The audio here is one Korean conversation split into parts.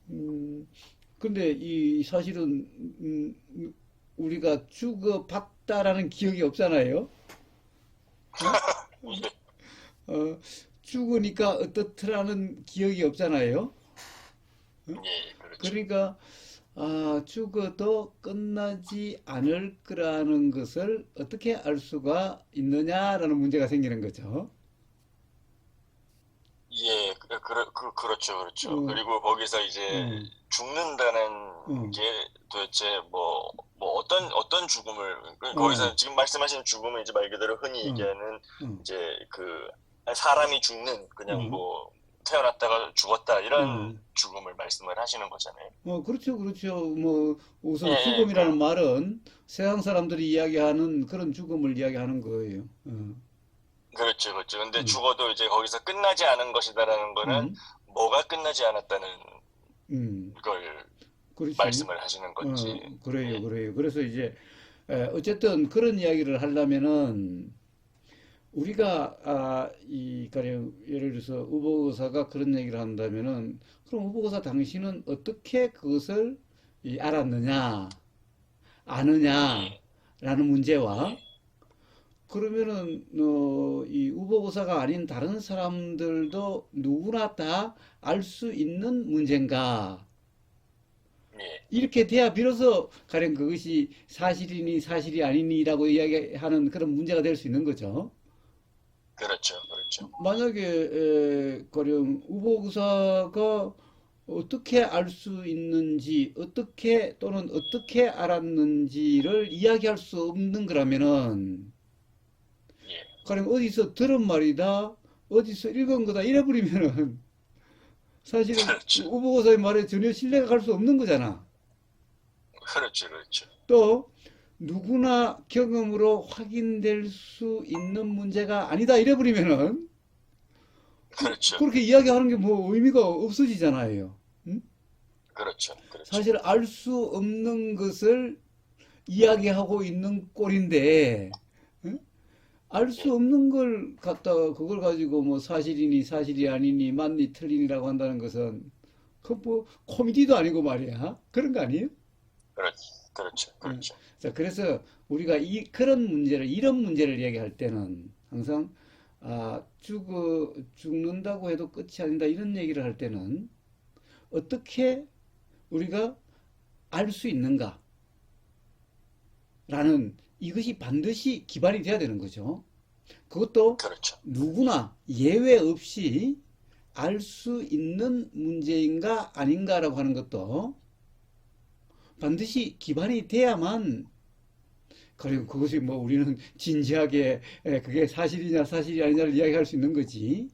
음, 근데 이 사실은 우리가 주고받다라는 기억이 없잖아요. 어? 예, 어, 죽으니까 어떻더라는 기억이 없잖아요. 예, 그렇죠. 그러니까 죽어도 끝나지 않을 거라는 것을 어떻게 알 수가 있느냐라는 문제가 생기는 거죠. 예, 그렇죠, 그렇죠. 어, 그리고 거기서 이제 어, 죽는다는 어, 게 도대체 뭐 어떤 죽음을, 어, 거기서 지금 말씀하시는 죽음은 이제 말 그대로 흔히 어, 얘기하는 어, 이제 사람이 죽는, 그냥 어, 뭐 태어났다가 죽었다 이런 어. 죽음을 말씀을 하시는 거잖아요. 그렇죠, 그렇죠. 뭐, 예, 우선 예, 죽음이라는 말은 서양 사람들이 이야기하는 그런 죽음을 이야기하는 거예요. 그렇죠, 그렇죠. 근데 어, 죽어도 이제 거기서 끝나지 않은 것이다라는 거는 음, 뭐가 끝나지 않았다는 음, 걸 그렇지. 말씀을 하시는 건지. 그래요, 예, 그래요. 그래서 이제, 어쨌든 그런 이야기를 하려면은, 우리가, 가령, 예를 들어서 우보의사가 그런 얘기를 한다면은, 그럼 우보의사 당신은 어떻게 그것을 알았느냐, 아느냐, 예, 라는 문제와, 예, 그러면은, 이 우보의사가 아닌 다른 사람들도 누구나 다 알 수 있는 문제인가? 예. 이렇게 돼야 비로소 가령 그것이 사실이니 사실이 아니니라고 이야기하는 그런 문제가 될 수 있는 거죠. 그렇죠, 그렇죠. 만약에 가령 우보기사가 어떻게 알 수 있는지, 어떻게 또는 어떻게 알았는지를 이야기할 수 없는 거라면은 예, 가령 어디서 들은 말이다, 어디서 읽은 거다 이래버리면은 사실은 그렇죠, 우보기사의 말에 전혀 신뢰가 갈 수 없는 거잖아. 그렇죠, 그렇죠, 또 누구나 경험으로 확인될 수 있는 문제가 아니다 이래버리면은 그렇죠, 그렇게 이야기하는 게 뭐 의미가 없어지잖아요. 응? 그렇죠, 그렇죠. 사실 알 수 없는 것을 이야기하고 있는 꼴인데 응? 알 수 예, 없는 걸 갖다가 그걸 가지고 뭐 사실이니 사실이 아니니 맞니 틀리니라고 한다는 것은 그 뭐 코미디도 아니고 말이야. 그런 거 아니에요? 그렇죠, 그렇죠, 응. 그렇죠. 자, 그래서 우리가 그런 문제를, 이런 문제를 얘기할 때는 항상, 죽는다고 해도 끝이 아니다, 이런 얘기를 할 때는 어떻게 우리가 알 수 있는가라는 이것이 반드시 기반이 돼야 되는 거죠. 그것도 그렇죠. 누구나 예외 없이 알 수 있는 문제인가 아닌가라고 하는 것도 반드시 기반이 돼야만 그리고 그것이 뭐 우리는 진지하게 그게 사실이냐 사실이 아니냐를 이야기할 수 있는 거지.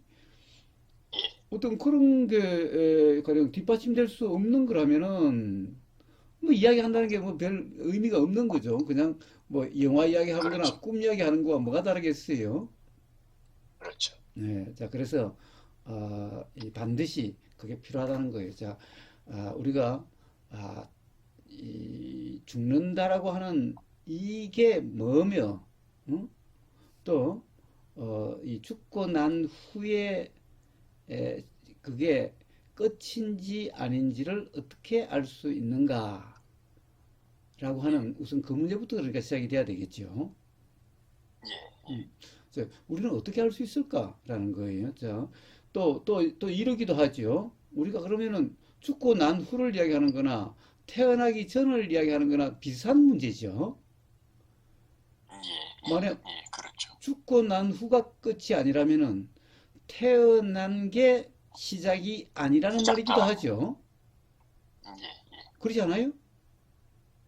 예, 어떤 그런 게 가령 뒷받침될 수 없는 거라면은 뭐 이야기한다는 게 뭐 별 의미가 없는 거죠. 그냥 뭐 영화 이야기하는 그렇죠, 거나 꿈 이야기하는 거와 뭐가 다르겠어요. 그렇죠. 네, 자 그래서 이 반드시 그게 필요하다는 거예요. 자, 우리가 아, 이 죽는다라고 하는 이게 뭐며, 응? 또, 이 죽고 난 후에 그게 끝인지 아닌지를 어떻게 알 수 있는가라고 예, 하는 우선 그 문제부터 그러니까 시작이 돼야 되겠죠. 예, 예, 음. 자, 우리는 어떻게 알 수 있을까라는 거예요. 자, 또 이러기도 하죠. 우리가 그러면은 죽고 난 후를 이야기하는 거나 태어나기 전을 이야기하는 거나 비슷한 문제죠. 예, 예, 만약 예, 그렇죠. 죽고 난 후가 끝이 아니라면은 태어난 게 시작이 아니라는 시작도 말이기도 아니고. 하죠. 예, 예, 그렇지 않아요?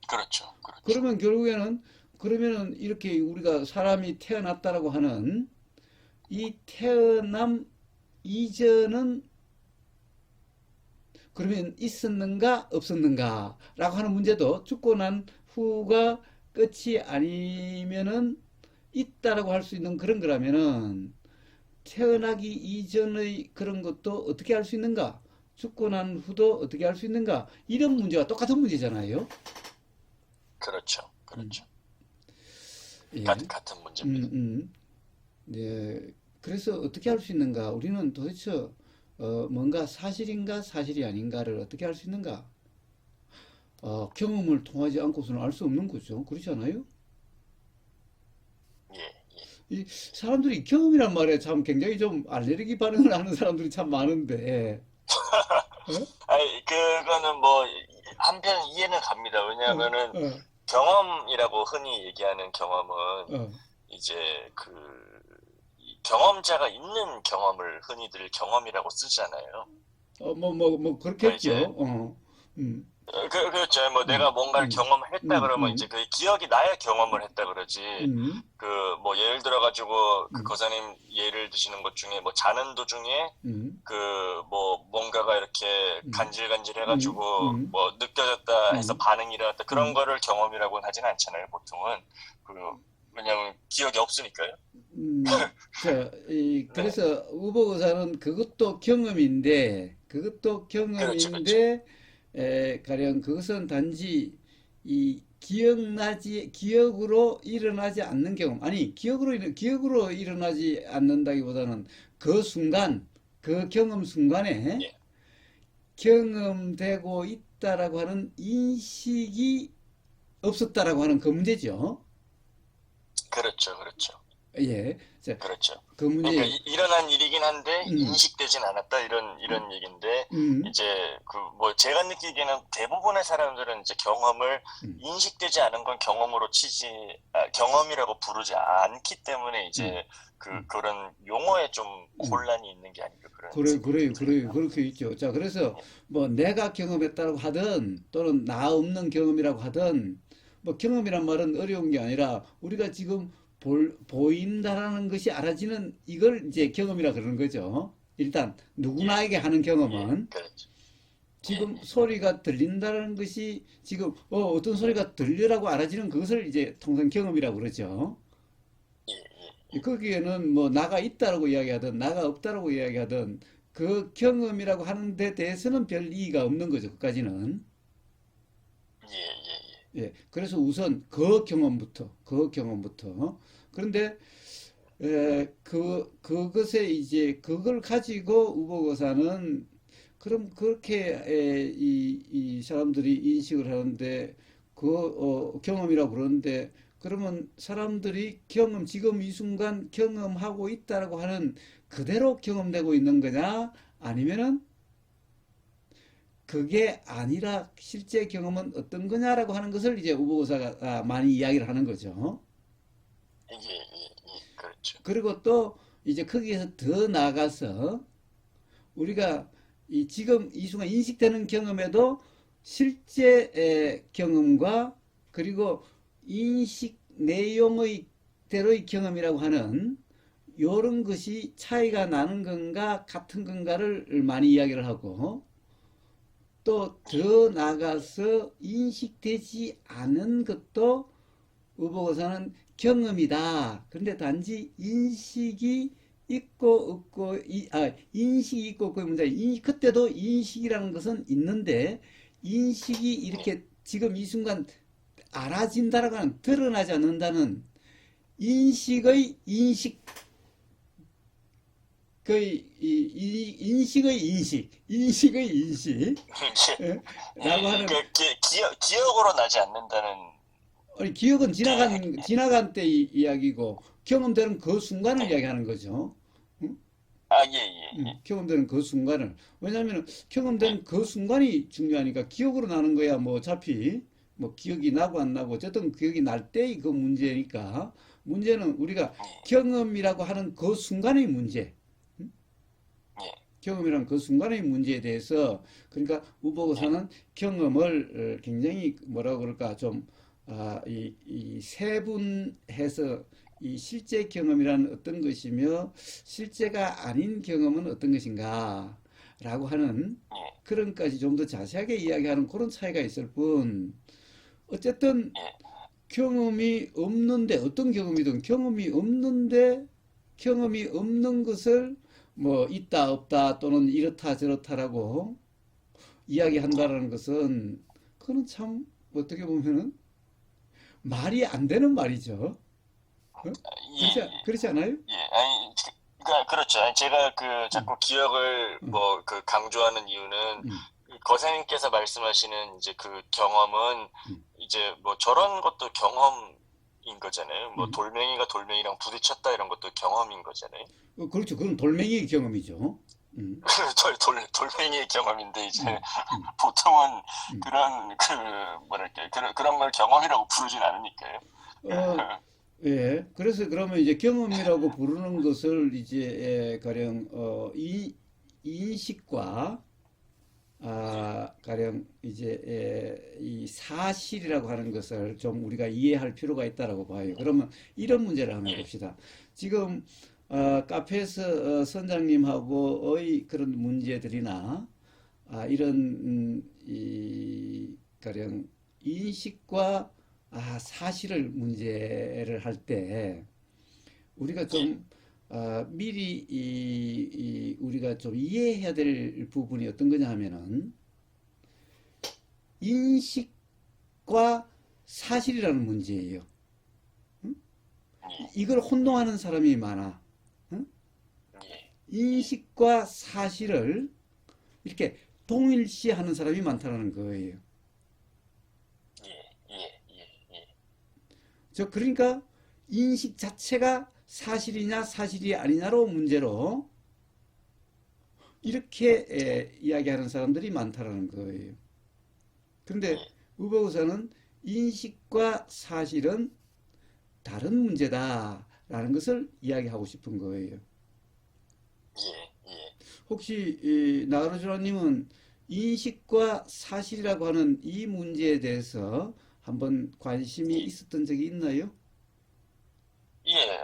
그렇죠, 그렇죠. 그러면 결국에는 그러면은 이렇게 우리가 사람이 태어났다라고 하는 이 태어남 이전은 그러면 있었는가 없었는가라고 하는 문제도 죽고 난 후가 끝이 아니면은 있다라고 할 수 있는 그런 거라면은 태어나기 이전의 그런 것도 어떻게 할 수 있는가? 죽고 난 후도 어떻게 할 수 있는가? 이런 문제와 똑같은 문제잖아요. 그렇죠, 음, 그렇죠. 예. 같은 음, 문제입니다. 음. 네. 그래서 어떻게 할 수 있는가? 우리는 도대체, 뭔가 사실인가 사실이 아닌가를 어떻게 알 수 있는가? 경험을 통하지 않고서는 알 수 없는 거죠. 그렇지 않아요? 예, 예. 이 사람들이 경험이란 말에 참 굉장히 좀 알레르기 반응을 하는 사람들이 참 많은데, 어? 아니, 그거는 뭐, 한편 이해는 갑니다. 어, 왜냐하면은, 어, 경험이라고 흔히 얘기하는 경험은, 어, 이제 이 경험자가 있는 경험을 흔히들 경험이라고 쓰잖아요. 그러니까 이제, 그렇겠죠. 음, 그렇죠. 뭐 음, 내가 뭔가를 음, 경험했다 그러면 이제 음, 그 기억이 나야 경험을 했다 그러지. 음, 그 뭐 예를 들어 가지고 그 음, 거사님 예를 드시는 것 중에 뭐 자는 도중에 음, 그 뭐 뭔가가 이렇게 음, 간질간질 음, 해가지고 음, 뭐 느껴졌다 해서 음, 반응이 일어났다 그런 음, 거를 경험이라고는 하진 않잖아요, 보통은. 그 왜냐면 기억이 없으니까요. 네, 그래서 우보사는 그것도 그렇죠, 그렇죠. 경험인데, 가령 그것은 단지 기억으로 일어나지 않는 경험, 아니, 기억으로 일어나지 않는다기보다는 그 순간, 그 경험 순간에 예, 경험되고 있다라고 하는 인식이 없었다라고 하는 그 문제죠. 그렇죠, 그렇죠, 예. 자, 그렇죠. 그 그러니까 문제, 일어난 일이긴 한데 음, 인식되진 않았다 이런 얘기인데 음, 이제 그 뭐 제가 느끼기에는 대부분의 사람들은 이제 경험을 음, 인식되지 않은 건 경험이라고 부르지 않기 때문에 음, 이제 음, 그런 용어에 좀 음. 혼란이 있는 게 아닌가 그런 생각이 좀 그래요. 들어요. 그렇게 있죠. 자, 그래서 예, 뭐 내가 경험했다고 하든 또는 나 없는 경험이라고 하든 뭐 경험이란 말은 어려운 게 아니라 우리가 지금 보인다라는 것이 알아지는 이걸 이제 경험이라 그러는 거죠. 일단 예, 누구나에게 하는 예, 경험은 그렇죠. 예, 지금 예, 소리가 들린다는 것이 지금 어떤 소리가 들려라고 알아지는 그것을 이제 통상 경험이라고 그러죠. 예, 예, 거기에는 뭐 나가 있다라고 이야기하든 나가 없다라고 이야기하든 그 경험이라고 하는 데 대해서는 별 이의가 없는 거죠. 그까지는. 예, 예, 예. 예. 그래서 우선 그 경험부터. 그런데 그것에 이제 그걸 가지고 우보거사는 그럼 그렇게 이 사람들이 인식을 하는데 경험이라고 그러는데 그러면 사람들이 지금 이 순간 경험하고 있다라고 하는 그대로 경험되고 있는 거냐? 아니면은 그게 아니라 실제 경험은 어떤 거냐라고 하는 것을 이제 우보거사가 많이 이야기를 하는 거죠. 예, 예, 예, 그렇죠. 그리고 또 이제 거기에서 더 나아가서 우리가 지금 이 순간 인식되는 경험에도 실제 경험과 그리고 인식 내용의 대로의 경험이라고 하는 이런 것이 차이가 나는 건가 같은 건가를 많이 이야기를 하고 또 예, 더 나아가서 인식되지 않은 것도 의보고사는 경험이다. 그런데 단지 인식이 있고 없고 인식이 있고 없고의 문제. 그때도 인식이라는 것은 있는데 인식이 예. 이렇게 지금 이 순간 알아진다라고 하는 드러나지 않는다는 인식의 인식 인식의 인식 예? 라고 예, 하는 기억으로 나지 않는다는, 아니, 기억은 게, 지나간 때 이야기고 경험되는 그 순간을 예. 이야기하는 거죠. 응? 예, 예, 예. 경험되는 그 순간을. 왜냐하면 예, 경험되는 그 순간이 중요하니까 기억으로 나는 거야 뭐 어차피 뭐 기억이 나고 안 나고 어쨌든 기억이 날 때의 그 문제니까 문제는 우리가 예, 경험이라고 하는 그 순간의 문제. 예, 경험이란 그 순간의 문제에 대해서 그러니까 예, 우보고사는 경험을 굉장히 뭐라고 그럴까 좀 이 세분해서 이 실제 경험이란 어떤 것이며 실제가 아닌 경험은 어떤 것인가 라고 하는 예, 그런까지 좀 더 자세하게 이야기하는 그런 차이가 있을 뿐 어쨌든 예, 경험이 없는데 어떤 경험이든 경험이 없는 것을 뭐 있다 없다 또는 이렇다 저렇다라고 예. 이야기한다라는 것은 그거는 참 어떻게 보면은 말이 안 되는 말이죠. 어? 예, 예, 그렇지 않아요? 예. 아니, 그러니까 그렇죠. 아니, 제가 그 음, 자꾸 기억을 음, 뭐 그 강조하는 이유는 음, 거사님께서 말씀하시는 이제 그 경험은 음, 이제 뭐 저런 것도 경험인 거잖아요. 뭐 음. 돌멩이가 돌멩이랑 부딪혔다 이런 것도 경험인 거잖아요. 그렇죠. 그건 돌멩이의 경험이죠. 음, 돌멩이의 경험인데 이제 음, 음, 보통은 음. 그런 그 뭐랄까 그런 걸 경험이라고 부르진 않으니까요. 어, 예. 그래서 그러면 이제 경험이라고 부르는 것을 이제 가령 인식과 예, 가령 이제 이 사실이라고 하는 것을 좀 우리가 이해할 필요가 있다라고 봐요. 그러면 이런 문제를 한번 예, 봅시다. 지금 카페에서 선장님하고의 그런 문제들이나 이런 이 가령 인식과 사실을 문제를 할 때 우리가 예, 좀 미리 우리가 좀 이해해야 될 부분이 어떤 거냐 하면은 인식과 사실이라는 문제예요. 응? 예, 이걸 혼동하는 사람이 많아. 응? 예, 예, 인식과 사실을 이렇게 동일시하는 사람이 많다는 거예요. 예, 예, 예, 예, 그러니까 인식 자체가 사실이냐 사실이 아니냐로 문제로 이렇게 이야기하는 사람들이 많다라는 거예요. 근데 예, 우버우사는 인식과 사실은 다른 문제다라는 것을 이야기하고 싶은 거예요. 예, 예. 혹시 나가르주라님은 인식과 사실이라고 하는 이 문제에 대해서 한번 관심이 예. 있었던 적이 있나요? 예,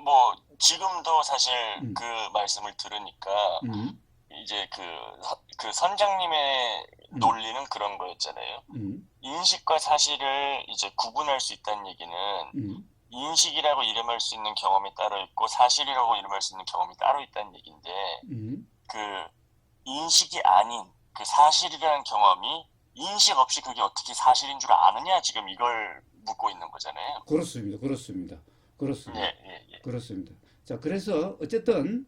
뭐, 지금도 사실 음, 그 말씀을 들으니까, 음, 이제 그 선장님의 음, 논리는 그런 거였잖아요. 음, 인식과 사실을 이제 구분할 수 있다는 얘기는, 음, 인식이라고 이름할 수 있는 경험이 따로 있고, 사실이라고 이름할 수 있는 경험이 따로 있다는 얘기인데, 음. 그, 인식이 아닌 그 사실이라는 경험이 인식 없이 그게 어떻게 사실인 줄 아느냐, 지금 이걸 묻고 있는 거잖아요. 그렇습니다. 그렇습니다. 예, 그렇습니다. 예, 예. 그렇습니다. 자, 그래서 어쨌든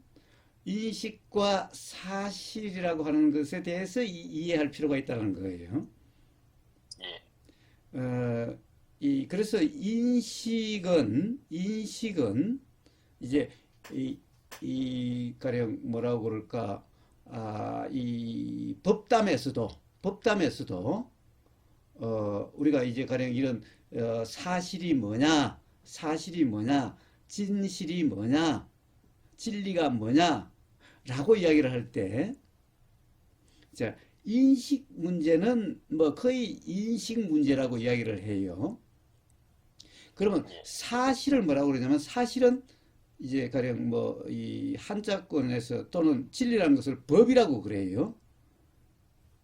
인식과 사실이라고 하는 것에 대해서 이해할 필요가 있다는 거예요. 예. 어, 그래서 인식은 이제 가령 뭐라고 그럴까, 이 법담에서도 우리가 이제 가령 이런 사실이 뭐냐, 진실이 뭐냐, 진리가 뭐냐라고 이야기를 할 때, 자, 인식 문제는 뭐 거의 인식 문제라고 이야기를 해요. 그러면 예. 사실을 뭐라고 그러냐면 사실은 이제 가령 뭐 이 한자권에서 또는 진리라는 것을 법이라고 그래요.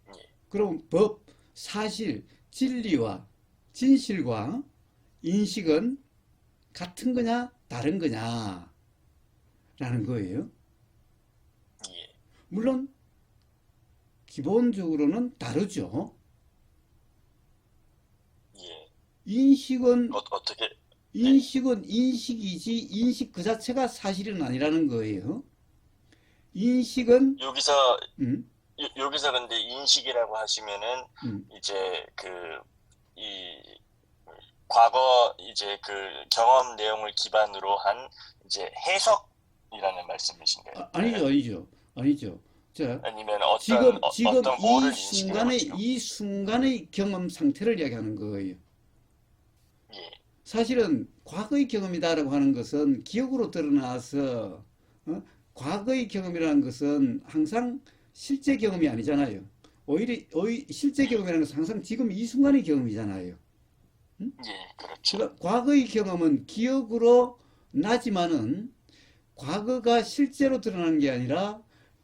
예. 그럼 법, 사실, 진리와 진실과 인식은 같은 거냐, 다른 거냐라는 거예요. 예. 물론 기본적으로는 다르죠. 예. 인식은 어떻게, 예. 인식은 인식이지 인식 그 자체가 사실은 아니라는 거예요. 인식은 여기서, 음, 여기서 근데 인식이라고 하시면은, 음. 이제 이, 과거 이제 그 경험 내용을 기반으로 한 이제 해석이라는 말씀이신가요? 아니죠, 아니죠, 아니죠. 자, 아니면 지금 어떤 뭐를 인식이라고 지금, 이 순간의 경험 상태를 이야기하는 거예요. 예. 사실은 과거의 경험이다라고 하는 것은 기억으로 드러나서 과거의 경험이라는 것은 항상 실제 경험이 아니잖아요. 오히려 실제 예. 경험이라는 것은 항상 지금 이 순간의 경험이잖아요. 예. 그렇죠. 그러니까 과거의 경험은 기억으로 나지만은 과거가 실제로 드러나는 게 아니라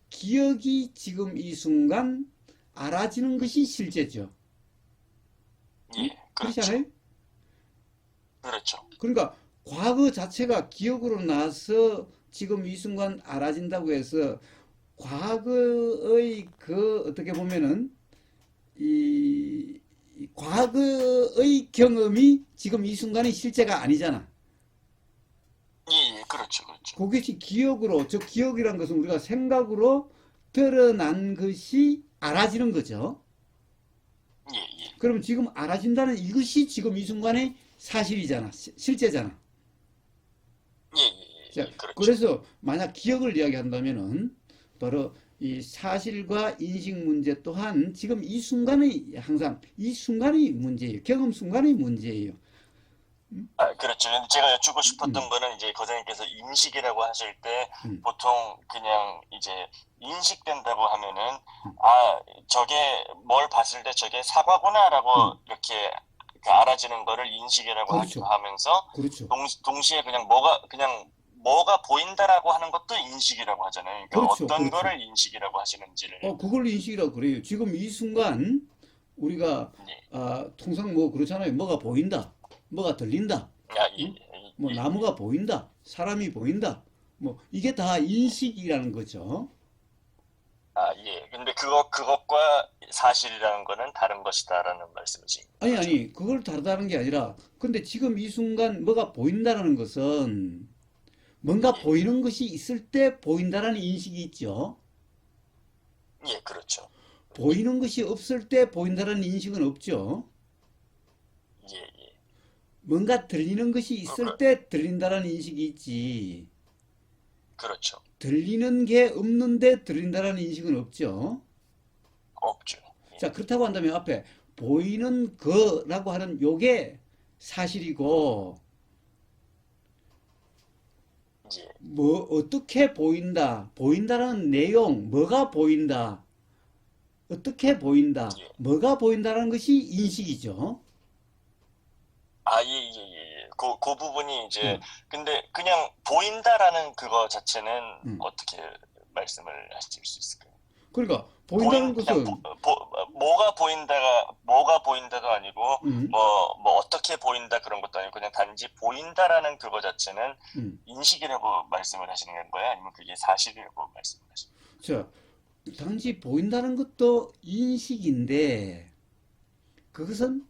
기억이 지금 이 순간 알아지는 것이 실제죠. 응? 예. 그렇지 그렇죠. 않아요? 그렇죠. 그러니까 과거 자체가 기억으로 나서 지금 이 순간 알아진다고 해서 과거의 그 어떻게 보면은 이 과거의 경험이 지금 이 순간의 실제가 아니잖아. 예. 예. 그렇죠, 그렇죠. 그것이 기억으로, 저 기억이란 것은 우리가 생각으로 드러난 것이 알아지는 거죠. 예, 예, 그러면 지금 알아진다는 이것이 지금 이 순간의 사실이잖아. 실제잖아. 예, 예, 자, 예, 그렇죠. 그래서 만약 기억을 이야기한다면은 바로 이 사실과 인식 문제 또한 지금 이 순간의 항상 이 순간의 문제예요. 경험 순간의 문제예요. 그렇죠. 근데 제가 여쭙고 음, 싶었던 거는 이제 거장님께서 인식이라고 하실 때 음, 보통 그냥 이제 인식된다고 하면은 음, 저게 뭘 봤을 때 저게 사과구나라고 음. 이렇게 그 알아지는 거를 인식이라고 하기도 그렇죠. 하면서 그렇죠. 동시에 그냥 뭐가 보인다라고 하는 것도 인식이라고 하잖아요. 그러니까 그렇죠. 어떤 그렇죠. 거를 인식이라고 하시는지를. 그걸 인식이라고 그래요. 지금 이 순간 우리가 예. 통상 뭐 그렇잖아요. 뭐가 보인다. 뭐가 들린다. 예, 응? 뭐 예, 예. 나무가 보인다. 사람이 보인다. 뭐 이게 다 인식이라는 거죠. 예. 근데 그것과 사실이라는 거는 다른 것이다라는 말씀이신 아니, 거죠. 아니, 그걸 다르다는 게 아니라, 근데 지금 이 순간 뭐가 보인다라는 것은 뭔가 예, 보이는 것이 있을 때 보인다라는 인식이 있죠. 예, 그렇죠. 보이는 것이 없을 때 보인다라는 인식은 없죠. 예, 예. 뭔가 들리는 것이 있을 그러니까, 때 들린다라는 인식이 있지. 그렇죠. 들리는 게 없는데 들린다라는 인식은 없죠. 없죠. 예, 자, 그렇다고 한다면 앞에 보이는 거라고 하는 요게 사실이고, 예, 뭐, 어떻게 보인다, 보인다라는 내용, 뭐가 보인다, 어떻게 보인다, 예. 뭐가 보인다라는 것이 인식이죠. 예, 예, 예, 예. 그 부분이 이제, 응, 근데 그냥 보인다라는 그거 자체는 응. 어떻게 말씀을 하실 수 있을까요? 그러니까, 보인다는 그냥 것은, 뭐가 보인다가 아니고, 응, 뭐 어떻게 보인다 그런 것도 아니고, 그냥 단지 보인다라는 그거 자체는 응. 인식이라고 말씀을 하시는 건가요? 아니면 그게 사실이라고 말씀을 하시는 자, 단지 보인다는 것도 인식인데, 그것은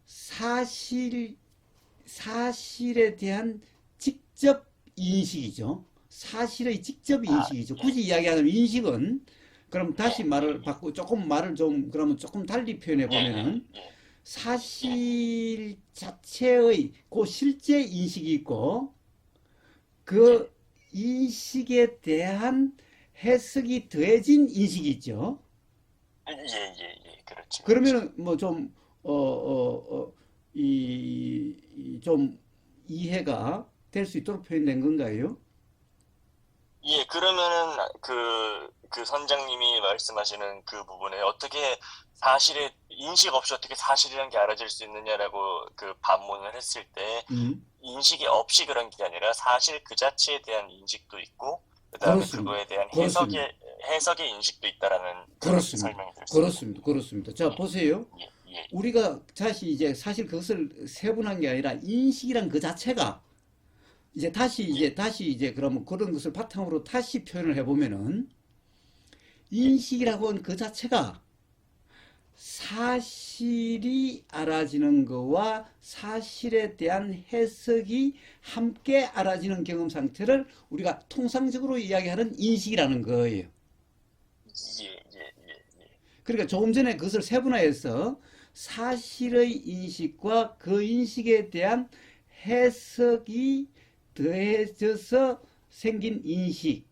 사실, 사실에 대한 직접 인식이죠. 사실의 직접 인식이죠. 예, 굳이 이야기하자면 인식은 그럼 예, 다시 예, 말을 바꾸고 조금 말을 좀 그러면 조금 달리 표현해 예, 예, 보면은 예, 예, 예, 사실 자체의 그 실제 인식이 있고 예, 그 인식에 대한 해석이 더해진 인식이 있죠. 그렇죠, 그렇죠. 그러면은 뭐 좀 좀 이해가 될 수 있도록 표현된 건가요? 예, 그러면은 그 선장님이 말씀하시는 그 부분에 어떻게 인식 없이 어떻게 사실이라는 게 알아질 수 있느냐라고 그 반문을 했을 때 음, 인식이 없이 그런 게 아니라 사실 그 자체에 대한 인식도 있고 그다음에 그렇습니다. 그거에 대한 그렇습니다. 해석의 인식도 있다라는 그렇게 그렇습니다. 설명이 될 수 있는 그렇습니다. 거군요. 그렇습니다. 자, 예, 보세요. 예, 예, 우리가 다시 이제 사실 그것을 세분한 게 아니라 인식이란 그 자체가 예, 다시 이제 그러면 그런 것을 바탕으로 다시 표현을 해보면은 예, 인식이라고 하는 그 자체가 사실이 알아지는 것과 사실에 대한 해석이 함께 알아지는 경험 상태를 우리가 통상적으로 이야기하는 인식이라는 거예요. 예, 예, 예, 예, 그러니까 조금 전에 그것을 세분화해서 사실의 인식과 그 인식에 대한 해석이 더해져서 생긴 인식.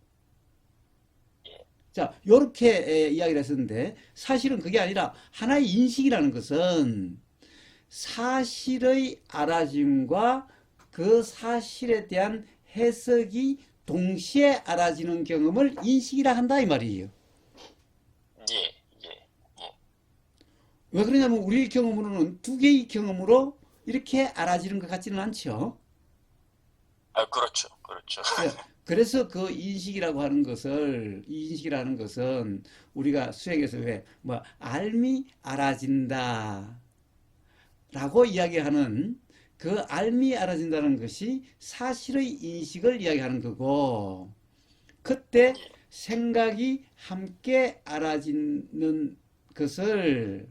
예, 자, 요렇게 이야기를 했었는데 사실은 그게 아니라 하나의 인식이라는 것은 사실의 알아짐과 그 사실에 대한 해석이 동시에 알아지는 경험을 인식이라 한다 이 말이에요. 예, 예, 예. 왜 그러냐면 우리 경험으로는 두 개의 경험으로 이렇게 알아지는 것 같지는 않죠. 그렇죠, 그렇죠. 예, 그래서 그 인식이라는 것은 우리가 수행에서 왜 뭐 알미 알아진다 라고 이야기하는 그 알미 알아진다는 것이 사실의 인식을 이야기하는 거고 그때 예, 생각이 함께 알아지는 것을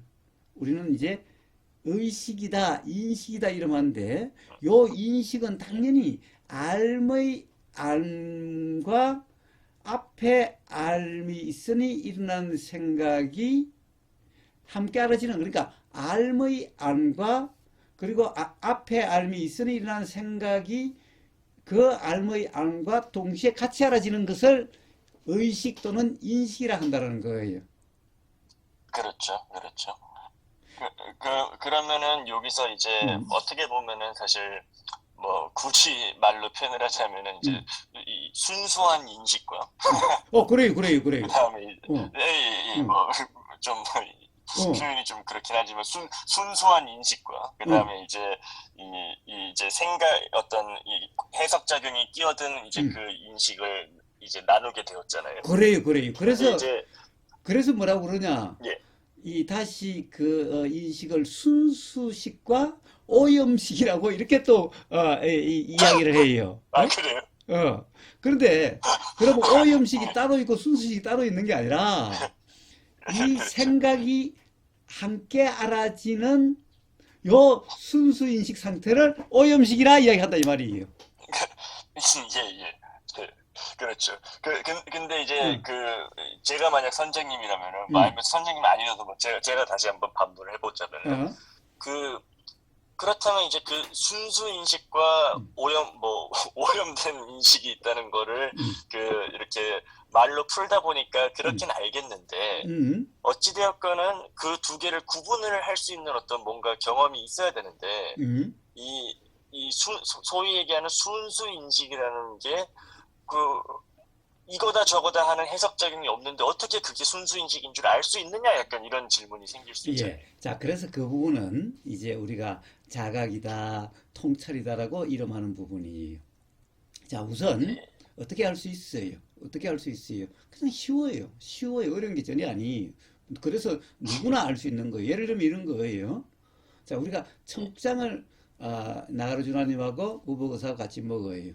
우리는 이제 의식이다, 인식이다 이러면 안 돼. 요 인식은 당연히 알의 알과 앞에 알이 있으니 일어나는 생각이 함께 알아지는, 그러니까 알의 알과 그리고 앞에 알이 있으니 일어나는 생각이 그 알의 알과 동시에 같이 알아지는 것을 의식 또는 인식이라 한다는 거예요. 그렇죠, 그렇죠. 그러면은 여기서 이제 음, 어떻게 보면은 사실 뭐 굳이 말로 표현을 하자면은 이제 음. 이 순수한 인식과 그래요, 그래요, 그래요. 그다음에 어, 어, 뭐좀 어, 표현이 좀 그렇긴 하지만 순수한 인식과 어, 그다음에 이제 이제 생각 어떤 이 해석 작용이 끼어든 이제 그 음. 인식을 이제 나누게 되었잖아요. 그래요, 그래요. 근데 그래서, 이제 그래서 뭐라고 그러냐. 예. 이 다시 그 인식을 순수식과 오염식이라고 이렇게 또 이야기를 해요. 아, 그래요? 그런데 그러면 오염식이 따로 있고 순수식이 따로 있는 게 아니라 이 그렇죠. 생각이 함께 알아지는 요 순수인식 상태를 오염식이라 이야기한다 이 말이에요. 예, 예. 네, 그렇죠. 근데 이제 응, 제가 만약 선생님이라면은, 응, 선생님이 아니어도 뭐 제가 다시 한번 반문을 해보자면은, 어, 그, 그렇다면 이제 그 순수 인식과 응, 오염된 인식이 있다는 거를 응, 이렇게 말로 풀다 보니까 응, 그렇긴 알겠는데, 응, 어찌되었건은 그 두 개를 구분을 할 수 있는 어떤 뭔가 경험이 있어야 되는데, 응. 이, 소위 얘기하는 순수 인식이라는 게, 그, 이거다 저거다 하는 해석 작용이 없는데 어떻게 그게 순수 인식인 줄 알 수 있느냐? 약간 이런 질문이 생길 수 있잖아요. 예. 자, 그래서 그 부분은 이제 우리가 자각이다, 통찰이다라고 이름하는 부분이에요. 자, 우선 예, 어떻게 할 수 있어요? 어떻게 할 수 있어요? 그냥 쉬워요. 쉬워요. 어려운 게 전혀 아니에요. 그래서 누구나 알 수 있는 거예요. 예를 들면 이런 거예요. 자, 우리가 예, 청국장을 나가르주나님하고 우버거사와 같이 먹어요.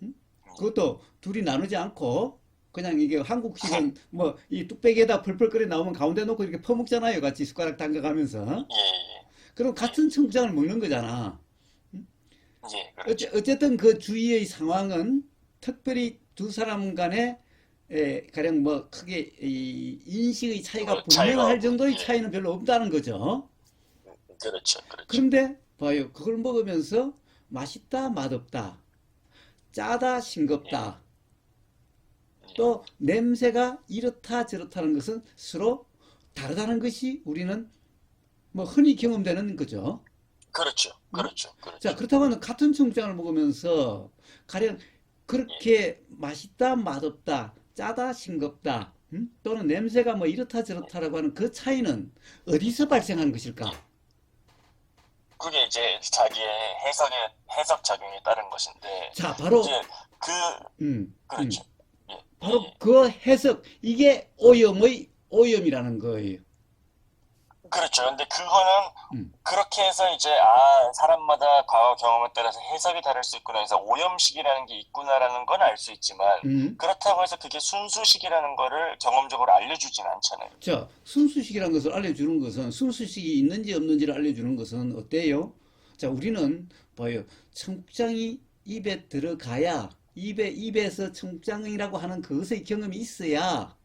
응? 그것도 둘이 나누지 않고 그냥 이게 한국식은 뭐 이 뚝배기에다 펄펄 끓여 나오면 가운데 놓고 이렇게 퍼먹잖아요. 같이 숟가락 담가가면서. 예, 그럼 예, 같은 청국장을 먹는 거잖아. 그렇죠. 어쨌든 그 주위의 상황은 특별히 두 사람 간에 가령 뭐 크게 이 인식의 차이가 뭐 차이가 분명할 정도의 예, 차이는 별로 없다는 거죠. 그렇죠, 그렇죠. 그런데 봐요. 그걸 먹으면서 맛있다, 맛없다, 짜다, 예, 싱겁다, 예, 또 냄새가 이렇다, 저렇다는 것은 서로 다르다는 것이 우리는 뭐 흔히 경험되는 거죠. 그렇죠, 응? 그렇죠, 자, 그렇죠. 그렇다고 하면 같은 청국장을 먹으면서 가령 예, 그렇게 맛있다, 맛없다, 짜다, 싱겁다, 또는 냄새가 뭐 이렇다, 저렇다라고 하는 그 차이는 어디서 발생한 것일까? 예. 그게 이제 자기의 해석 작용에 따른 것인데 자, 이제 그 음, 음, 그렇죠. 예, 예, 바로 예. 그 해석, 이게 오염이라는 거예요. 그렇죠. 근데 그거는 음, 그렇게 해서 이제 사람마다 과거 경험에 따라서 해석이 다를 수 있구나 해서 오염식이라는 게 있구나라는 건 알 수 있지만 음. 그렇다고 해서 그게 순수식이라는 거를 경험적으로 알려주진 않잖아요. 자, 순수식이라는 것을 알려주는 것은 순수식이 있는지 없는지를 알려주는 것은 어때요? 자, 우리는 봐요. 청국장이 입에 들어가야 입에서 청국장이라고 하는 그것의 경험이 있어야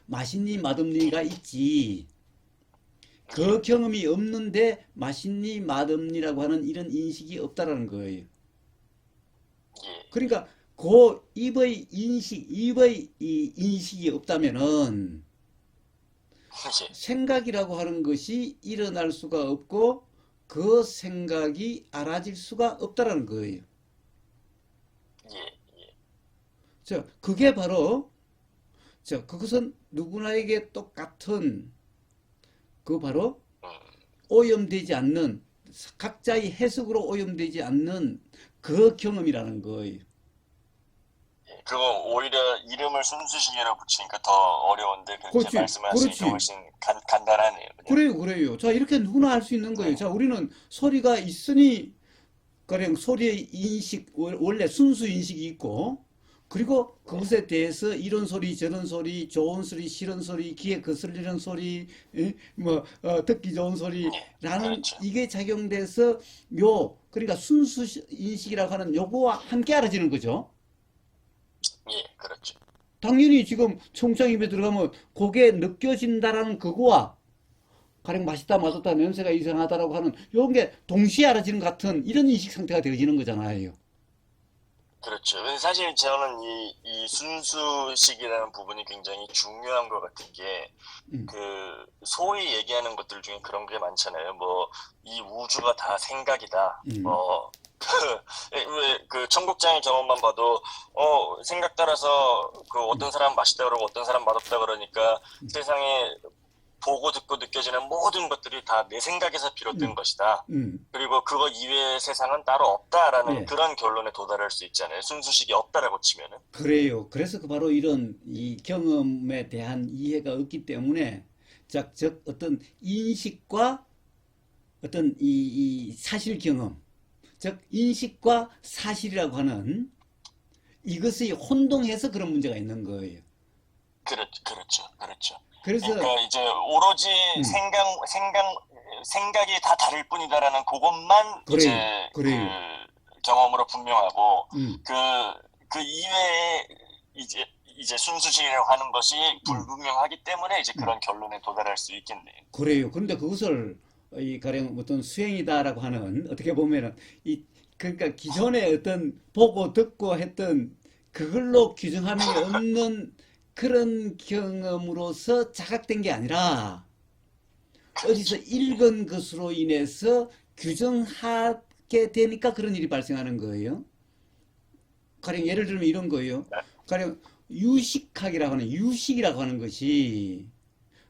맛있니 맛없니가 있지. 예, 그 경험이 없는데 맛있니 맛없니라고 하는 이런 인식이 없다라는 거예요. 예, 그러니까 그 입의 이 인식이 없다면은 예, 생각이라고 하는 것이 일어날 수가 없고 그 생각이 알아질 수가 없다라는 거예요. 예, 예. 그게 바로 그것은 누구나에게 똑같은 그 바로 음, 오염되지 않는 각자의 해석으로 오염되지 않는 그 경험이라는 거예요. 예. 그거 오히려 이름을 순수식이라고 붙이니까 더 어려운데 그렇게 그렇지, 말씀하시니까 그렇지. 훨씬 간단하네요. 그냥. 그래요, 그래요. 자, 이렇게 누구나 할 수 있는 거예요. 네, 자, 우리는 소리가 있으니 가령 소리의 인식, 원래 순수 인식이 있고, 그리고 그것에 대해서 이런 소리, 저런 소리, 좋은 소리, 싫은 소리, 귀에 거슬리는 소리, 듣기 좋은 예, 소리라는 그렇죠. 이게 작용돼서 그러니까 순수 인식이라고 하는 요거와 함께 알아지는 거죠. 예, 그렇죠. 당연히 지금 총장 입에 들어가면 그게 느껴진다라는 그거와 가령 맛있다, 맛없다, 냄새가 이상하다라고 하는 요런 게 동시에 알아지는 것 같은 이런 인식 상태가 되어지는 거잖아요. 그렇죠. 근데 사실 저는 이 순수식이라는 부분이 굉장히 중요한 것 같은 게, 음, 그, 소위 얘기하는 것들 중에 그런 게 많잖아요. 뭐, 이 우주가 다 생각이다. 음, 왜, 그, 청국장의 경험만 봐도, 생각 따라서, 그, 어떤 사람 맛있다 그러고 어떤 사람 맛없다 그러니까 세상에 보고 듣고 느껴지는 모든 것들이 다 내 생각에서 비롯된 음, 것이다. 음. 그리고 그거 이외의 세상은 따로 없다라는 예. 그런 결론에 도달할 수 있잖아요. 순수식이 없다라고 치면은. 그래요. 그래서 그 바로 이런 이 경험에 대한 이해가 없기 때문에 즉 어떤 인식과 어떤 이 사실 경험, 즉 인식과 사실이라고 하는 이것이 혼동해서 그런 문제가 있는 거예요. 그렇죠, 그렇죠. 그래서 그러니까 이제 오로지 음, 생각이 다 다를 뿐이다라는 그것만 이제 그래요. 그 그래요. 경험으로 분명하고 음, 그, 그 이외에 이제 순수식이라고 하는 것이 음, 불분명하기 때문에 이제 음. 그런 결론에 도달할 수 있겠네요. 그래요. 그런데 그것을 이 가령 어떤 수행이다라고 하는 어떻게 보면은 이 그러니까 기존에 어떤 보고 듣고 했던 그걸로 규정함이 없는 그런 경험으로서 자각된 게 아니라 어디서 그렇죠. 읽은 것으로 인해서 규정하게 되니까 그런 일이 발생하는 거예요. 가령 예를 들면 이런 거예요. 네. 가령 유식이라고 하는 것이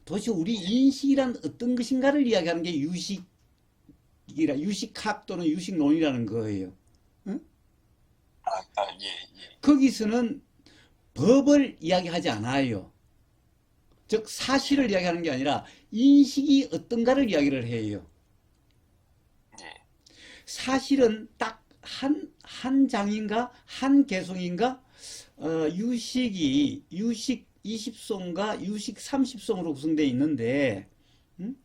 도대체 우리 인식이란 어떤 것인가를 이야기하는 게 유식학 또는 유식론이라는 거예요. 응? 예, 예. 거기서는 법을 이야기하지 않아요. 즉 예, 사실을 이야기하는 게 아니라 인식이 어떤가를 이야기를 해요. 예. 사실은 딱 한 장인가 한 개송인가 유식 20송과 유식 30송으로 구성되어 있는데 음?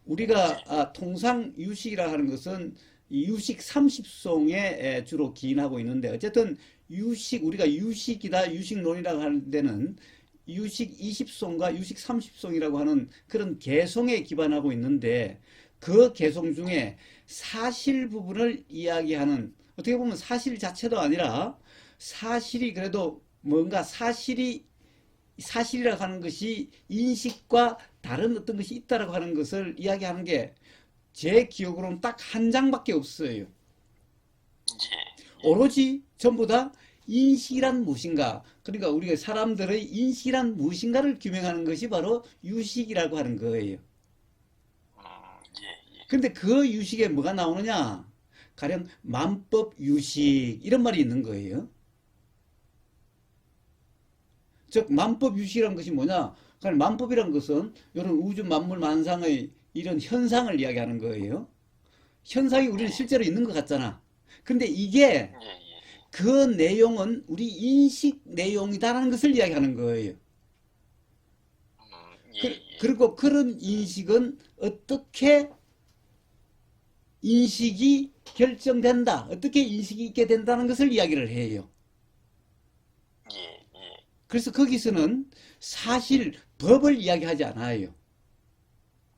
우리가 통상 유식이라 하는 것은 이 유식 30송에 주로 기인하고 있는데 어쨌든 우리가 유식이다 유식론이라고 하는 데는 유식 20송과 유식 30송이라고 하는 그런 개송에 기반하고 있는데 그 개송 중에 사실 부분을 이야기하는 어떻게 보면 사실 자체도 아니라 사실이 그래도 뭔가 사실이라고 하는 것이 인식과 다른 어떤 것이 있다라고 하는 것을 이야기하는 게 제 기억으로는 딱 한 장밖에 없어요. 예, 예. 오로지 전부 다 인식이란 무엇인가. 그러니까 우리가 사람들의 인식이란 무엇인가를 규명하는 것이 바로 유식이라고 하는 거예요. 예, 예. 근데 그 유식에 뭐가 나오느냐? 가령 만법 유식 이런 말이 있는 거예요. 즉 만법 유식이란 것이 뭐냐? 그러니까 만법이란 것은 이런 우주 만물 만상의 이런 현상을 이야기하는 거예요. 현상이 우리는 실제로 있는 것 같잖아. 근데 이게 예, 예. 그 내용은 우리 인식 내용이다라는 것을 이야기하는 거예요. 예, 예. 그리고 그런 인식은 어떻게 인식이 결정된다, 어떻게 인식이 있게 된다는 것을 이야기를 해요. 예, 예. 그래서 거기서는 사실 법을 이야기하지 않아요.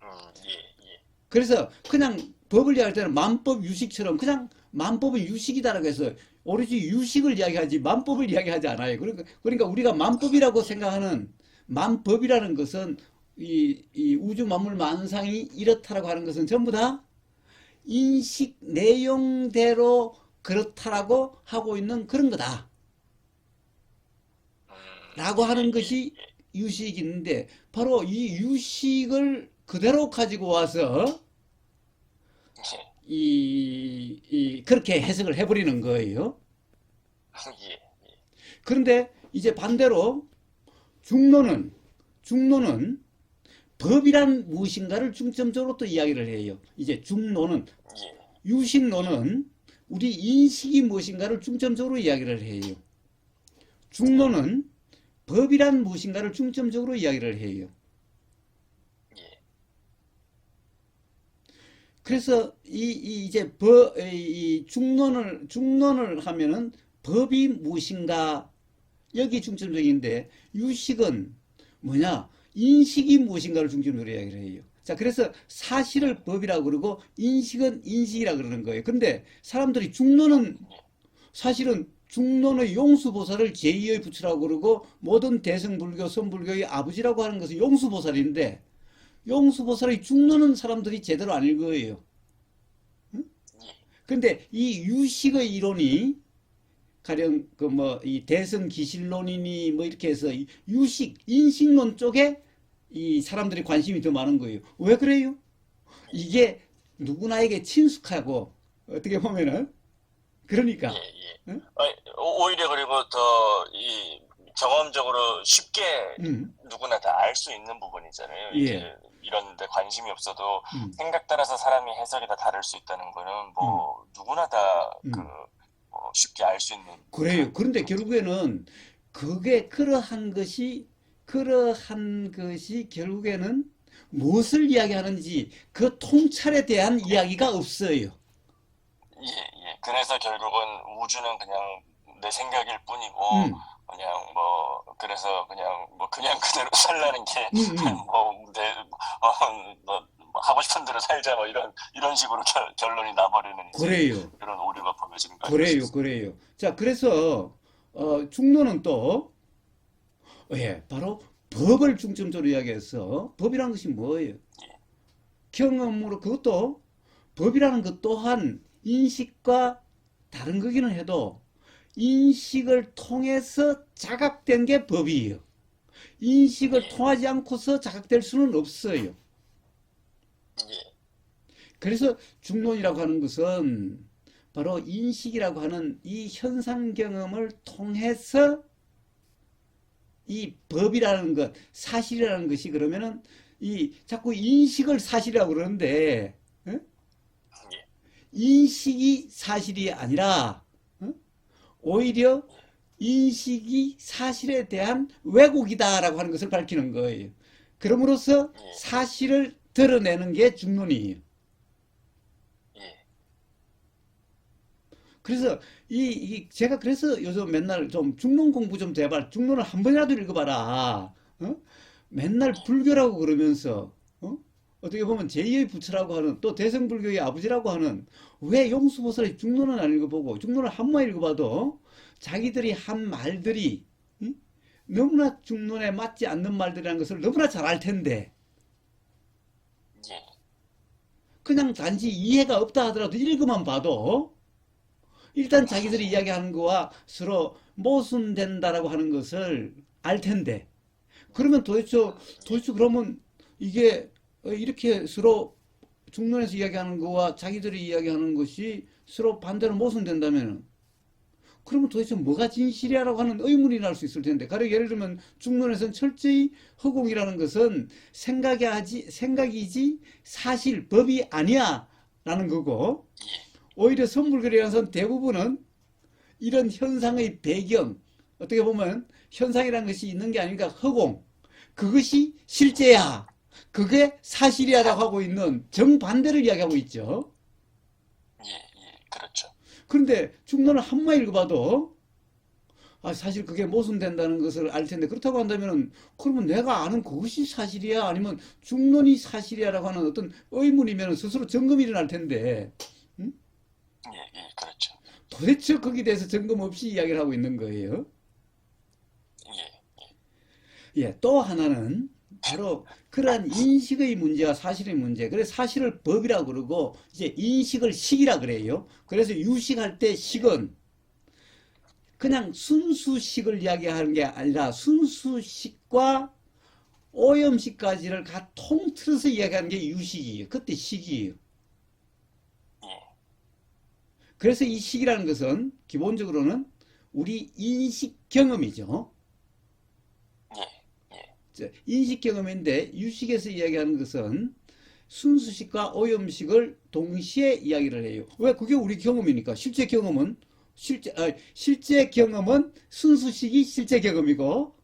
예, 예. 그래서 그냥 법을 이야기할 때는 만법 유식처럼 그냥 만법은 유식이다라고 해서 오로지 유식을 이야기하지 만법을 이야기하지 않아요. 그러니까 우리가 만법이라고 생각하는 만법이라는 것은 이 우주 만물 만상이 이렇다라고 하는 것은 전부 다 인식 내용대로 그렇다라고 하고 있는 그런 거다. 라고 예, 하는 예, 것이 예. 유식이 있는데 바로 이 유식을 그대로 가지고 와서 예, 그렇게 해석을 해버리는 거예요. 예, 예. 그런데 이제 반대로 중론은, 중론은 법이란 무엇인가를 중점적으로 또 이야기를 해요. 이제 중론은, 예, 유식론은 우리 인식이 무엇인가를 중점적으로 이야기를 해요. 중론은 법이란 무엇인가를 중점적으로 이야기를 해요. 예, 그래서 이제 이 중론을 하면은 법이 무엇인가 여기 중점적인데 유식은 뭐냐? 인식이 무엇인가를 중점적으로 이야기를 해요. 자, 그래서 사실을 법이라고 그러고 인식은 인식이라 그러는 거예요. 근데 사람들이 중론은 사실은 중론의 용수보살을 제2의 부처라고 그러고 모든 대승불교, 선불교의 아버지라고 하는 것은 용수보살인데 용수보살의 중론은 사람들이 제대로 안 읽어요. 예, 근데 이 유식의 이론이 가령 그 뭐 이 대승 기실론이니 뭐 이렇게 해서 이 유식 인식론 쪽에 이 사람들이 관심이 더 많은 거예요. 왜 그래요? 이게 누구나에게 친숙하고 어떻게 보면은 예, 그러니까 예. 응? 오히려 그리고 더 이 경험적으로 쉽게 음, 누구나 다 알 수 있는 부분이잖아요. 예, 이게 이런 데 관심이 없어도 음, 생각 따라서 사람이 해석이 다 다를 수 있다는 거는 음, 뭐 누구나 다 그 음. 쉽게 알 수 있는 그래요. 그런 그런데 부분이죠. 결국에는 그게 그러한 것이 결국에는 무엇을 이야기하는지 그 통찰에 대한 이야기가 없어요. 예, 예. 그래서 결국은 우주는 그냥 내 생각일 뿐이고, 음, 그냥 뭐, 그래서 그냥 그대로 살라는 게, 음, 음. 뭐, 뭐, 하고 싶은 대로 살자, 뭐, 이런 식으로 결론이 나버리는 이제 그래요. 그런 오류가 벌어지는 거 아닌가 그래요, 싶습니다. 그래요. 자, 그래서 중론은 또 예, 바로 법을 중점적으로 이야기해서 법이라는 것이 뭐예요? 경험으로 그것도 법이라는 것 또한 인식과 다른 거기는 해도 인식을 통해서 자각된 게 법이에요. 인식을 예, 통하지 않고서 자각될 수는 없어요. 예, 그래서 중론이라고 하는 것은 바로 인식이라고 하는 이 현상 경험을 통해서 이 법이라는 것, 사실이라는 것이 그러면은 이 자꾸 인식을 사실이라고 그러는데 어? 예, 인식이 사실이 아니라 어? 오히려 인식이 사실에 대한 왜곡이다라고 하는 것을 밝히는 거예요. 그럼으로써 예, 사실을 드러내는 게 중론이에요. 예, 그래서 제가 그래서 요즘 맨날 좀 중론 공부 좀 제발 중론을 한 번이라도 읽어봐라. 어? 맨날 불교라고 그러면서 어떻게 보면 제2의 부처라고 하는 또 대승불교의 아버지라고 하는 왜 용수보살의 중론은 안 읽어보고 중론을 한 번 읽어봐도 자기들이 한 말들이 응? 너무나 중론에 맞지 않는 말들이라는 것을 너무나 잘 알 텐데 예, 그냥 단지 이해가 없다 하더라도 읽어만 봐도 일단 자기들이 이야기하는 거와 서로 모순된다라고 하는 것을 알 텐데 그러면 도대체 그러면 이게 이렇게 서로 중론에서 이야기하는 거와 자기들이 이야기하는 것이 서로 반대로 모순된다면 그러면 도대체 뭐가 진실이야라고 하는 의문이 날 수 있을 텐데 가령 예를 들면 중론에서는 철저히 허공이라는 것은 생각이지 사실 법이 아니야 라는 거고 오히려 선불교에서는 대부분은 이런 현상의 배경, 어떻게 보면 현상이라는 것이 있는 게 아니니까 허공, 그것이 실제야. 그게 사실이야라고 하고 있는 정반대를 이야기하고 있죠. 예, 예, 그렇죠. 그런데 중론을 한 번 읽어봐도 사실 그게 모순된다는 것을 알 텐데 그렇다고 한다면 그러면 내가 아는 그것이 사실이야 아니면 중론이 사실이야라고 하는 어떤 의문이면 스스로 점검이 일어날 텐데 음? 예, 예, 그렇죠. 도대체 거기에 대해서 점검 없이 이야기를 하고 있는 거예요. 예, 예, 또 하나는 바로 그러한 인식의 문제와 사실의 문제. 그래서 사실을 법이라고 그러고 이제 인식을 식이라 그래요. 그래서 유식할 때 식은 그냥 순수식을 이야기하는 게 아니라 순수식과 오염식까지를 다 통틀어서 이야기하는 게 유식이에요. 그때 식이에요. 예, 그래서 이 식이라는 것은 기본적으로는 우리 인식 경험이죠. 예, 예, 인식 경험인데 유식에서 이야기하는 것은 순수식과 오염식을 동시에 이야기를 해요. 왜? 그게 우리 경험이니까. 실제 경험은 실제 경험은 순수식이 실제 경험이고,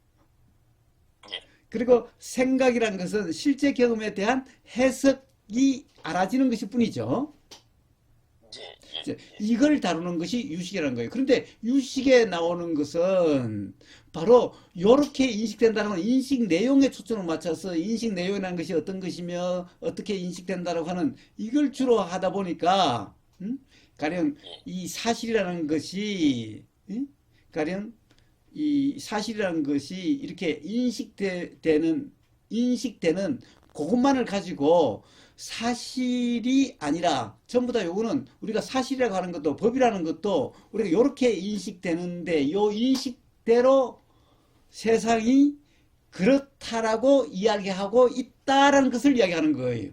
예, 그리고 생각이란 것은 실제 경험에 대한 해석이 알아지는 것일 뿐이죠. 예, 예, 이제 예, 이걸 다루는 것이 유식이라는 거예요. 그런데 유식에 나오는 것은 바로 이렇게 인식된다는 건 인식 내용에 초점을 맞춰서 인식 내용이라는 것이 어떤 것이며 어떻게 인식된다라고 하는 이걸 주로 하다 보니까 가령 예, 이 사실이라는 것이 가령 이 사실이라는 것이 이렇게 인식되는 그것만을 가지고 사실이 아니라 전부 다 요거는 우리가 사실이라고 하는 것도 법이라는 것도 우리가 이렇게 인식되는데 요 인식대로 세상이 그렇다라고 이야기하고 있다라는 것을 이야기하는 거예요.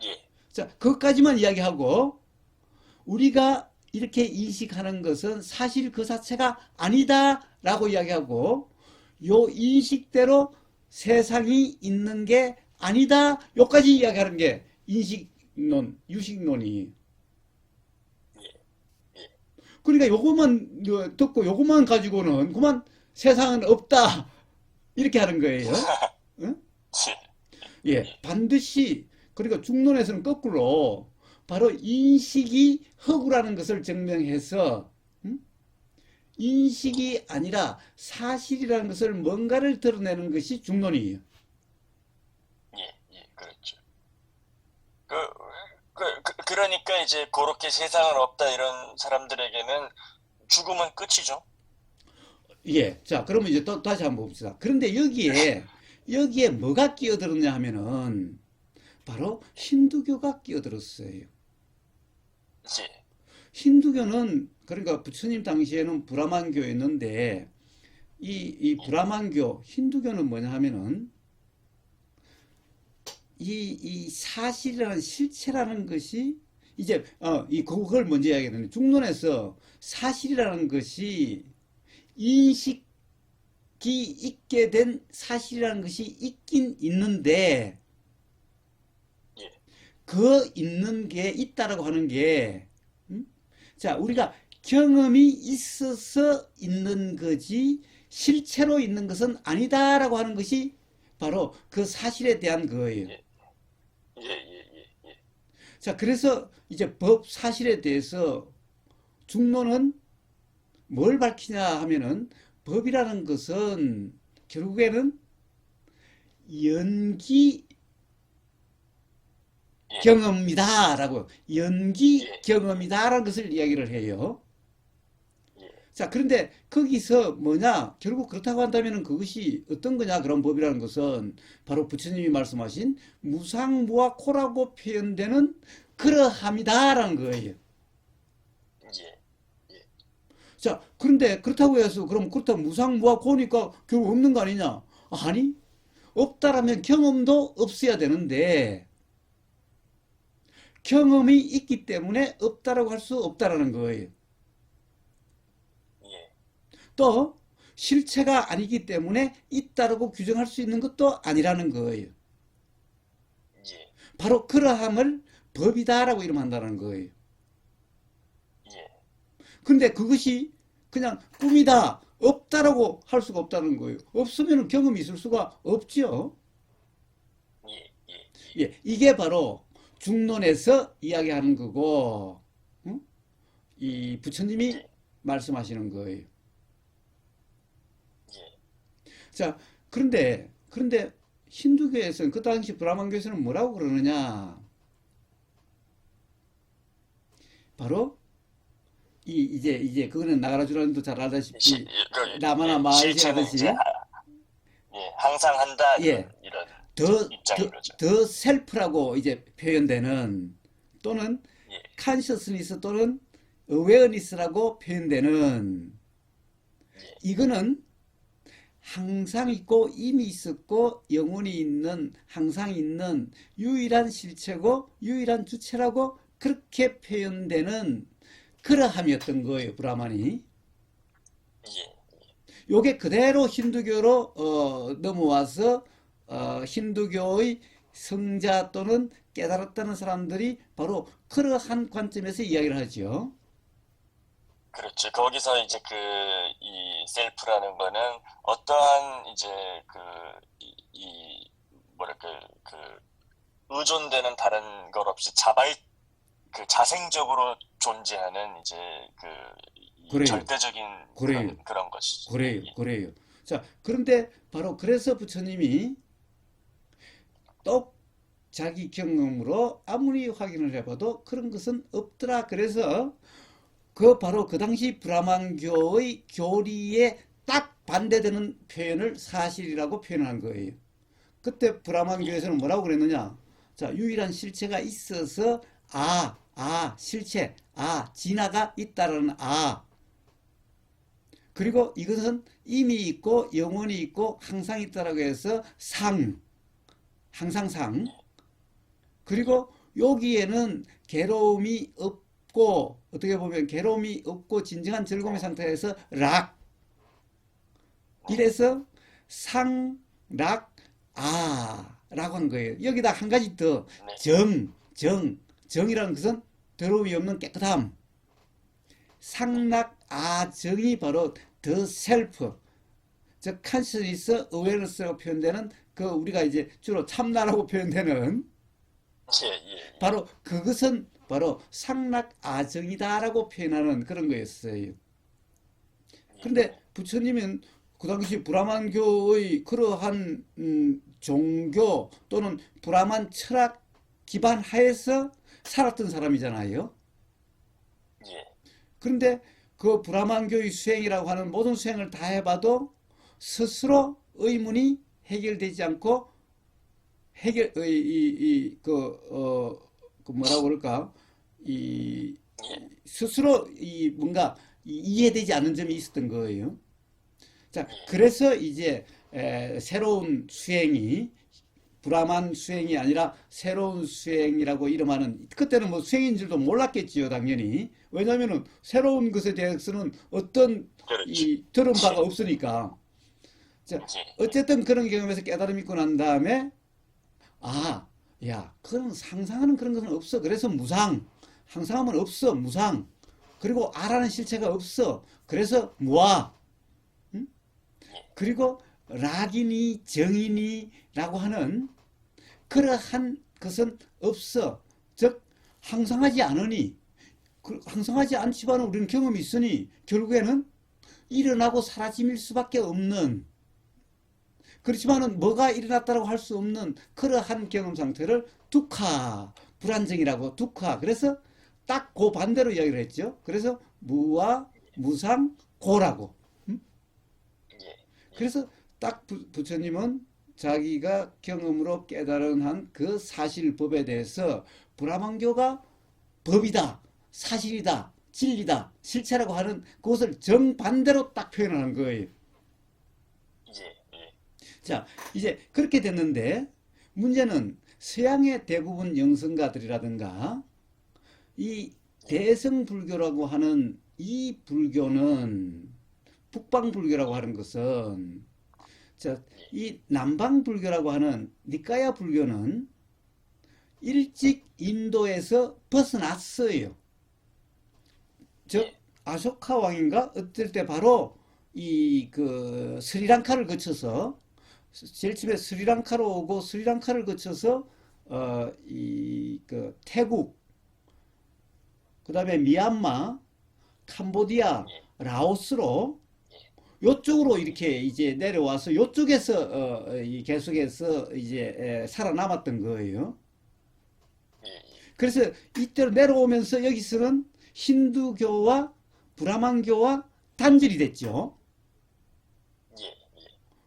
예, 자, 그것까지만 이야기하고 우리가 이렇게 인식하는 것은 사실 그 자체가 아니다라고 이야기하고 요 인식대로 세상이 있는 게 아니다. 요까지 이야기하는 게 인식론, 유식론이. 예, 그러니까 요것만 듣고 요것만 가지고는 그만 세상은 없다. 이렇게 하는 거예요. 응? 예, 반드시 그러니까 중론에서는 거꾸로 바로 인식이 허구라는 것을 증명해서 인식이 아니라 사실이라는 것을 뭔가를 드러내는 것이 중론이에요. 예, 예, 그렇죠. 그, 그러니까 이제 그렇게 세상은 없다 이런 사람들에게는 죽음은 끝이죠. 예, 자, 그러면 이제 또 다시 한번 봅시다. 그런데 여기에 뭐가 끼어들었냐 하면은 바로 힌두교가 끼어들었어요. 예, 힌두교는 그러니까 부처님 당시에는 브라만교였는데 이 브라만교, 힌두교는 뭐냐 하면은 이 사실이라는 실체라는 것이 이제 그걸 먼저 이야기하는데 중론에서 사실이라는 것이 인식이 있게 된 사실이라는 것이 있긴 있는데 예, 그 있는 게 있다라고 하는 게 자, 우리가 경험이 있어서 있는 거지 실체로 있는 것은 아니다라고 하는 것이 바로 그 사실에 대한 거예요. 예, 예, 예, 예, 예, 자, 그래서 이제 법 사실에 대해서 중론은 뭘 밝히냐 하면은 법이라는 것은 결국에는 연기 예, 경험이다라고 연기 예, 경험이다라는 것을 이야기를 해요. 예, 자, 그런데 거기서 뭐냐? 결국 그렇다고 한다면 그것이 어떤 거냐? 그런 법이라는 것은 바로 부처님이 말씀하신 무상무화코라고 표현되는 그러함이다라는 거예요. 예, 예, 자, 그런데 그렇다고 해서 그럼 그렇다고 무상무화코니까 결국 없는 거 아니냐? 아니, 없다라면 경험도 없어야 되는데 경험이 있기 때문에 없다라고 할 수 없다라는 거예요. 예, 또 실체가 아니기 때문에 있다라고 규정할 수 있는 것도 아니라는 거예요. 예, 바로 그러함을 법이다라고 이름한다는 거예요. 예, 근데 그것이 그냥 꿈이다, 없다라고 할 수가 없다는 거예요. 없으면 경험이 있을 수가 없지요. 예, 예, 예, 이게 바로 중론에서 이야기하는 거고, 응? 이 부처님이 예, 말씀하시는 거예요. 예, 자, 그런데 힌두교에서는 그 당시 브라만교에서는 뭐라고 그러느냐? 바로 이제 그거는 나가라주라님도 잘 알다시피 라마나 마하르시 실체는 이제 하듯이 예, 항상 한다 예, 이런 더, 입장인 거죠. 더 셀프라고 이제 표현되는 또는 예, 컨셔스니스 또는 어웨어니스라고 표현되는 예, 이거는 항상 있고 이미 있었고 영원히 있는 항상 있는 유일한 실체고 유일한 주체라고 그렇게 표현되는 그러함이었던 거예요, 브라만이. 예, 요게 그대로 힌두교로 넘어와서 힌두교의 성자 또는 깨달았다는 사람들이 바로 그러한 관점에서 이야기를 하죠. 그렇죠. 거기서 이제 이 셀프라는 거는 어떠한 이제 뭐랄까, 의존되는 다른 것 없이 자생적으로 존재하는 이제 이 그래요. 절대적인 그래요. 그런 것이죠. 그래요. 예. 그래요. 자, 그런데 바로 그래서 부처님이 또 자기 경험으로 아무리 확인을 해봐도 그런 것은 없더라. 그래서 바로 그 당시 브라만교의 교리에 딱 반대되는 표현을 사실이라고 표현한 거예요. 그때 예. 브라만교에서는 뭐라고 그랬느냐? 자, 유일한 실체가 있어서 실체, 진화가 있다라는 그리고 이것은 이미 있고 영원히 있고 항상 있다라고 해서 항상 그리고 여기에는 괴로움이 없고 어떻게 보면 괴로움이 없고 진정한 즐거움의 상태에서 이래서 상락 라고 한 거예요. 여기다 한 가지 더 네. 정이라는 것은 더러움이 없는 깨끗함. 상락정이 바로 the self, 즉 consciousness awareness라고 표현되는 우리가 이제 주로 참나라고 표현되는 예. 바로 그것은 바로 상락아정이다라고 표현하는 그런 거였어요. 그런데 부처님은 그 당시 브라만교의 그러한 종교 또는 브라만 철학 기반 하에서 살았던 사람이잖아요. 예. 그런데 그 브라만교의 수행이라고 하는 모든 수행을 다 해봐도 스스로 의문이 해결되지 않고 뭐라고 그럴까? 예. 스스로 뭔가 이해되지 않는 점이 있었던 거예요. 자, 그래서 이제 새로운 수행이 브라만 수행이 아니라 새로운 수행이라고 이름하는 그때는 뭐 수행인 줄도 몰랐겠지요, 당연히. 왜냐하면은 새로운 것에 대해서는 어떤 그렇죠. 들은 바가 없으니까. 자, 예. 어쨌든 그런 경험에서 깨달음이 있고 난 다음에 그런 상상하는 그런 것은 없어. 그래서 무상. 상상하면 없어. 무상. 그리고 아라는 실체가 없어. 그래서 무아. 그리고 락이니 정이니라고 하는 그러한 것은 없어. 즉 항상하지 않으니 항상하지 않지만 우리는 경험이 있으니 결국에는 일어나고 사라짐일 수밖에 없는 그렇지만은 뭐가 일어났다고 할 수 없는 그러한 경험 상태를 두카 불안정이라고 두카 그래서 딱 그 반대로 이야기를 했죠. 그래서 무와 무상 고라고. 예. 그래서 딱 부처님은 자기가 경험으로 깨달은 한 그 사실법에 대해서 브라만교가 법이다, 사실이다, 진리다, 실체라고 하는 그것을 정반대로 딱 표현하는 거예요. 예. 자, 이제 그렇게 됐는데 문제는 서양의 대부분 영성가들이라든가 이 대성불교라고 하는 이 불교는 북방불교라고 하는 것은 자, 이 남방불교라고 하는 니까야 불교는 일찍 인도에서 벗어났어요. 즉 아쇼카 왕인가 어떨 때 바로 스리랑카를 거쳐서 제일 처음에 스리랑카로 오고 스리랑카를 거쳐서 태국 그다음에 미얀마, 캄보디아, 라오스로 요쪽으로 이렇게 이제 내려와서 요쪽에서 계속해서 이제 살아남았던 거예요. 그래서 이때로 내려오면서 여기서는 힌두교와 브라만교와 단절이 됐죠.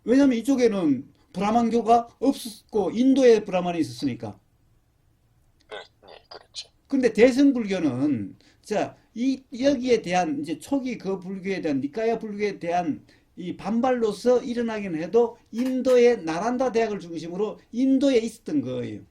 왜냐하면 이쪽에는 브라만교가 없었고 인도에 브라만이 있었으니까. 그렇죠. 근데 대승불교는 자, 여기에 대한 이제 초기 그 불교에 대한 니까야 불교에 대한 이 반발로서 일어나긴 해도 인도의 나란다 대학을 중심으로 인도에 있었던 거예요.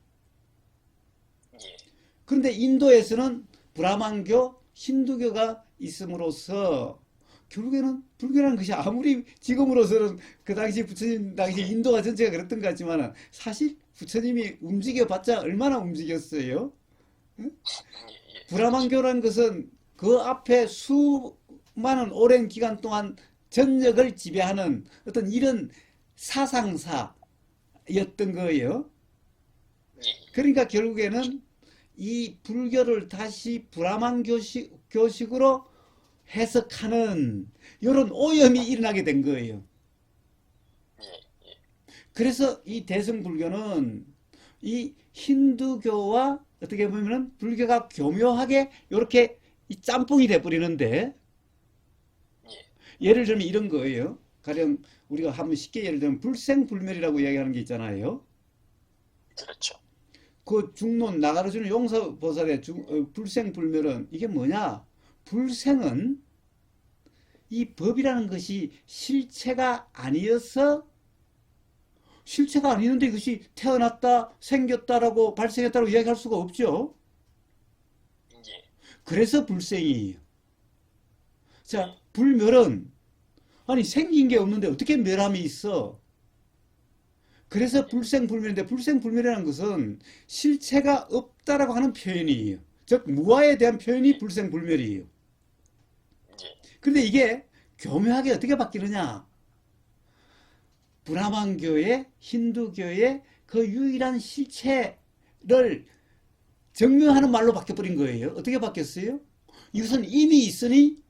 그런데 인도에서는 브라만교, 힌두교가 있음으로써 결국에는 불교라는 것이 아무리 지금으로서는 그 당시 부처님 당시 인도가 전체가 그랬던 것 같지만 사실 부처님이 움직여봤자 얼마나 움직였어요? 브라만교라는 것은 그 앞에 수많은 수많은 오랜 기간 동안 전역을 지배하는 어떤 이런 사상사였던 거예요. 예, 그러니까 결국에는 이 불교를 다시 브라만 교식으로 해석하는 이런 오염이 일어나게 된 거예요. 예, 예, 그래서 이 대승불교는 이 힌두교와 어떻게 보면은 불교가 교묘하게 이렇게 이 짬뽕이 돼 버리는데, 예, 예를 들면 이런 거예요. 가령 우리가 한번 쉽게 예를 들면 불생불멸이라고 이야기하는 게 있잖아요. 그렇죠. 그 중론 나가르주는 용서보살의 불생불멸은 이게 뭐냐? 불생은 이 법이라는 것이 실체가 아니어서, 실체가 아니는데 이것이 태어났다, 생겼다라고 발생했다고 이야기할 수가 없죠. 예, 그래서 불생이에요. 자, 불멸은 아니 생긴 게 없는데 어떻게 멸함이 있어? 그래서 불생불멸인데, 불생불멸이라는 것은 실체가 없다라고 하는 표현이에요. 즉 무아에 대한 표현이 불생불멸이에요. 예, 근데 이게 교묘하게 어떻게 바뀌느냐? 브라만교의 힌두교의 그 유일한 실체를 증명하는 말로 바뀌어버린 거예요. 어떻게 바뀌었어요? 이것은 이미 있으니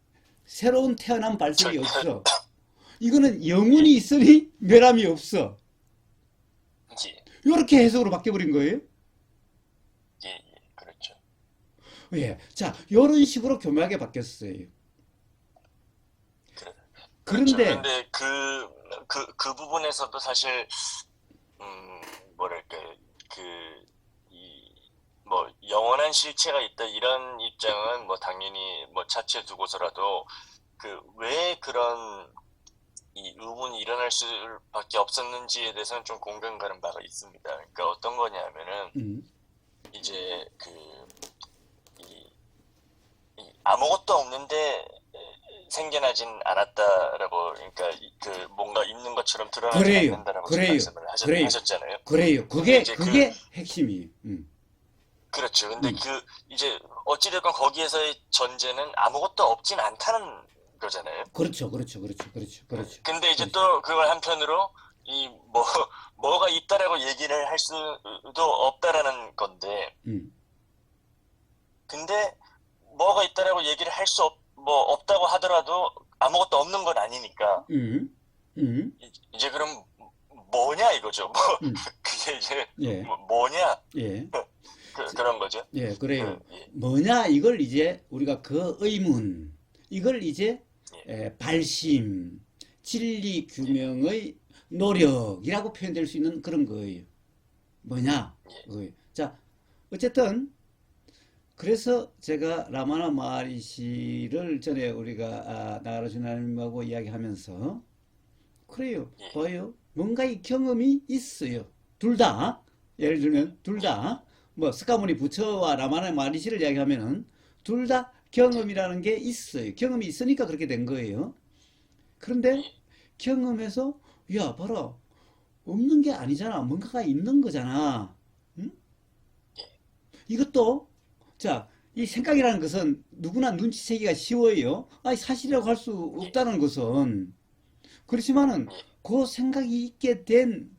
새로운 태어남 발생이 없어. 이거는 영혼이 있으니 멸함이 없어. 예, 이렇게 해석으로 바뀌어버린 거예요. 예, 예, 그렇죠. 예. 자, 이런 식으로 교묘하게 바뀌었어요. 그렇죠. 그런데, 그런데 그 부분에서도 사실, 뭐랄까, 그, 뭐, 영원한 실체가 있다, 이런 입장은 뭐, 당연히 뭐, 차치해 두고서라도, 왜 그런, 이 의문이 일어날 수밖에 없었는지에 대해서는 좀 공감 가는 바가 있습니다. 그러니까 어떤 거냐면은, 음, 이제, 이, 아무것도 없는데, 생겨나진 않았다라고, 그러니까 뭔가 있는 것처럼 드러나지 그래요. 않는다라고 지금 그래요. 말씀을 그래요. 하셨잖아요. 그래요. 근데 그게, 이제 그게 핵심이에요. 그렇죠. 근데 음. 이제 어찌됐건 거기에서의 전제는 아무것도 없진 않다는 거잖아요. 그렇죠. 그렇죠. 그렇죠. 그렇죠. 그렇죠. 근데 이제 그렇죠. 또 그걸 한편으로 뭐가 있다라고 얘기를 할 수도 없다라는 건데, 음, 근데 뭐가 있다라고 얘기를 없다고 하더라도 아무것도 없는 건 아니니까, 음, 음, 이제 그럼 뭐냐 이거죠. 음. 그게 이제 예, 뭐냐? 예. 그런 거죠. 예, 그래요. 예, 뭐냐, 이걸 이제 우리가 그 의문, 이걸 이제 예, 발심, 진리 예, 규명의 노력이라고 표현될 수 있는 그런 거예요. 뭐냐? 예, 그거예요. 자, 어쨌든 그래서 제가 라마나 마하리시를 전에 우리가 나가르주나님하고 이야기하면서 그래요. 예, 봐요. 뭔가 이 경험이 있어요. 둘 다. 예를 들면 둘 다. 뭐 스카모니 부처와 라마나 마하리시를 이야기하면은 둘 다 경험이라는 게 있어요. 경험이 있으니까 그렇게 된 거예요. 그런데 예, 경험해서 야, 봐라. 없는 게 아니잖아. 뭔가가 있는 거잖아. 응? 예, 이것도 자, 이 생각이라는 것은 누구나 눈치채기가 쉬워요. 아니, 사실이라고 할 수 예, 없다는 것은. 그렇지만은 예, 그 생각이 있게 된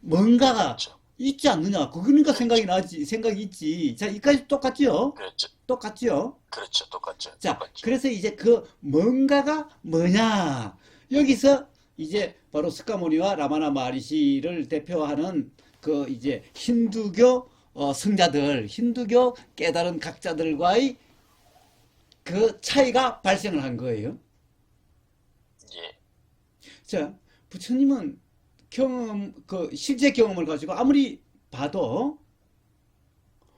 뭔가가 그렇죠. 있지 않느냐. 그러니까 그렇죠. 생각이 있지. 자, 이까지 똑같죠? 그렇죠. 똑같죠? 그렇죠. 똑같죠. 자, 똑같죠. 그래서 이제 그 뭔가가 뭐냐. 여기서 이제 바로 스카모니와 라마나 마하리시를 대표하는 그 이제 힌두교 성자들, 힌두교 깨달은 각자들과의 그 차이가 발생을 한 거예요. 예, 자, 부처님은 그 실제 경험을 가지고 아무리 봐도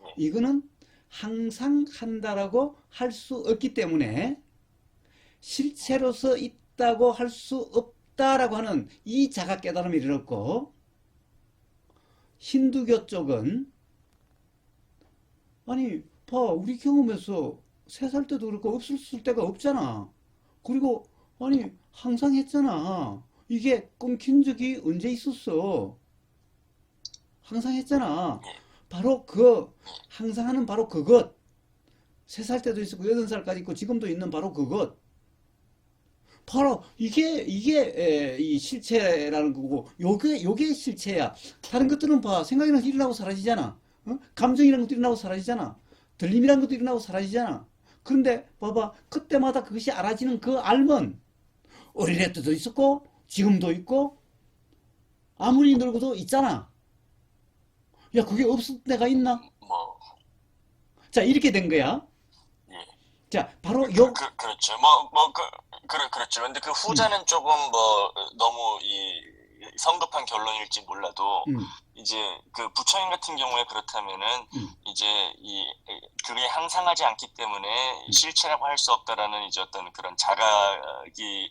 예, 이거는 항상 한다라고 할 수 없기 때문에 실체로서 있다고 할 수 없다라고 하는 이 자각 깨달음을 이뤘고, 힌두교 쪽은 아니 봐 우리 경험에서 3살 때도 그렇고 없을 때가 없잖아. 그리고 아니 항상 했잖아. 이게 끊긴 적이 언제 있었어? 항상 했잖아. 예, 바로 항상 하는 바로 그것. 3살 때도 있었고 8살까지 있고 지금도 있는 바로 그것. 바로 이게 이 실체라는 거고 요게 실체야. 다른 것들은 봐. 생각이란 것도 일어나고 사라지잖아. 어? 감정이라는 것도 일어나고 사라지잖아. 들림이라는 것도 일어나고 사라지잖아. 그런데 봐봐. 그때마다 그것이 알아지는 그 알면 어린애 때도 있었고 지금도 있고 아무리 늙어도 있잖아. 야, 그게 없을 때가 있나? 뭐, 자, 이렇게 된 거야. 예. 자, 바로 요, 그렇죠. 그렇죠. 근데 그 음, 후자는 조금 뭐, 너무 성급한 결론일지 몰라도, 음, 이제 그 부처님 같은 경우에 그렇다면은, 음, 이제 그게 항상하지 않기 때문에 음. 실체라고 할 수 없다라는 이제 어떤 그런 자각이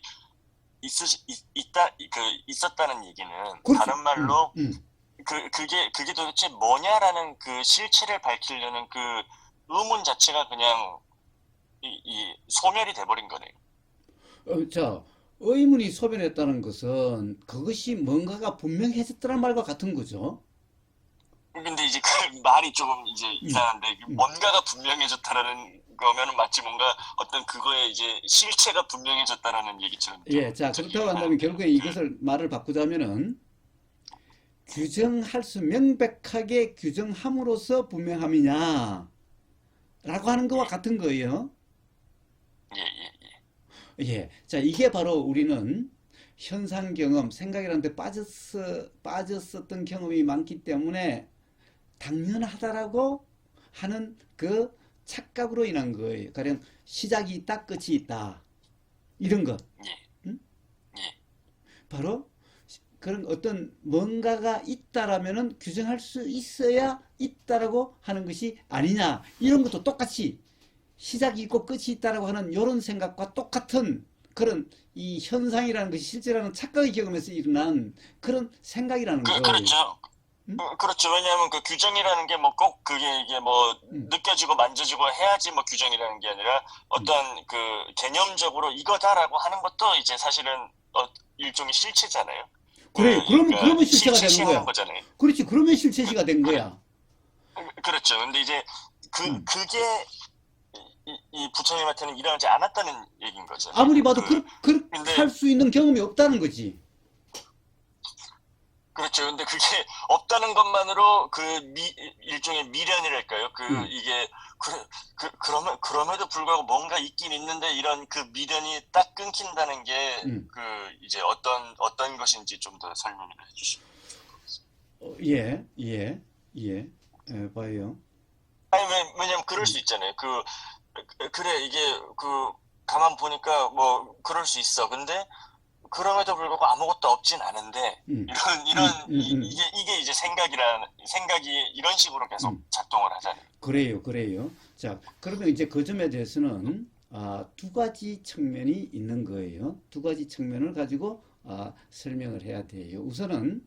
있었다는 얘기는, 그렇지. 다른 말로, 음. 그게 도대체 뭐냐라는 그 실체를 밝히려는 그 의문 자체가 그냥 소멸이 돼버린 거네요. 자, 의문이 소멸했다는 것은 그것이 뭔가가 분명해졌다는 말과 같은 거죠. 근데 이제 그 말이 조금 이제 음, 이상한데, 음. 뭔가가 분명해졌다라는 거면은 마치 뭔가 어떤 그거에 이제 실체가 분명해졌다라는 얘기처럼 좀 예, 자, 그렇다고 들리긴 한다면 하는데요. 결국에 이것을 말을 바꾸자면은 규정할 수 명백하게 규정함으로써 분명함이냐 라고 하는 예, 것과 같은 거예요. 예, 예, 예, 예. 자, 이게 바로 우리는 현상 경험, 생각이라는 데 빠졌었던 경험이 많기 때문에 당연하다라고 하는 그 착각으로 인한 거예요. 가령 시작이 있다, 끝이 있다. 이런 것. 예, 응? 예, 바로 그런 어떤 뭔가가 있다라면은 규정할 수 있어야 있다라고 하는 것이 아니냐. 이런 것도 똑같이 시작이 있고 끝이 있다라고 하는 이런 생각과 똑같은 그런 이 현상이라는 것이 실제라는 착각의 경험에서 일어난 그런 생각이라는 거예요. 그렇죠. 응? 그렇죠. 왜냐하면 그 규정이라는 게 뭐 꼭 그게 이게 뭐 응, 느껴지고 만져지고 해야지 뭐 규정이라는 게 아니라 응. 어떤 그 개념적으로 이거다라고 하는 것도 이제 사실은 일종의 실체잖아요. 그래요. 그러니까 그러면 실체가 되는 실시하는 거야. 거잖아요. 그렇지. 그러면 그, 실체시가 된 그래, 거야. 그렇죠. 근데 이제 응. 그게 이 부처님한테는 일어나지 않았다는 얘기인 거잖아요. 아무리 봐도 그렇게 근데 할 수 있는 경험이 없다는 거지. 그렇죠. 근데 그게 없다는 것만으로 일종의 미련이랄까요? 응, 이게, 그럼에도 불구하고 뭔가 있긴 있는데 이런 그 미련이 딱 끊긴다는 게, 응. 이제 어떤 것인지 좀 더 설명을 해주시면 좋을 것 같습니다. 예, 예, 예. 봐요. 아니, 왜냐면 그럴 응, 수 있잖아요. 그래, 이게, 가만 보니까 뭐, 그럴 수 있어. 근데, 그럼에도 불구하고 아무것도 없진 않은데 응, 이런 응, 응, 응, 이게 이제 생각이 이런 식으로 계속 응. 작동을 하잖아요. 그래요, 그래요. 자, 그러면 이제 그 점에 대해서는 두 가지 측면이 있는 거예요. 두 가지 측면을 가지고 설명을 해야 돼요. 우선은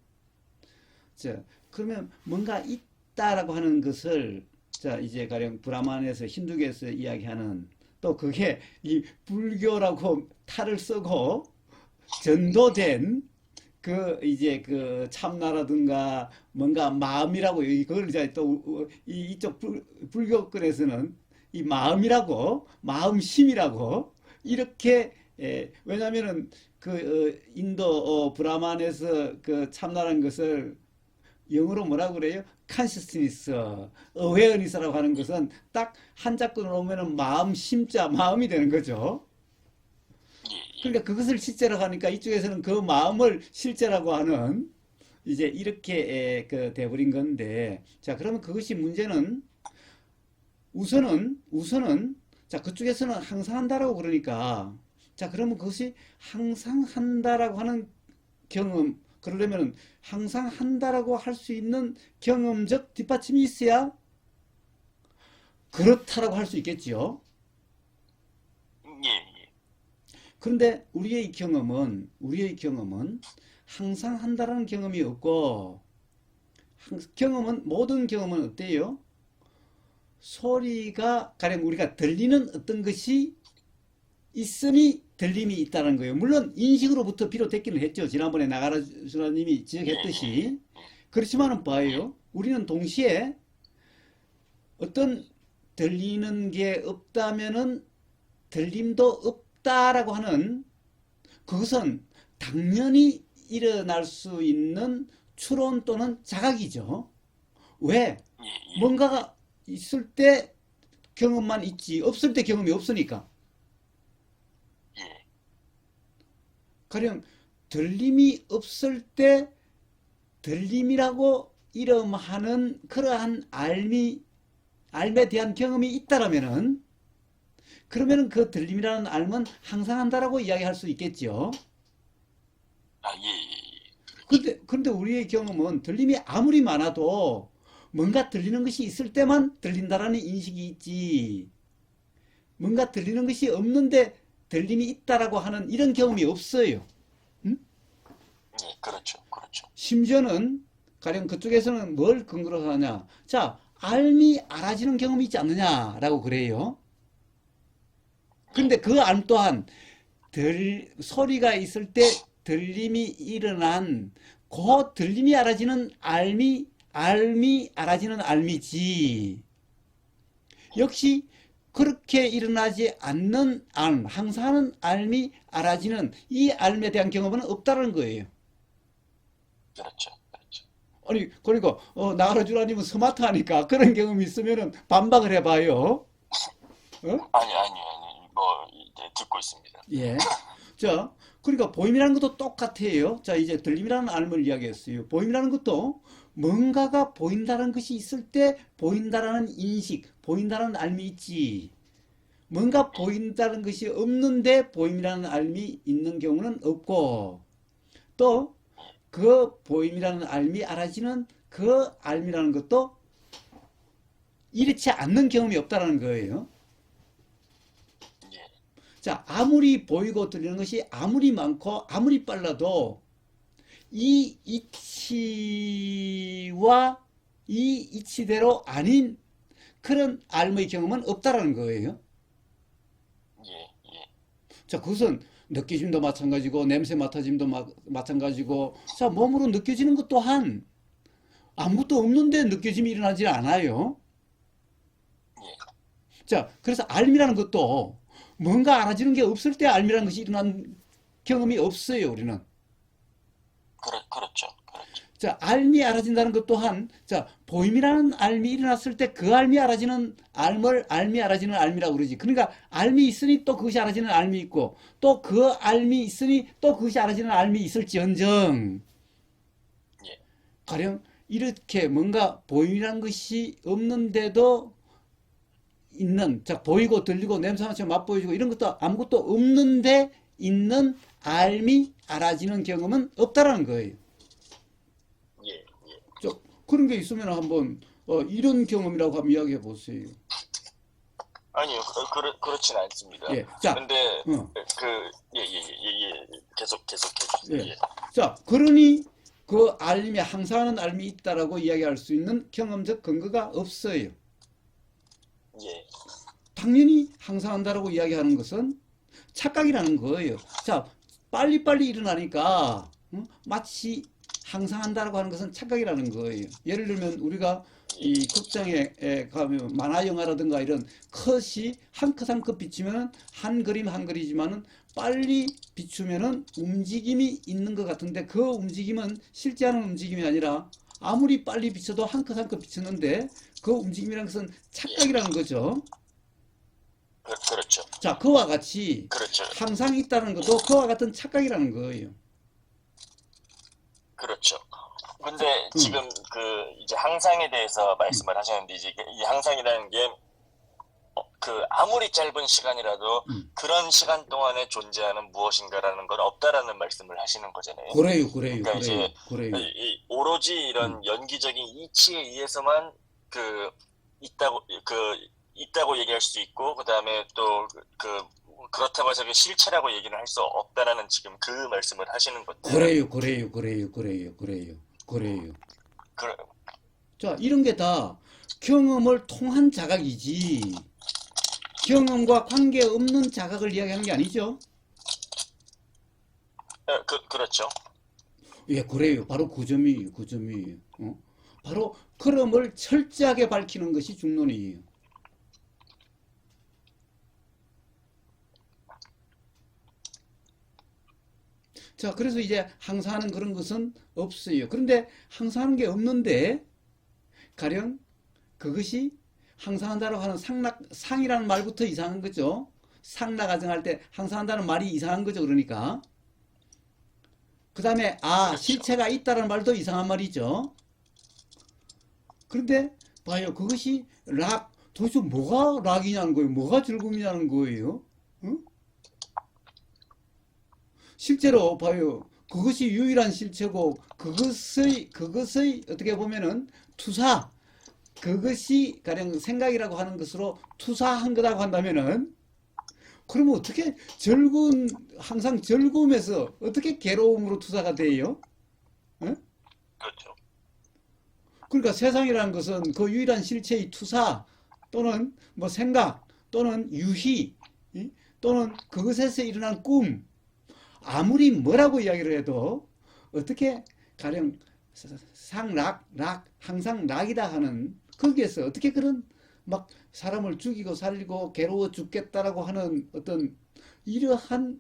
자, 그러면 뭔가 있다라고 하는 것을 자, 이제 가령 브라만에서 힌두교에서 이야기하는 또 그게 이 불교라고 탈을 쓰고 전도된 그 이제 그 참나라든가 뭔가 마음이라고 그걸 이제 또 이쪽 불교권에서는 이 마음이라고 마음심이라고 이렇게 왜냐하면은 그 인도 브라만에서 그 참나라는 것을 영어로 뭐라고 그래요? consciousness, awareness라고 하는 것은 딱 한자권으로 오면은 마음 심자 마음이 되는 거죠. 예, 예, 그러니까 그것을 실제라고 하니까 이쪽에서는 그 마음을 실제라고 하는 이제 이렇게 그 돼버린 건데 자 그러면 그것이 문제는 우선은 자 그쪽에서는 항상 한다라고 그러니까 자 그러면 그것이 항상 한다라고 하는 경험 그러려면 항상 한다라고 할 수 있는 경험적 뒷받침이 있어야 그렇다라고 할 수 있겠지요. 예, 예. 그런데 우리의 경험은 항상 한다라는 경험이 없고 경험은 모든 경험은 어때요? 소리가 가령 우리가 들리는 어떤 것이 있음이 들림이 있다는 거예요. 물론 인식으로부터 비롯됐기는 했죠. 지난번에 나가라 주라님이 예, 예, 지적했듯이 그렇지만은 예, 봐요. 우리는 동시에 어떤 들리는 게 없다면은 들림도 없다라고 하는 그것은 당연히 일어날 수 있는 추론 또는 자각이죠. 왜? 예, 예, 뭔가가 있을 때 경험만 있지 없을 때 경험이 없으니까. 예, 가령 들림이 없을 때 들림이라고 이름하는 그러한 알에 대한 경험이 있다라면은 그러면은 그 들림이라는 알은 항상 한다라고 이야기할 수 있겠죠. 아, 예, 예, 예. 근데 우리의 경험은 들림이 아무리 많아도 뭔가 들리는 것이 있을 때만 들린다라는 인식이 있지. 뭔가 들리는 것이 없는데 들림이 있다라고 하는 이런 경험이 없어요. 응? 예, 그렇죠, 그렇죠. 심지어는 가령 그쪽에서는 뭘 근거로 하냐? 자, 알미 알아지는 경험이 있지 않느냐라고 그래요. 근데 그 알 또한 소리가 있을 때 들림이 일어난 그 들림이 알아지는 알미 알아지는 알미지. 역시 그렇게 일어나지 않는 항상 알미 알아지는 이 알에 대한 경험은 없다는 거예요. 그렇죠, 그렇죠. 아니 그러니까 나가라주라님은 스마트하니까 그런 경험이 있으면은 반박을 해봐요. 어? 아니, 뭐, 이제 듣고 있습니다. 예. 자, 그러니까 보임이라는 것도 똑같아요. 자, 이제 들림이라는 알을 이야기했어요. 보임이라는 것도 뭔가가 보인다는 것이 있을 때 보인다라는 인식, 보인다는 알미 있지. 뭔가 보인다는 것이 없는데 보임이라는 알미 있는 경우는 없고, 또 그 보임이라는 알미 알아지는 그 알미라는 것도 이렇지 않는 경험이 없다라는 거예요. 예, 자, 아무리 보이고 들리는 것이 아무리 많고 아무리 빨라도 이 이치와 이 이치대로 아닌 그런 알의 경험은 없다라는 거예요. 예, 예, 자, 그것은 느껴짐도 마찬가지고 냄새 맡아짐도 마찬가지고 자, 몸으로 느껴지는 것 또한 아무것도 없는데 느껴짐이 일어나지 않아요. 예, 자, 그래서 알미라는 것도 뭔가 알아지는 게 없을 때 알미라는 것이 일어난 경험이 없어요, 우리는. 그렇죠, 그렇죠. 자, 알미 알아진다는 것 또한, 자, 보임이라는 알미 일어났을 때 그 알미 알아지는 알을 알미 알아지는 알미라고 그러지. 그러니까 알미 있으니 또 그것이 알아지는 알미 있고, 또 그 알미 있으니 또 그것이 알아지는 알미 있을지언정, 예, 가령 이렇게 뭔가 보임이라는 것이 없는데도 있는, 자, 보이고 들리고 냄새 맡고 맛보여주고 이런 것도 아무것도 없는데 있는 알미 알아지는 경험은 없다라는 거예요. 예, 예. 자, 그런 게 있으면 한번 이런 경험이라고 한번 이야기해 보세요. 아니요, 그렇진 않습니다. 예, 자, 근데, 어, 계속해 주세요. 예, 예, 자, 그러니 그 알미 항상하는 알미 있다라고 이야기할 수 있는 경험적 근거가 없어요. 예, 당연히 항상한다라고 이야기하는 것은 착각이라는 거예요. 자, 빨리빨리 일어나니까 마치 항상한다라고 하는 것은 착각이라는 거예요. 예를 들면 우리가 이 극장에 가면 만화 영화라든가 이런 컷이 한 컷 한 컷 비치면은 한 그림 한 그리지만은 빨리 비추면은 움직임이 있는 것 같은데 그 움직임은 실제 하는 움직임이 아니라 아무리 빨리 비춰도 한 컷 한 컷 비추는데 그 움직임이라는 것은 착각이라는 거죠. 그렇죠, 자, 그와 같이 그렇죠, 항상 있다는 것도 그와 같은 착각이라는 거예요. 그렇죠. 근데 음, 지금 이제 항상에 대해서 말씀을 하셨는데, 이제 이 항상이라는 게, 아무리 짧은 시간이라도 음. 그런 시간 동안에 존재하는 무엇인가라는 건 없다라는 말씀을 하시는 거잖아요. 그래요, 그러니까 이제 그래요. 오로지 음. 이런 연기적인 이치에 의해서만 그 있다고 얘기할 수 있고, 그다음에 또 그렇다고 해서 실체라고 얘기는 할 수 없다라는 지금 그 말씀을 하시는 건데요. 그래요. 그, 자, 이런 게 다 경험을 통한 자각이지, 경험과 관계없는 자각을 이야기하는 게 아니죠. 그렇죠. 예, 그래요. 바로 그 점이에요. 그 점이에요. 바로 그럼을 철저하게 밝히는 것이 중론이에요. 자, 그래서 이제 항상하는 그런 것은 없어요. 그런데 항상하는 게 없는데, 가령 그것이 항상한다고 하는 상이라는 말부터 이상한 거죠. 상나 가정할 때 항상한다는 말이 이상한 거죠. 그러니까. 그 다음에, 그렇죠. 실체가 있다는 말도 이상한 말이죠. 그런데, 봐요. 그것이 도대체 뭐가 락이냐는 거예요. 뭐가 즐거움이냐는 거예요. 응? 실제로 봐요. 그것이 유일한 실체고, 그것의, 어떻게 보면은, 그것이 가령 생각이라고 하는 것으로 투사한 거라고 한다면은, 그러면 어떻게 항상 즐거움에서 어떻게 괴로움으로 투사가 돼요? 응? 그렇죠. 그러니까 세상이라는 것은 그 유일한 실체의 투사 또는 뭐 생각 또는 유희 또는 그것에서 일어난 꿈 아무리 뭐라고 이야기를 해도 어떻게 가령 항상 락이다 하는 거기에서 어떻게 그런 막 사람을 죽이고 살리고 괴로워 죽겠다라고 하는 어떤 이러한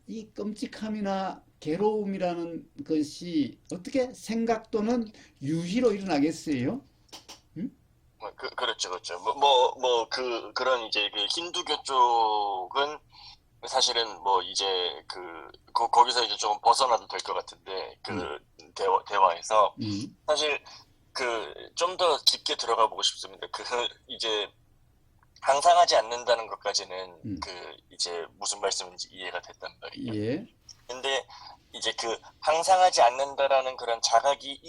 이 끔찍함이나 괴로움이라는 것이 어떻게 생각 또는 유희로 일어나겠어요? 응? 그렇죠, 그렇죠. 그런 이제 그 힌두교 쪽은 사실은 뭐 이제 거기서 이제 조금 벗어나도 될 것 같은데, 응, 대화에서. 응, 사실, 좀 더 깊게 들어가 보고 싶습니다. 이제, 항상하지 않는다는 것까지는, 응. 이제 무슨 말씀인지 이해가 됐단 말이에요. 예, 근데, 이제 항상하지 않는다라는 그런 자각이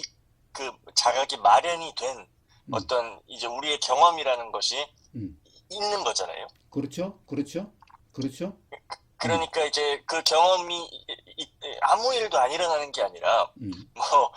마련이 된 응, 어떤, 이제 우리의 경험이라는 것이 응. 있는 거잖아요. 그렇죠, 그렇죠, 그렇죠. 응, 그러니까 이제 그 경험이 아무 일도 안 일어나는 게 아니라 응. 뭐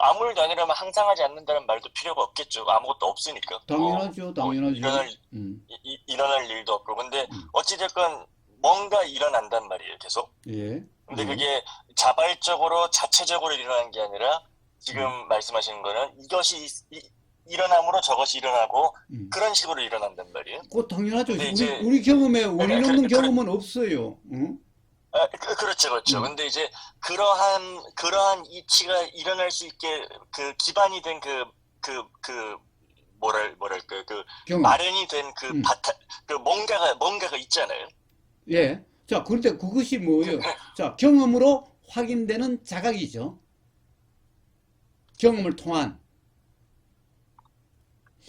아무 일도 안 일어나면 항상하지 않는다는 말도 필요가 없겠죠. 아무것도 없으니까 당연하죠, 당연하죠. 응, 일어날 일도 없고. 근데 응. 어찌됐건 뭔가 일어난단 말이에요, 계속. 예, 근데 예, 그게 자발적으로 자체적으로 일어나는 게 아니라 응, 지금 말씀하시는 거는 이것이 일어남으로 저것이 일어나고 응. 그런 식으로 일어난단 말이에요. 그거 당연하죠. 근데 이제 우리 경험에 그, 원인 그, 없는 그, 경험은 없어요. 응? 그렇죠, 그렇죠. 응. 근데 이제 그러한 이치가 일어날 수 있게 기반이 된 뭐랄까, 경험. 마련이 된 응. 뭔가가 있잖아요. 예. 자, 그런데 그것이 그, 뭐예요? 그, 자, 경험으로 확인되는 자각이죠. 경험을 통한.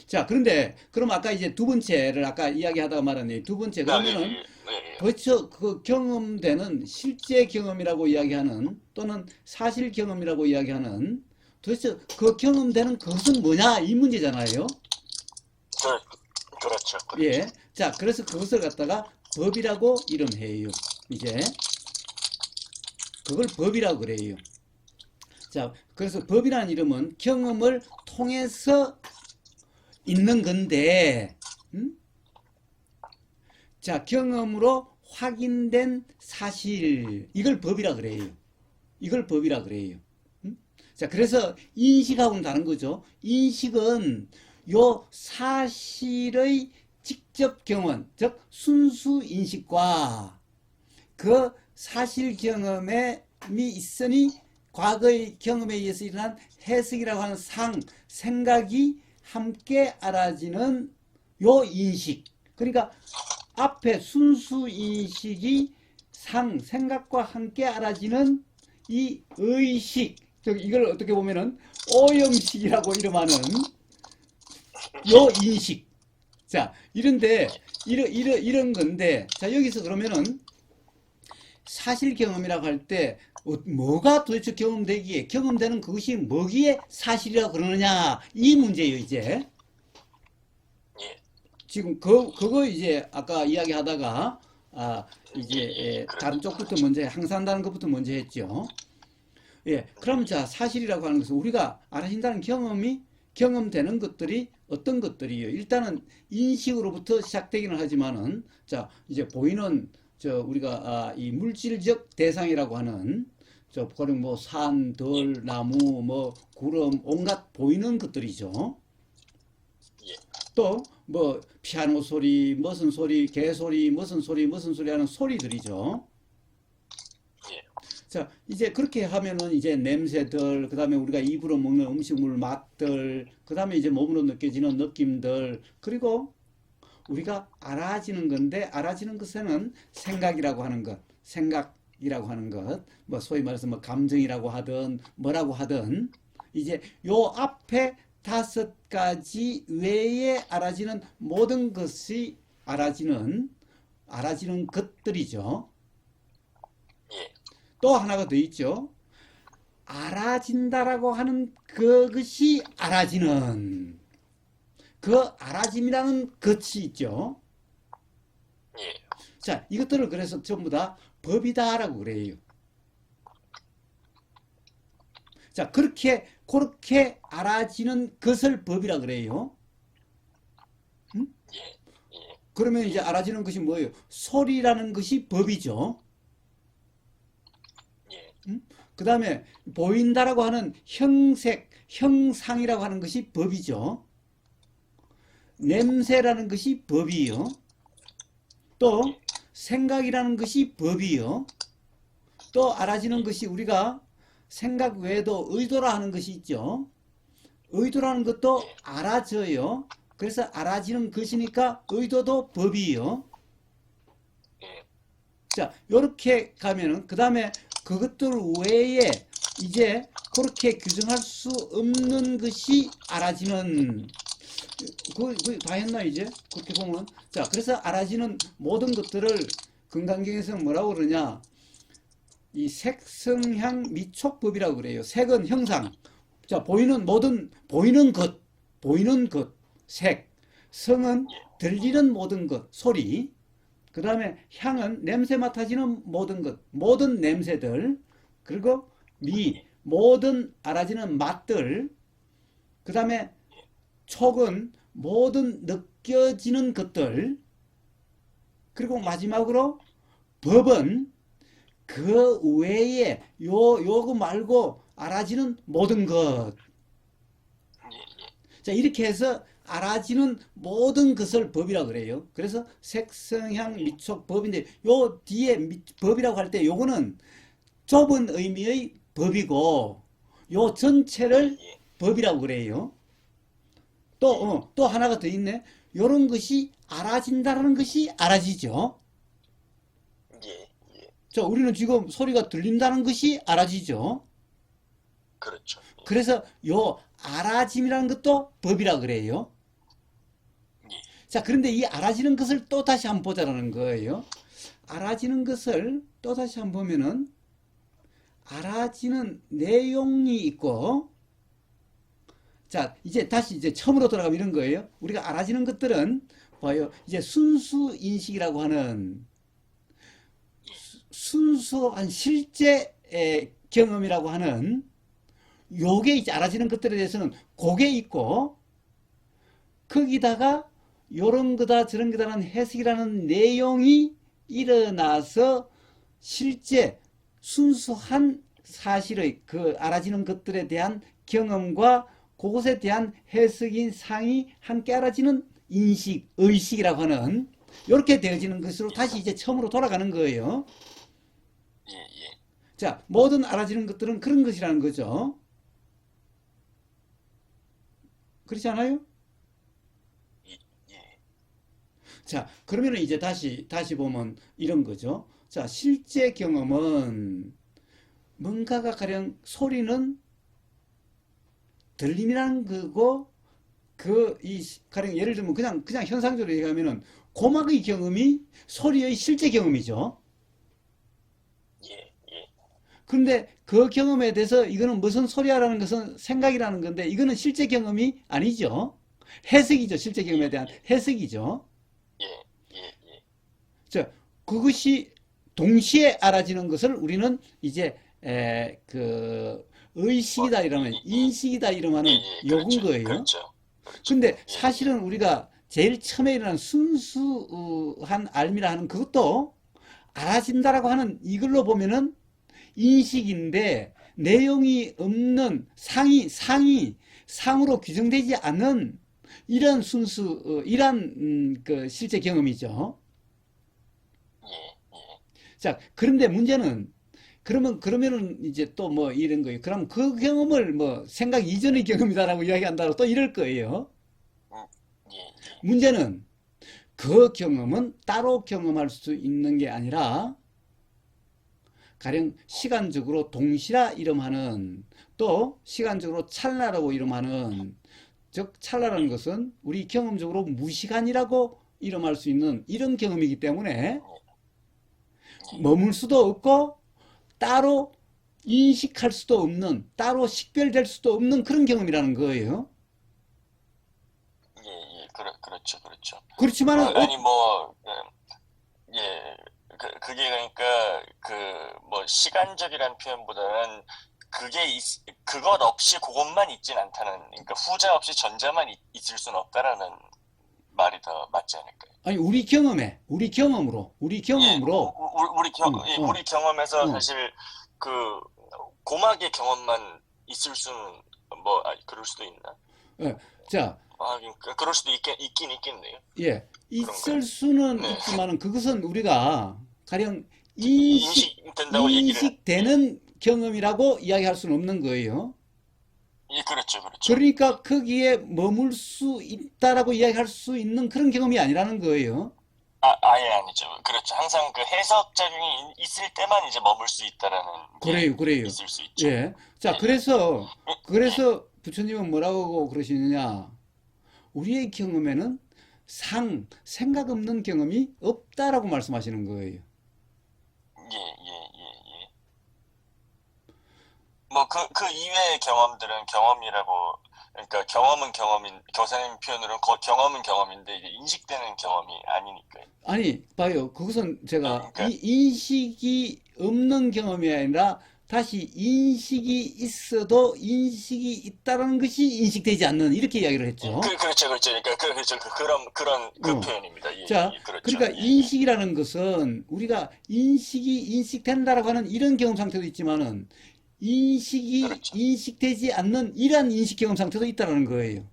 자, 그런데 그럼 아까 이제 두 번째를 아까 이야기하다가 말았네요. 두 번째 예, 그러면은 예, 예, 예. 벌써 그 경험되는 실제 경험이라고 이야기하는 또는 사실 경험이라고 이야기하는 도대체 그 경험되는 그것은 뭐냐 이 문제잖아요. 그, 그렇죠, 그렇죠. 예. 자, 그래서 그것을 갖다가 법이라고 이름해요. 이제 그걸 법이라고 그래요. 자, 그래서 법이라는 이름은 경험을 통해서 있는 건데, 음? 자, 경험으로 확인된 사실, 이걸 법이라 그래요. 이걸 법이라 그래요. 자, 그래서 인식하고는 다른 거죠. 인식은 요 사실의 직접 경험, 즉 순수 인식과 그 사실 경험이 있으니 과거의 경험에 의해서 일어난 해석이라고 하는 생각이 함께 알아지는 요 인식. 그러니까 앞에 순수 인식이 생각과 함께 알아지는 이 의식, 즉 이걸 어떻게 보면은 오염식이라고 이름하는 요 인식. 자, 이런 건데, 자, 여기서 그러면은 사실 경험이라고 할 때, 뭐가 도대체 경험되는 그것이 뭐기에 사실이라고 그러느냐, 이 문제예요, 이제. 예, 지금 그거 이제 아까 이야기하다가, 다른 그렇죠, 쪽부터 그렇죠. 먼저, 항상한다는 것부터 먼저 했죠. 예, 그럼 자, 사실이라고 하는 것은 우리가 알아진다는 경험되는 것들이 어떤 것들이요? 일단은 인식으로부터 시작되기는 하지만은, 자, 이제 보이는, 우리가, 이 물질적 대상이라고 하는, 그런 뭐, 산, 예, 들, 나무, 뭐, 구름, 온갖 보이는 것들이죠. 예, 또, 뭐, 피아노 소리, 무슨 소리, 개 소리, 무슨 소리 하는 소리들이죠. 예, 자, 이제 그렇게 하면은 이제 냄새들, 그 다음에 우리가 입으로 먹는 음식물 맛들, 그 다음에 이제 몸으로 느껴지는 느낌들, 그리고 우리가 알아지는 건데, 알아지는 것에는 생각이라고 하는 것, 생각이라고 하는 것, 뭐 소위 말해서 뭐 감정이라고 하든 뭐라고 하든, 이제 요 앞에 5가지 외에 알아지는 모든 것이 알아지는 것들이죠. 예, 또 하나가 더 있죠. 알아진다라고 하는 그것이 알아지는 그 알아짐이라는 것이 있죠. 예, 자, 이것들을 그래서 전부 다 법이다라고 그래요. 자, 그렇게 알아지는 것을 법이라 그래요. 음? 예, 예, 그러면 이제 알아지는 것이 뭐예요? 소리라는 것이 법이죠. 예, 그 다음에 보인다라고 하는 형색, 형상이라고 하는 것이 법이죠. 냄새라는 것이 법이요. 또 생각이라는 것이 법이요. 또 알아지는 것이 우리가 생각 외에도 의도라 하는 것이 있죠. 의도라는 것도 알아져요. 그래서 알아지는 것이니까 의도도 법이요. 예, 자, 요렇게 가면은 그 다음에 그것들 외에 이제 그렇게 규정할 수 없는 것이 알아지는 다 했나 이제? 그렇게 보면 자, 그래서 알아지는 모든 것들을 금강경에서는 뭐라고 그러냐? 이 색성향 미촉법이라고 그래요. 색은 형상. 자, 보이는 것, 색. 성은 들리는 모든 것, 소리. 그 다음에 향은 냄새 맡아지는 모든 것, 모든 냄새들. 그리고 모든 알아지는 맛들. 그 다음에 촉은 모든 느껴지는 것들. 그리고 마지막으로 법은 그 외에 요거 말고 알아지는 모든 것. 자, 이렇게 해서 알아지는 모든 것을 법이라고 그래요. 그래서 색성향 미촉 법인데 요 뒤에 법이라고 할 때 요거는 좁은 의미의 법이고 요 전체를 법이라고 그래요. 또 하나가 더 있네. 요런 것이 알아진다라는 것이 알아지죠. 예, 예, 자, 우리는 지금 소리가 들린다는 것이 알아지죠. 그렇죠. 그래서 요 알아짐이라는 것도 법이라 그래요. 예, 자, 그런데 이 알아지는 것을 또 다시 한번 보자라는 거예요. 알아지는 것을 또 다시 한번 보면은 알아지는 내용이 있고, 자, 이제 처음으로 돌아가면 이런 거예요. 우리가 알아지는 것들은 봐요. 이제 순수 인식이라고 하는 순수한 실제 경험이라고 하는 요게 이제 알아지는 것들에 대해서는 그게 있고 거기다가 요런 거다 저런 거다라는 해석이라는 내용이 일어나서 실제 순수한 사실의 그 알아지는 것들에 대한 경험과 그것에 대한 해석인 상이 함께 알아지는 인식, 의식이라고 하는 이렇게 되어지는 것으로 다시 이제 처음으로 돌아가는 거예요. 예, 예, 자, 모든 알아지는 것들은 그런 것이라는 거죠. 그렇지 않아요? 예, 예, 자, 그러면 이제 다시 보면 이런 거죠. 자, 실제 경험은 뭔가가 가령 소리는 들림이라는 거고, 가령 예를 들면 그냥 현상적으로 얘기하면은 고막의 경험이 소리의 실제 경험이죠. 예, 예, 그런데 그 경험에 대해서 이거는 무슨 소리야라는 것은 생각이라는 건데 이거는 실제 경험이 아니죠. 해석이죠. 실제 경험에 대한 해석이죠. 예, 예, 예, 자, 그것이 동시에 알아지는 것을 우리는 이제 의식이다 이러면 인식이다 이러면은 요건 거예요. 그렇죠. 근데 사실은 우리가 제일 처음에 일어난 순수한 알미라 하는 그것도 알아진다라고 하는 이걸로 보면은 인식인데 내용이 없는 상으로 규정되지 않은 이런 이런 그 실제 경험이죠. 예, 예, 자, 그런데 문제는 그러면은 이제 또 뭐 이런 거예요. 그럼 그 경험을 뭐 생각 이전의 경험이다라고 이야기한다고 또 이럴 거예요. 음, 예, 예, 문제는 그 경험은 따로 경험할 수 있는 게 아니라 가령 시간적으로 동시라 이름하는 또 시간적으로 찰나라고 이름하는 즉 찰나라는 것은 우리 경험적으로 무시간이라고 이름할 수 있는 이런 경험이기 때문에 머물 수도 없고 따로 인식할 수도 없는 따로 식별될 수도 없는 그런 경험이라는 거예요. 예, 예, 그렇죠, 그렇죠. 그렇지만은 아니, 뭐, 예, 그게 그러니까, 뭐, 시간적이라는 표현보다는, 그것 없이 그것만 있진 않다는, 그러니까 후자 없이 전자만 있을 수는 없다라는 말이 더 맞지 않을까요? 아니 우리 경험으로 예, 어, 어, 우리 경험에서 어. 사실, 그, 고막의 경험만 있을 수는, 뭐, 그럴 수도 있나? 예. 자, 그러니까, 그럴 수도 있긴 있겠네요. 예, 그런가요? 있을 수는 네. 있지만은 그것은 우리가 가령 인식된다고 얘기를, 예, 인식되는 경험이라고 이야기할 수는 없는 거예요. 예, 그렇죠, 그렇죠. 그러니까 거기에 머물 수 있다라고 이야기할 수 있는 그런 경험이 아니라는 거예요. 아예 아니죠. 그렇죠. 항상 그 해석 작용이 있을 때만 이제 머물 수 있다라는 게 그래요, 그래요. 있을 수 있죠. 예. 예, 자, 예. 예. 그래서 부처님은 뭐라고 그러시느냐? 우리의 경험에는 생각 없는 경험이 없다라고 말씀하시는 거예요. 예, 예, 예, 예. 뭐, 그 이외의 경험들은 경험이라고, 그러니까 경험은 교사님 표현으로는 경험은 경험인데, 이제 인식되는 경험이 아니니까요. 아니, 봐요. 그것은 제가 그러니까, 인식이 없는 경험이 아니라 다시 인식이 있어도 인식이 있다는 것이 인식되지 않는 이렇게 이야기를 했죠. 그렇죠, 그렇죠. 그러니까, 그렇죠. 그런, 그 어. 표현입니다. 예, 자, 예, 그렇죠. 그러니까 예, 예. 인식이라는 것은 우리가 인식이 인식된다라고 하는 이런 경험 상태도 있지만은 인식이 그렇죠. 인식되지 않는 이러한 인식 경험 상태도 있다는 거예요.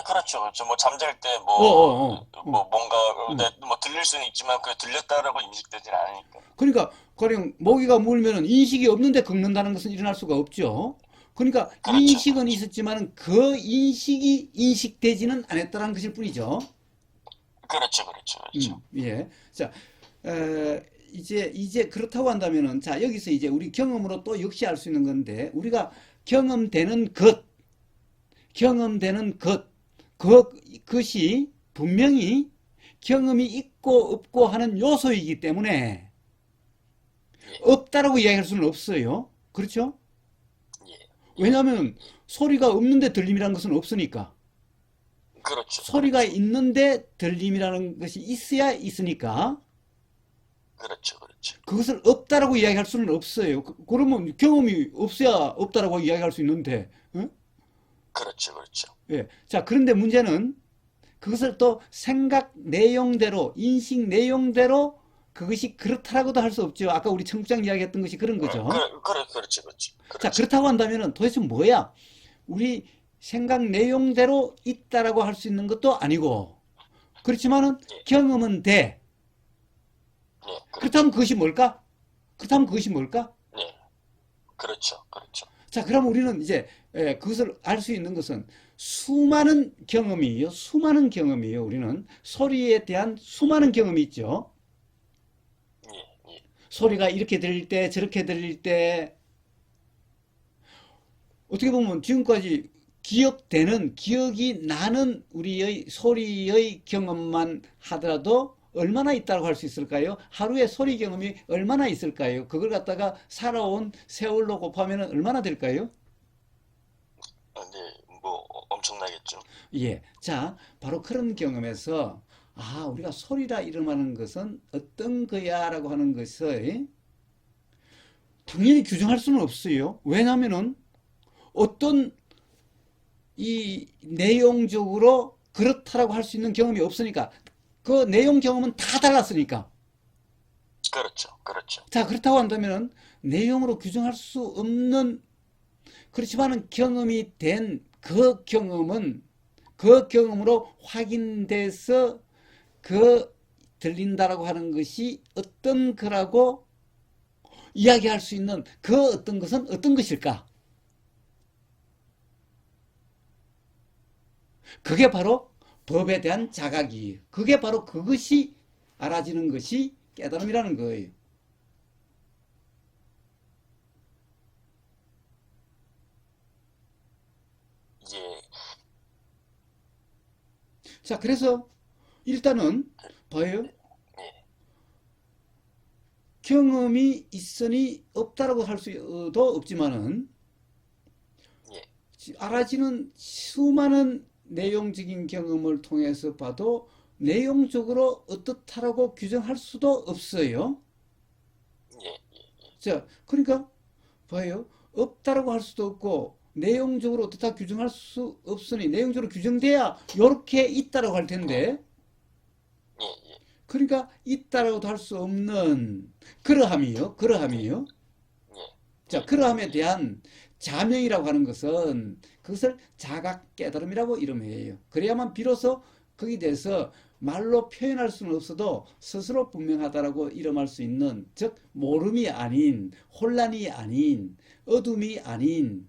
그렇죠, 그렇죠. 뭐, 잠잘 때, 어, 어, 어, 어, 뭔가, 어. 뭐, 들릴 수는 있지만, 그 들렸다라고 인식되진 않으니까. 그러니까 가령 모기가 물면은 인식이 없는데 긁는다는 것은 일어날 수가 없죠. 그러니까 그렇죠, 인식은 그렇죠. 있었지만은 그 인식이 인식되지는 않았다는 것일 뿐이죠. 그렇죠, 그렇죠, 그렇죠. 예. 자, 이제 그렇다고 한다면은, 자, 여기서 이제 우리 경험으로 또 역시 알 수 있는 건데, 우리가 경험되는 것, 경험되는 그것이 분명히 경험이 있고 없고 하는 요소이기 때문에 예, 없다라고 이야기할 수는 없어요. 그렇죠? 예, 예. 왜냐하면 소리가 없는데 들림이라는 것은 없으니까. 그렇죠, 소리가 그렇죠. 있는데 들림이라는 것이 있어야 있으니까 그렇죠, 그렇죠. 그것을 없다라고 이야기할 수는 없어요. 그러면 경험이 없어야 없다라고 이야기할 수 있는데, 어? 그렇죠, 그렇죠. 예. 자, 그런데 문제는 그것을 또 생각 내용대로, 인식 내용대로 그것이 그렇다라고도 할 수 없죠. 아까 우리 청국장 이야기했던 것이 그런 거죠. 그렇죠, 그렇죠. 자, 그렇죠. 그렇다고 한다면은 도대체 뭐야? 우리 생각 내용대로 있다라고 할 수 있는 것도 아니고, 그렇지만은 예, 경험은 돼. 예, 그렇죠. 그렇다면 그것이 뭘까? 그렇다면 그것이 뭘까? 예, 그렇죠, 그렇죠. 자, 그럼 우리는 이제 그것을 알 수 있는 것은 수많은 경험이에요. 수많은 경험이에요. 우리는 소리에 대한 수많은 경험이 있죠. 예, 예. 소리가 이렇게 들릴 때, 저렇게 들릴 때, 어떻게 보면 지금까지 기억이 나는 우리의 소리의 경험만 하더라도 얼마나 있다고 할 수 있을까요? 하루에 소리 경험이 얼마나 있을까요? 그걸 갖다가 살아온 세월로 곱하면 얼마나 될까요? 네, 뭐, 엄청나겠죠. 예. 자, 바로 그런 경험에서, 우리가 소리라 이름하는 것은 어떤 거야라고 하는 것을 당연히 규정할 수는 없어요. 왜냐하면은 어떤 이 내용적으로 그렇다라고 할 수 있는 경험이 없으니까 그 내용 경험은 다 달랐으니까. 그렇죠, 그렇죠. 자, 그렇다고 한다면은 내용으로 규정할 수 없는 그렇지만은 경험이 된 그 경험은 그 경험으로 확인돼서 그 들린다라고 하는 것이 어떤 거라고 이야기할 수 있는 그 어떤 것은 어떤 것일까? 그게 바로 법에 대한 자각이에요. 그게 바로 그것이 알아지는 것이 깨달음이라는 거예요. 예, 자, 그래서 일단은 봐요. 예, 경험이 있으니 없다라고 할 수도 없지만은 예, 알아지는 수많은 내용적인 경험을 통해서 봐도 내용적으로 어떻다라고 규정할 수도 없어요. 예, 예, 자, 그러니까 봐요. 없다라고 할 수도 없고 내용적으로 어떻다 규정할 수 없으니 내용적으로 규정돼야 이렇게 있다라고 할 텐데 예, 예, 그러니까 있다라고도 할 수 없는 그러함이요. 예, 자, 그러함에 대한 자명이라고 하는 것은 그것을 자각 깨달음이라고 이름해요. 그래야만 비로소 거기에 대해서 말로 표현할 수는 없어도 스스로 분명하다라고 이름할 수 있는, 즉 모름이 아닌, 혼란이 아닌, 어둠이 아닌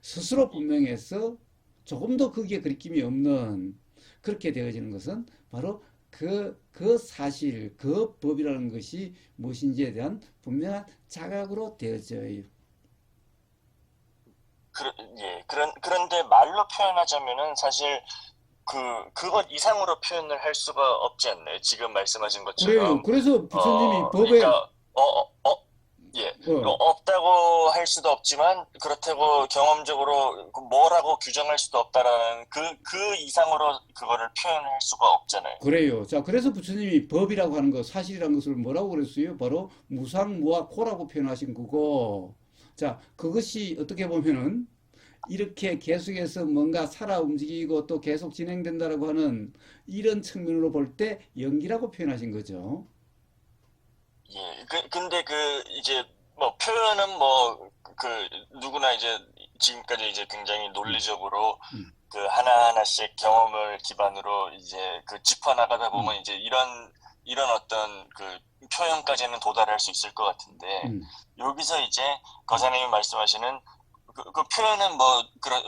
스스로 분명해서 조금도 거기에 거리낌이 없는 그렇게 되어지는 것은 바로 그 사실, 그 법이라는 것이 무엇인지에 대한 분명한 자각으로 되어져요. 그런데 말로 표현하자면은 사실 그것 이상으로 표현을 할 수가 없지 않나요? 지금 말씀하신 그래요. 것처럼, 그래서 부처님이 법에, 그러니까, 예, 어, 없다고 할 수도 없지만, 그렇다고 경험적으로 뭐라고 규정할 수도 없다라는 그 이상으로 그거를 표현할 수가 없잖아요. 그래요. 자, 그래서 부처님이 법이라고 하는 것, 사실이라는 것을 뭐라고 그랬어요? 바로 무상무화코라고 표현하신 거고, 자, 그것이 어떻게 보면은 이렇게 계속해서 뭔가 살아 움직이고 또 계속 진행된다라고 하는 이런 측면으로 볼 때 연기라고 표현하신 거죠. 예, 근데 이제, 뭐, 표현은 뭐, 누구나 이제, 지금까지 이제 굉장히 음, 논리적으로, 음, 하나하나씩 경험을 기반으로 이제 짚어나가다 음, 보면 이제 이런 어떤 표현까지는 도달할 수 있을 것 같은데, 음, 여기서 이제 음, 거장님이 말씀하시는 그 표현은 뭐,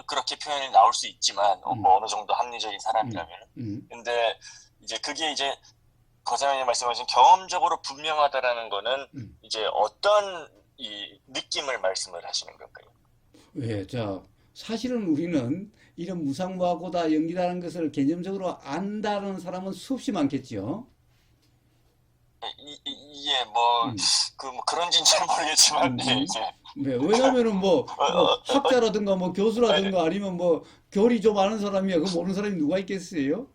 그렇게 표현이 나올 수 있지만, 음, 뭐 어느 정도 합리적인 음, 사람이라면. 음, 근데 이제 그게 이제 거장님 말씀하신 경험적으로 분명하다라는 거는 음. 이제 어떤 이 느낌을 말씀을 하시는 건가요? 왜, 자, 사실은 우리는 이런 무상무화고다 연기라는 것을 개념적으로 안다는 사람은 수없이 많겠죠. 예, 뭐, 음. 뭐 그런지는 잘 모르겠지만, 예, 음. 이제, 네, 왜냐면은 뭐 학자라든가 뭐 교수라든가 아니면 뭐 교리 좀 아는 사람이야. 그 모르는 사람이 누가 있겠어요?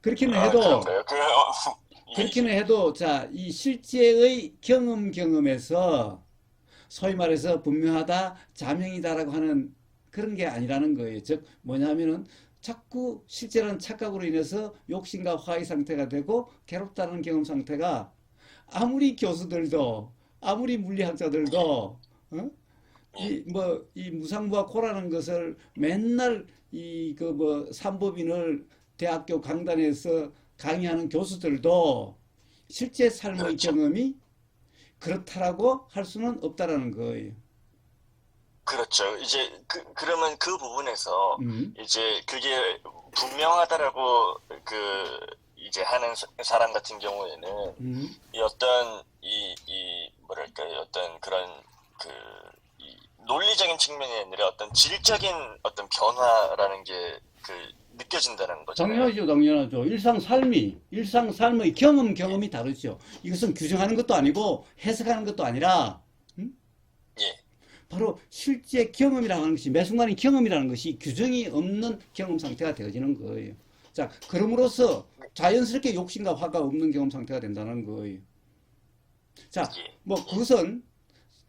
그렇기는 해도 그런가요? 예, 그렇기는 예, 해도 자, 이 실제의 경험에서 소위 말해서 분명하다, 자명이다라고 하는 그런 게 아니라는 거예요. 즉 뭐냐면은 자꾸 실제라는 착각으로 인해서 욕심과 화의 상태가 되고 괴롭다는 경험 상태가 아무리 교수들도 아무리 물리학자들도 예, 어? 예, 이 무상부와 코라는 것을 맨날 이 그 뭐 삼법인을 대학교 강단에서 강의하는 교수들도 실제 삶의 그렇죠. 경험이 그렇다라고 할 수는 없다라는 거예요. 그렇죠. 이제, 그러면 그 부분에서, 음, 이제 그게 분명하다라고, 이제 하는 사람 같은 경우에는, 음. 이 어떤 뭐랄까 이 어떤 그 이 논리적인 측면이 아니라 어떤 질적인 어떤 변화라는 게 느껴진다는 거잖아요. 당연하죠. 일상 삶의 예, 경험이 다르죠. 이것은 규정하는 것도 아니고 해석하는 것도 아니라, 음? 예, 바로 실제 경험이라는 것이, 매 순간의 경험이라는 것이 규정이 없는 경험 상태가 되어지는 거예요. 자, 그럼으로써 자연스럽게 욕심과 화가 없는 경험 상태가 된다는 거예요. 자, 예, 뭐 예, 그것은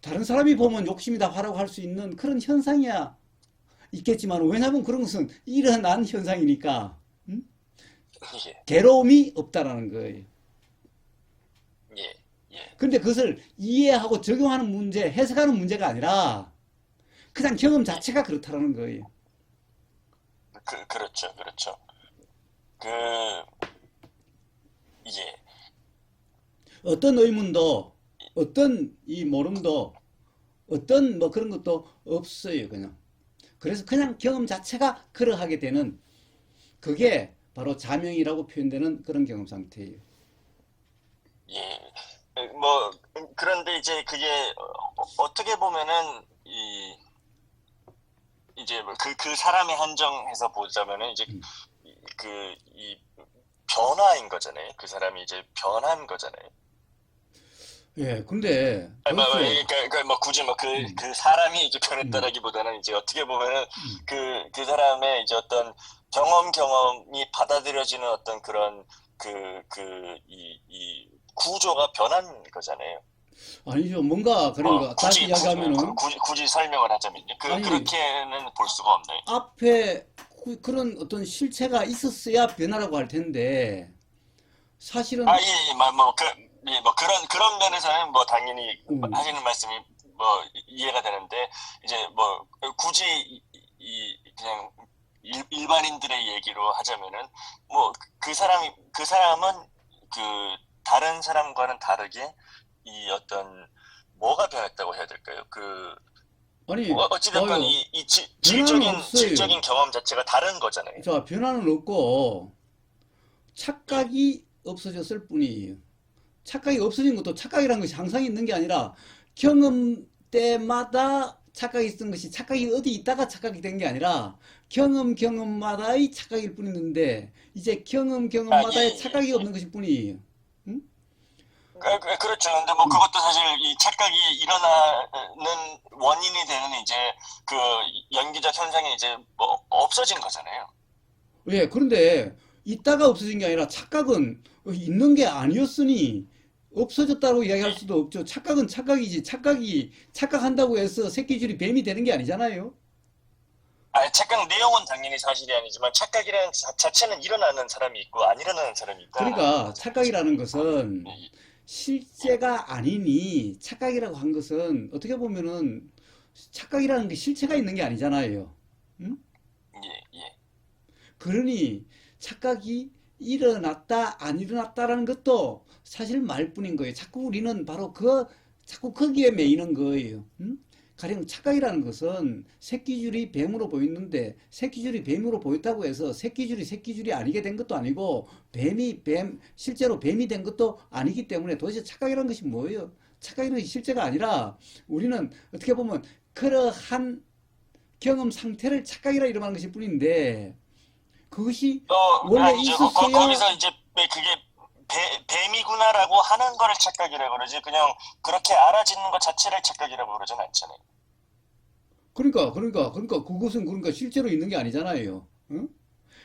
다른 사람이 보면 욕심이다 화라고 할 수 있는 그런 현상이야 있겠지만, 왜냐하면 그런 것은 일어난 현상이니까, 음? 예, 괴로움이 없다라는 거예요. 예, 예. 근데 그것을 이해하고 적용하는 문제, 해석하는 문제가 아니라 그냥 경험 예. 자체가 그렇다라는 거예요. 그렇죠, 그렇죠. 그 예, 어떤 의문도 어떤 이 모름도 어떤 뭐 그런 것도 없어요, 그냥. 그래서 그냥 경험 자체가 그러하게 되는 그게 바로 자명이라고 표현되는 그런 경험 상태예요. 예. 뭐 그런데 이제 그게 어떻게 보면은 이제 뭐 그 사람의 한정해서 보자면은 이제 음. 이 변화인 거잖아요. 그 사람이 이제 변한 거잖아요. 예, 근데 아니, 벌써 그러니까 뭐 굳이 뭐 음, 그 사람이 이제 음, 변했다라기보다는 이제 어떻게 보면은 음. 그 사람의 이제 어떤 경험이 받아들여지는 어떤 그런 이 구조가 변한 거잖아요. 아니죠. 뭔가 그런 뭐 거 다시 이야기하면은 굳이 설명을 하자면요. 아니 그렇게는 볼 수가 없나요? 앞에 그런 어떤 실체가 있었어야 변화라고 할 텐데 아, 사실은 예, 예, 뭐 그런 면에서는 뭐 당연히 음, 하시는 말씀이 뭐 이해가 되는데, 이제 뭐 굳이 그냥 일반인들의 얘기로 하자면은, 뭐 그 사람은 그 다른 사람과는 다르게 이 어떤 뭐가 변했다고 해야 될까요? 아니 어찌됐건 봐요. 이 변화는 없어요. 질적인 경험 자체가 다른 거잖아요. 자, 변화는 없고 착각이 없어졌을 뿐이에요. 착각이 없어진 것도 착각이라는 것이 항상 있는 게 아니라 경험 때마다 착각이 있던 것이 착각이 어디 있다가 착각이 된 게 아니라 경험마다의 착각일 뿐인데 이제 아, 예, 경험마다의 예, 착각이 예. 없는 것일 뿐이에요. 응? 그렇죠. 근데 뭐 응. 그것도 사실 이 착각이 일어나는 원인이 되는 이제 그 연기적 현상이 이제 뭐 없어진 거잖아요. 예, 그런데 있다가 없어진 게 아니라 착각은 있는 게 아니었으니 없어졌다고 이야기할 예. 수도 없죠. 착각은 착각이지. 착각이 착각한다고 해서 새끼줄이 뱀이 되는 게 아니잖아요. 아, 착각 내용은 당연히 사실이 아니지만 착각이라는 자체는 일어나는 사람이 있고 안 일어나는 사람이 있다라는 그러니까 거잖아요, 지금. 착각이라는 예, 것은 실제가 아니니 착각이라고 한 것은 어떻게 보면은 착각이라는 게 실체가 있는 게 아니잖아요. 응? 예, 예. 그러니 착각이 일어났다, 안 일어났다라는 것도 사실 말뿐인 거예요. 자꾸 우리는 바로 자꾸 거기에 매이는 거예요. 응? 가령 착각이라는 것은 새끼줄이 뱀으로 보이는데 새끼줄이 뱀으로 보였다고 해서 새끼줄이 아니게 된 것도 아니고 실제로 뱀이 된 것도 아니기 때문에 도대체 착각이라는 것이 뭐예요? 착각이라는 것이 실제가 아니라 우리는 어떻게 보면 그러한 경험 상태를 착각이라 이름하는 것일 뿐인데 그것이 원래 아니죠. 있었어야 거기서 이제 그게 뱀이구나라고 하는 거를 착각이라고 그러지, 그냥 그렇게 알아짓는 것 자체를 착각이라고 그러진 않잖아요. 그러니까 그것은 그러니까 실제로 있는 게 아니잖아요. 응?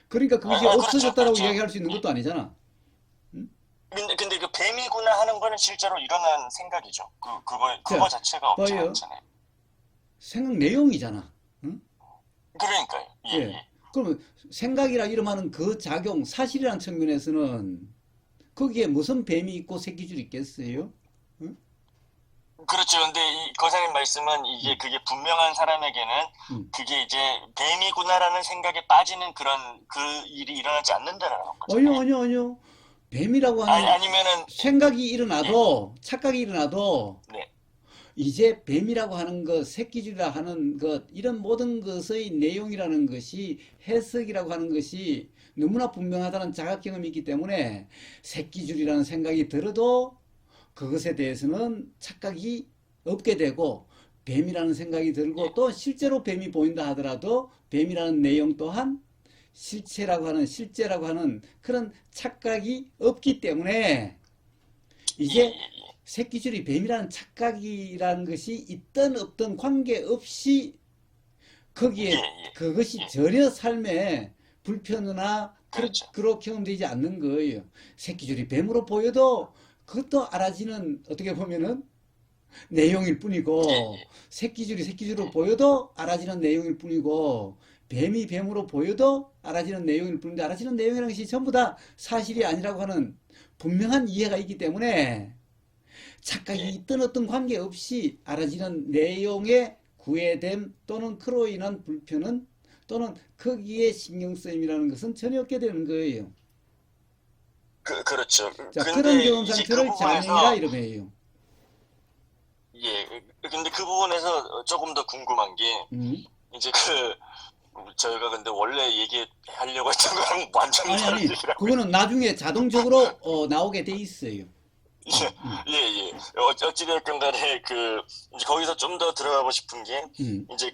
그러니까 그것이 그렇죠, 없어졌다라고 그렇죠. 이야기할 수 있는 예. 것도 아니잖아. 응? 근데 그 뱀이구나 하는 거는 실제로 일어난 생각이죠. 그거 자, 자체가 없진 봐요. 않잖아요. 생각 내용이잖아. 응? 그러니까요. 예, 예. 예. 그러면 생각이라 이름하는 그 작용, 사실이라는 측면에서는 거기에 무슨 뱀이 있고 새끼줄이 있겠어요? 응? 그렇죠. 근데 이 거사님 말씀은 응, 그게 분명한 사람에게는 응. 그게 이제 뱀이구나라는 생각에 빠지는 그 일이 일어나지 않는다라는 아니요, 거잖아요. 아니요, 아니요. 뱀이라고 하는 아니면은, 생각이 예, 일어나도, 착각이 일어나도 네. 이제 뱀이라고 하는 것, 새끼줄이라 하는 것, 이런 모든 것의 내용이라는 것이 해석이라고 하는 것이 너무나 분명하다는 자각 경험이 있기 때문에 새끼줄이라는 생각이 들어도 그것에 대해서는 착각이 없게 되고 뱀이라는 생각이 예, 들고 또 실제로 뱀이 보인다 하더라도 뱀이라는 내용 또한 실제라고 하는 그런 착각이 없기 때문에 예, 이제 예, 새끼줄이 뱀이라는 착각이라는 것이 있던 없던 관계없이 예, 거기에 예, 그것이 예. 전혀 삶에 불편이나 그렇죠. 그렇게 경험되지 않는 거예요. 새끼줄이 뱀으로 보여도 그것도 알아지는 어떻게 보면은 내용일 예, 뿐이고 예, 새끼줄로 예. 보여도 알아지는 내용일 뿐이고 뱀이 뱀으로 보여도 알아지는 내용일 뿐인데 알아지는 내용이라는 것이 전부 다 사실이 아니라고 하는 분명한 이해가 있기 때문에 착각이 예. 있던 어떤 관계없이 알아지는 내용의 구애됨 또는 그로 인한 불편은 또는 거기에 신경 쓰임이라는 것은 전혀 없게 되는 거예요. 그렇죠. 자, 그런 근데 경험 이제 그 상태를 자명이라 부분에서 이름해요. 예. 근데 그 부분에서 조금 더 궁금한 게, 음. 이제 저희가 근데 원래 얘기하려고 했던 거랑 완전히 아니, 다른 아니, 얘기라고. 그거는 나중에 자동적으로 나오게 돼 있어요. 예, 예. 어찌됐건 간에 이제 거기서 좀 더 들어가고 싶은 게, 음, 이제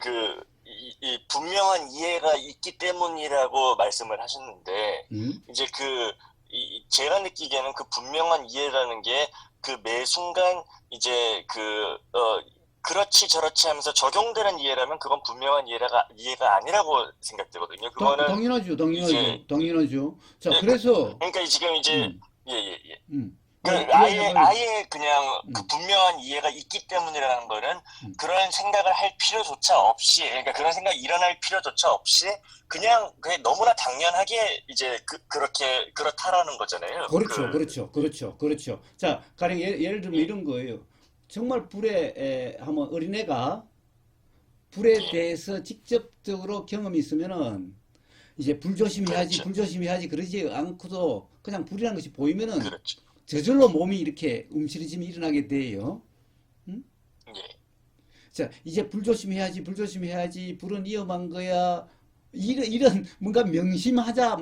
이 분명한 이해가 있기 때문이라고 말씀을 하셨는데, 음. 이제 제가 느끼기에는 그 분명한 이해라는 게 매 순간 이제 그렇지 저렇지 하면서 적용되는 이해라면 그건 분명한 이해가 아니라고 생각되거든요. 그거는 당연하죠, 이제, 당연하죠, 당연하죠. 자, 예, 그래서, 그러니까 지금 이제, 음, 예, 예, 예. 이야기해봐요. 아예 그냥 음, 분명한 이해가 있기 때문이라는 거는 음. 그런 생각을 할 필요조차 없이, 그러니까 그런 생각이 일어날 필요조차 없이 그냥 너무나 당연하게 이제 그렇다라는 거잖아요. 그렇죠, 그렇죠, 그렇죠, 그렇죠. 자, 가령 예를 들면 예, 이런 거예요. 정말 하면 어린애가 불에 예, 대해서 직접적으로 경험이 있으면은 이제 불조심해야지, 그렇죠. 불조심해야지 그러지 않고도 그냥 불이라는 것이 보이면은 그렇죠. 저절로 몸이 이렇게 움츠러짐이 일어나게 돼요. 음? 예, 자, 이제 불조심해야지, 불조심해야지, 불은 위험한 거야. 이런 뭔가 명심하자,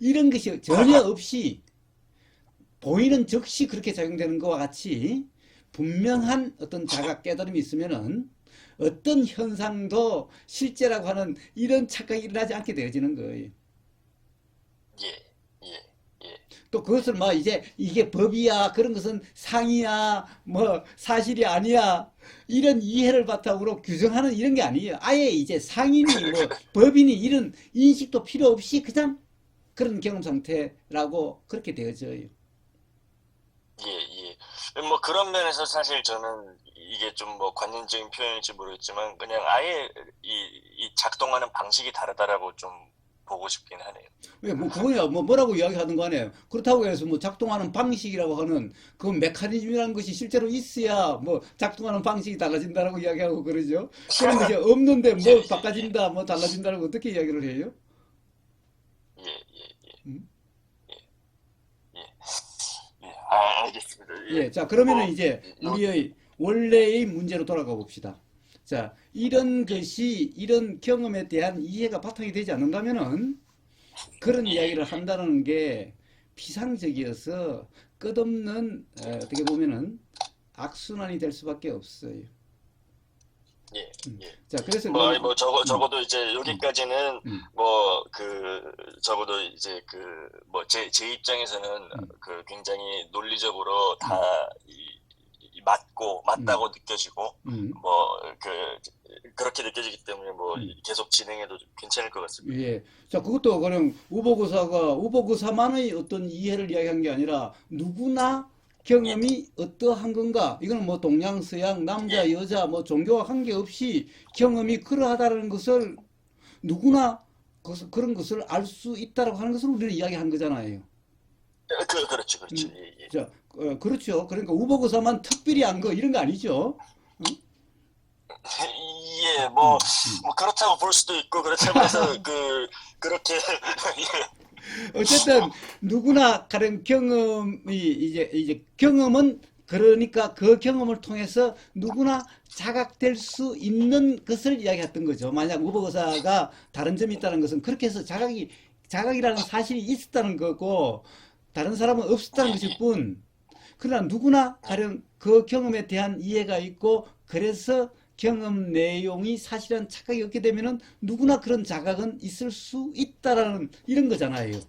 이런 것이 전혀 없이 보이는 즉시 그렇게 작용되는 것과 같이 분명한 어떤 자각 깨달음이 있으면은 어떤 현상도 실제라고 하는 이런 착각이 일어나지 않게 되어지는 거예요. 예, 예, 예, 또 그것을 막 이제 이게 법이야, 그런 것은 상이야, 사실이 아니야, 이런 이해를 바탕으로 규정하는 이런 게 아니에요. 아예 이제 상인이 법인이 이런 인식도 필요 없이 그냥 그런 경험 상태라고 그렇게 되어져요. 예, 예. 뭐 그런 면에서 사실 저는 이게 좀 관념적인 표현일지 모르겠지만 그냥 아예 이 작동하는 방식이 다르다라고 좀 보고 싶긴 하네요. 왜, 그거야, 뭐라고 이야기하는 거 아니에요. 그렇다고 해서 작동하는 방식이라고 하는 그 메커니즘이라는 것이 실제로 있어야 작동하는 방식이 달라진다라고 이야기하고 그러죠. 그런 것이 없는데 예, 예, 예, 바꿔진다, 달라진다라고 어떻게 이야기를 해요? 예, 예, 예, 음? 예, 예, 예. 아, 알겠습니다. 예, 예, 자, 그러면은 뭐, 이제 요, 우리의 원래의 문제로 돌아가 봅시다. 자, 예, 이런 경험에 대한 이해가 바탕이 되지 않는다면은 그런 예, 이야기를 예, 한다는 게 피상적이어서 끝없는 어떻게 보면은 악순환이 될 수밖에 없어요. 예, 예. 자, 그래서 아니, 음, 적어도 이제 음, 여기까지는, 음, 적어도 이제 제 입장에서는 음, 굉장히 논리적으로 다 음, 음, 맞다고 느껴지고, 음, 뭐, 그렇게 느껴지기 때문에 음. 계속 진행해도 괜찮을 것 같습니다. 예. 자, 그것도 그냥 우보그사만의 어떤 이해를 이야기한 게 아니라 누구나 예, 경험이 어떠한 건가? 이거는 동양, 서양, 남자, 예. 여자, 종교와 관계없이 경험이 그러하다는 것을 누구나 그런 것을 알 수 있다라고 하는 것을 우리는 이야기한 거잖아요. 그렇죠, 그렇죠. 음. 예, 예. 자, 그렇죠. 그러니까 우보그사만 특별히 한 거 이런 거 아니죠? 응? 예, 음, 음. 그렇다고 볼 수도 있고, 그렇다고 해서, 그렇게, 예, 어쨌든 누구나 가령 경험이 이제 경험은 그러니까 그 경험을 통해서 누구나 자각될 수 있는 것을 이야기했던 거죠. 만약 우버거사가 다른 점이 있다는 것은 그렇게 해서 자각이라는 사실이 있었다는 거고 다른 사람은 없었다는 예, 것일 예, 뿐. 그러나 누구나 예. 가령 그 경험에 대한 이해가 있고 그래서 경험 내용이 사실은 착각이 없게 되면은 누구나 그런 자각은 있을 수 있다라는 이런 거잖아요.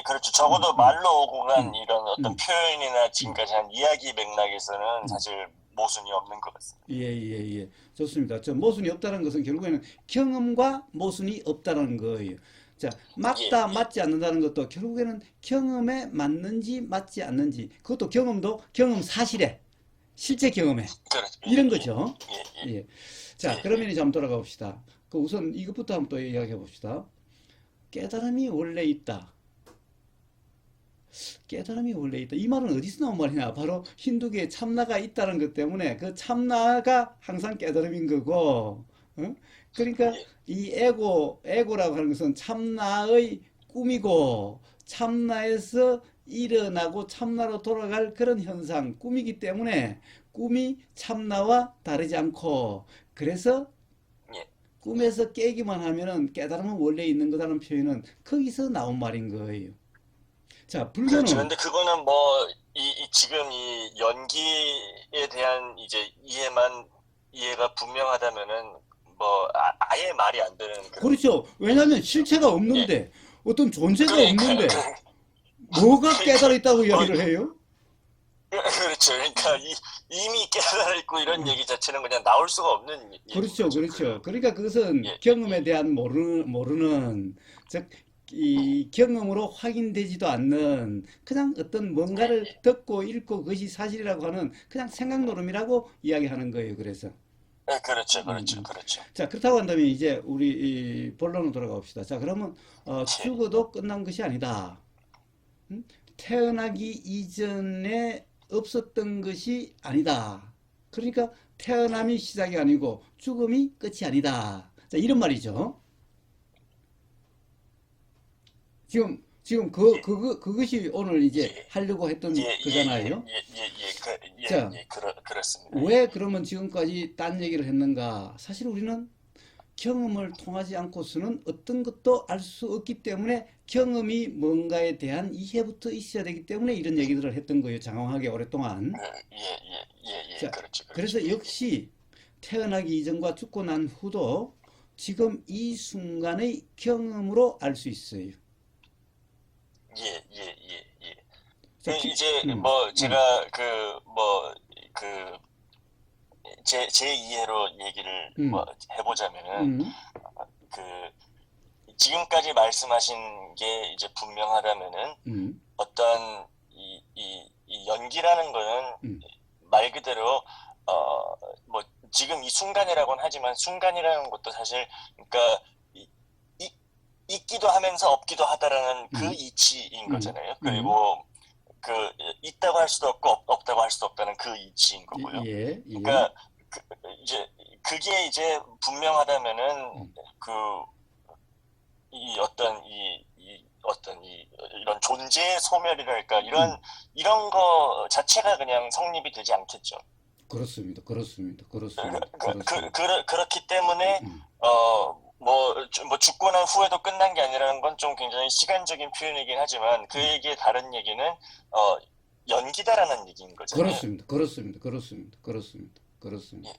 그렇죠. 음, 적어도 음, 말로 오고 간 음, 이런 어떤 음, 표현이나 음, 지금까지 한 이야기 맥락에서는 음. 사실 모순이 없는 것 같습니다. 예, 예, 예. 좋습니다. 모순이 없다는 것은 결국에는 경험과 모순이 없다는 거예요. 자, 예, 맞다, 예, 맞지 않는다는 것도 결국에는 경험에 맞는지 맞지 않는지 그것도 경험도 경험 사실에 실제 경험에 그렇죠. 예, 이런 예, 거죠. 예, 예, 예. 자, 예, 그러면 이제 한번 돌아가 봅시다. 우선 이것부터 한번 또 이야기해 봅시다. 깨달음이 원래 있다. 깨달음이 원래 있다. 이 말은 어디서 나온 말이냐? 바로 힌두교에 참나가 있다는 것 때문에 그 참나가 항상 깨달음인 거고, 어? 그러니까 예, 이 에고라고 하는 것은 참나의 꿈이고, 참나에서 일어나고 참나로 돌아갈 그런 현상, 꿈이기 때문에 꿈이 참나와 다르지 않고 그래서 예. 꿈에서 깨기만 하면은 깨달음은 원래 있는 거다라는 표현은 거기서 나온 말인 거예요. 자, 그렇죠. 불교는 근데 그거는 뭐, 지금 이 연기에 대한 이제 이해가 분명하다면은, 뭐, 아예 말이 안 되는 그런 그렇죠. 왜냐하면 얘기죠. 실체가 예. 없는데 어떤 존재가 그러니까요. 없는데 뭐가 깨달아 있다고 뭐, 이야기를 해요? 그렇죠. 그러니까 이미 깨달아 있고 이런 얘기 자체는 그냥 나올 수가 없는 얘기인 그렇죠, 거죠. 그렇죠. 그러니까 그것은 예, 경험에 대한 모르는, 즉, 이 경험으로 확인되지도 않는 그냥 어떤 예, 뭔가를 예. 듣고 읽고 그것이 사실이라고 하는 그냥 생각 노름이라고 이야기하는 거예요. 그래서. 예, 그렇죠, 음, 그렇죠, 음. 그렇죠. 자, 그렇다고 한다면 이제 우리 이 본론으로 돌아가 봅시다. 자, 그러면 예, 죽어도 끝난 것이 아니다. 음? 태어나기 이전에 없었던 것이 아니다. 그러니까 예, 태어남이 시작이 아니고 죽음이 끝이 아니다. 자, 이런 말이죠. 지금 예, 그것이 오늘 이제 예, 하려고 예, 했던 예, 예, 거잖아요. 예, 예, 예, 자, 그렇습니다. 예, 왜 그러면 지금까지 딴 얘기를 했는가? 사실 우리는 경험을 통하지 않고서는 어떤 것도 알 수 없기 때문에 경험이 뭔가에 대한 이해부터 있어야 되기 때문에 이런 얘기들을 했던 거예요. 장황하게 오랫동안. 예, 자, 그렇죠, 그렇죠. 그래서 예, 예, 역시 태어나기 이전과 죽고 난 후도 지금 이 순간의 경험으로 알 수 있어요. 예. 자, 이제 뭐 음, 제가 그 제 이해로 얘기를 뭐 음, 해보자면은 음, 그 지금까지 말씀하신 게 이제 분명하다면은 음, 어떤 이 연기라는 거는 음, 말 그대로 뭐 지금 이 순간이라고는 하지만 순간이라는 것도 사실 그러니까 이, 이- 있기도 하면서 없기도 하다라는 그 음, 이치인 음, 거잖아요. 음. 그리고 그 있다고 할 수도 없고 없다고 할 수도 없다는 그 이치인 거고요. 예, 예. 그러니까 그, 이제 그게 이제 분명하다면은 음, 그 이 어떤 어떤 이런 존재의 소멸이랄까 음. 이런 거 자체가 그냥 성립이 되지 않겠죠. 그렇습니다. 그렇습니다. 그, 그렇습니다. 그렇습니다. 그렇기 때문에 음, 뭐 죽고 난 후에도 끝난 게 아니라는 건 좀 굉장히 시간적인 표현이긴 하지만 그 음. 얘기의 다른 얘기는 어 연기다라는 얘기인 거잖아요. 그렇습니다. 그렇습니다. 그렇습니다. 그렇습니다. 그렇습니다. 예,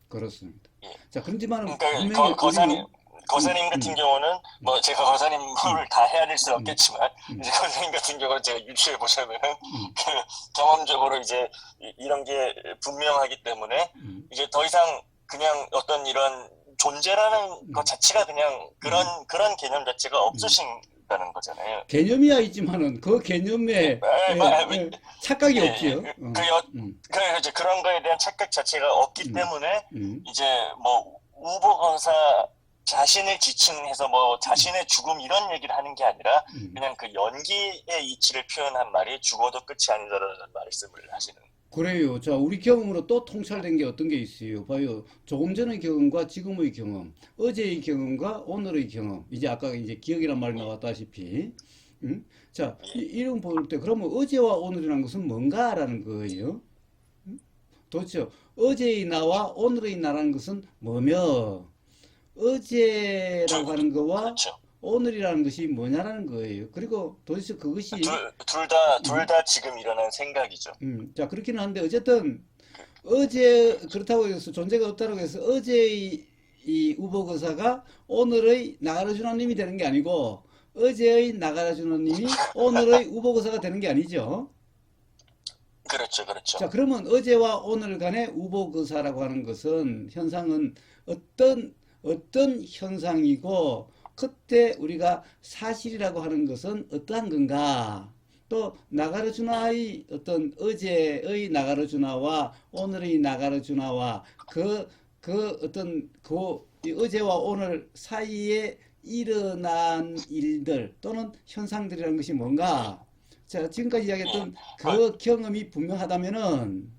그렇습니다. 예. 자, 그렇지만 그러니까 분명히 우리는 거사님 같은 경우는 뭐 제가 거사님을 음, 다 헤아릴 수는 음, 없겠지만 음, 이제 거사님 같은 경우는 제가 유추해 보자면은 음, 그 경험적으로 이제 이런 게 분명하기 때문에 음, 이제 더 이상 그냥 어떤 이런 존재라는 것 음, 자체가 그냥 음, 그런 개념 자체가 음. 없으신다는 거잖아요. 개념이야 있지만은 그 예, 개념에 착각이 없지요. 이제 그런 거에 대한 착각 자체가 없기 음, 때문에 음, 이제 뭐 우보거사 자신을 지칭해서 뭐 음, 자신의 죽음 이런 얘기를 하는 게 아니라 음. 그냥 그 연기의 이치를 표현한 말이 죽어도 끝이 아니다라는 말씀을 하시는. 그래요. 자, 우리 경험으로 또 통찰된 게 어떤 게 있어요? 봐요. 조금 전의 경험과 지금의 경험, 어제의 경험과 오늘의 경험. 이제 아까 이제 기억이란 말이 예, 나왔다시피, 자, 예, 이런 볼 때, 그러면 어제와 오늘이라는 것은 뭔가라는 거예요? 도대체 어제의 나와 오늘의 나라는 것은 뭐며, 어제라고 둘, 하는 거와 그렇죠. 오늘이라는 것이 뭐냐라는 거예요. 그리고 도대체 그것이, 둘 음, 다 지금 일어난 생각이죠. 자, 그렇긴 한데, 어쨌든, 어제 그렇다고 해서 존재가 없다고 해서 어제의 이 우보거사가 오늘의 나가라주나님이 되는 게 아니고 어제의 나가라주나님이 오늘의 우보거사가 되는 게 아니죠. 그렇죠, 그렇죠. 자, 그러면 어제와 오늘 간의 우보거사라고 하는 것은 현상은 어떤 현상이고 그때 우리가 사실이라고 하는 것은 어떠한 건가? 또 나가르주나의 어떤 어제의 나가르주나와 오늘의 나가르주나와 그 어떤 이 어제와 오늘 사이에 일어난 일들 또는 현상들이라는 것이 뭔가? 자, 지금까지 예, 이야기했던 뭐, 그 경험이 분명하다면은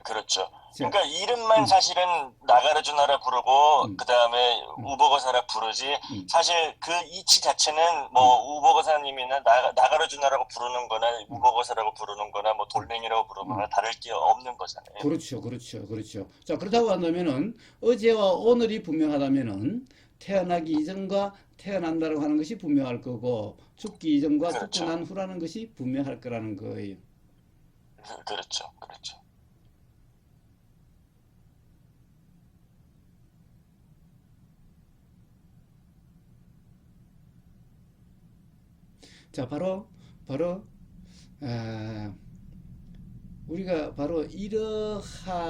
그렇죠. 자, 그러니까 이름만 음, 사실은 나가라 주나라 부르고 음, 그다음에 음, 우버거사라 부르지 음, 사실 그 이치 자체는 음, 뭐 우버거사님이나 나가라 주나라고 부르는 거나 음, 우버거사라고 부르는 거나 뭐 음, 돌멩이라고 부르는 거나 음. 다를 게 없는 거잖아요. 그렇죠, 그렇죠, 그렇죠. 자, 그렇다고 한다면은 어제와 오늘이 분명하다면은 태어나기 이전과 태어난다고 하는 것이 분명할 거고 죽기 이전과 죽고 그렇죠. 난 후라는 것이 분명할 거라는 거예요. 그렇죠. 그렇죠. 자, 바로 아, 우리가 바로 이러함을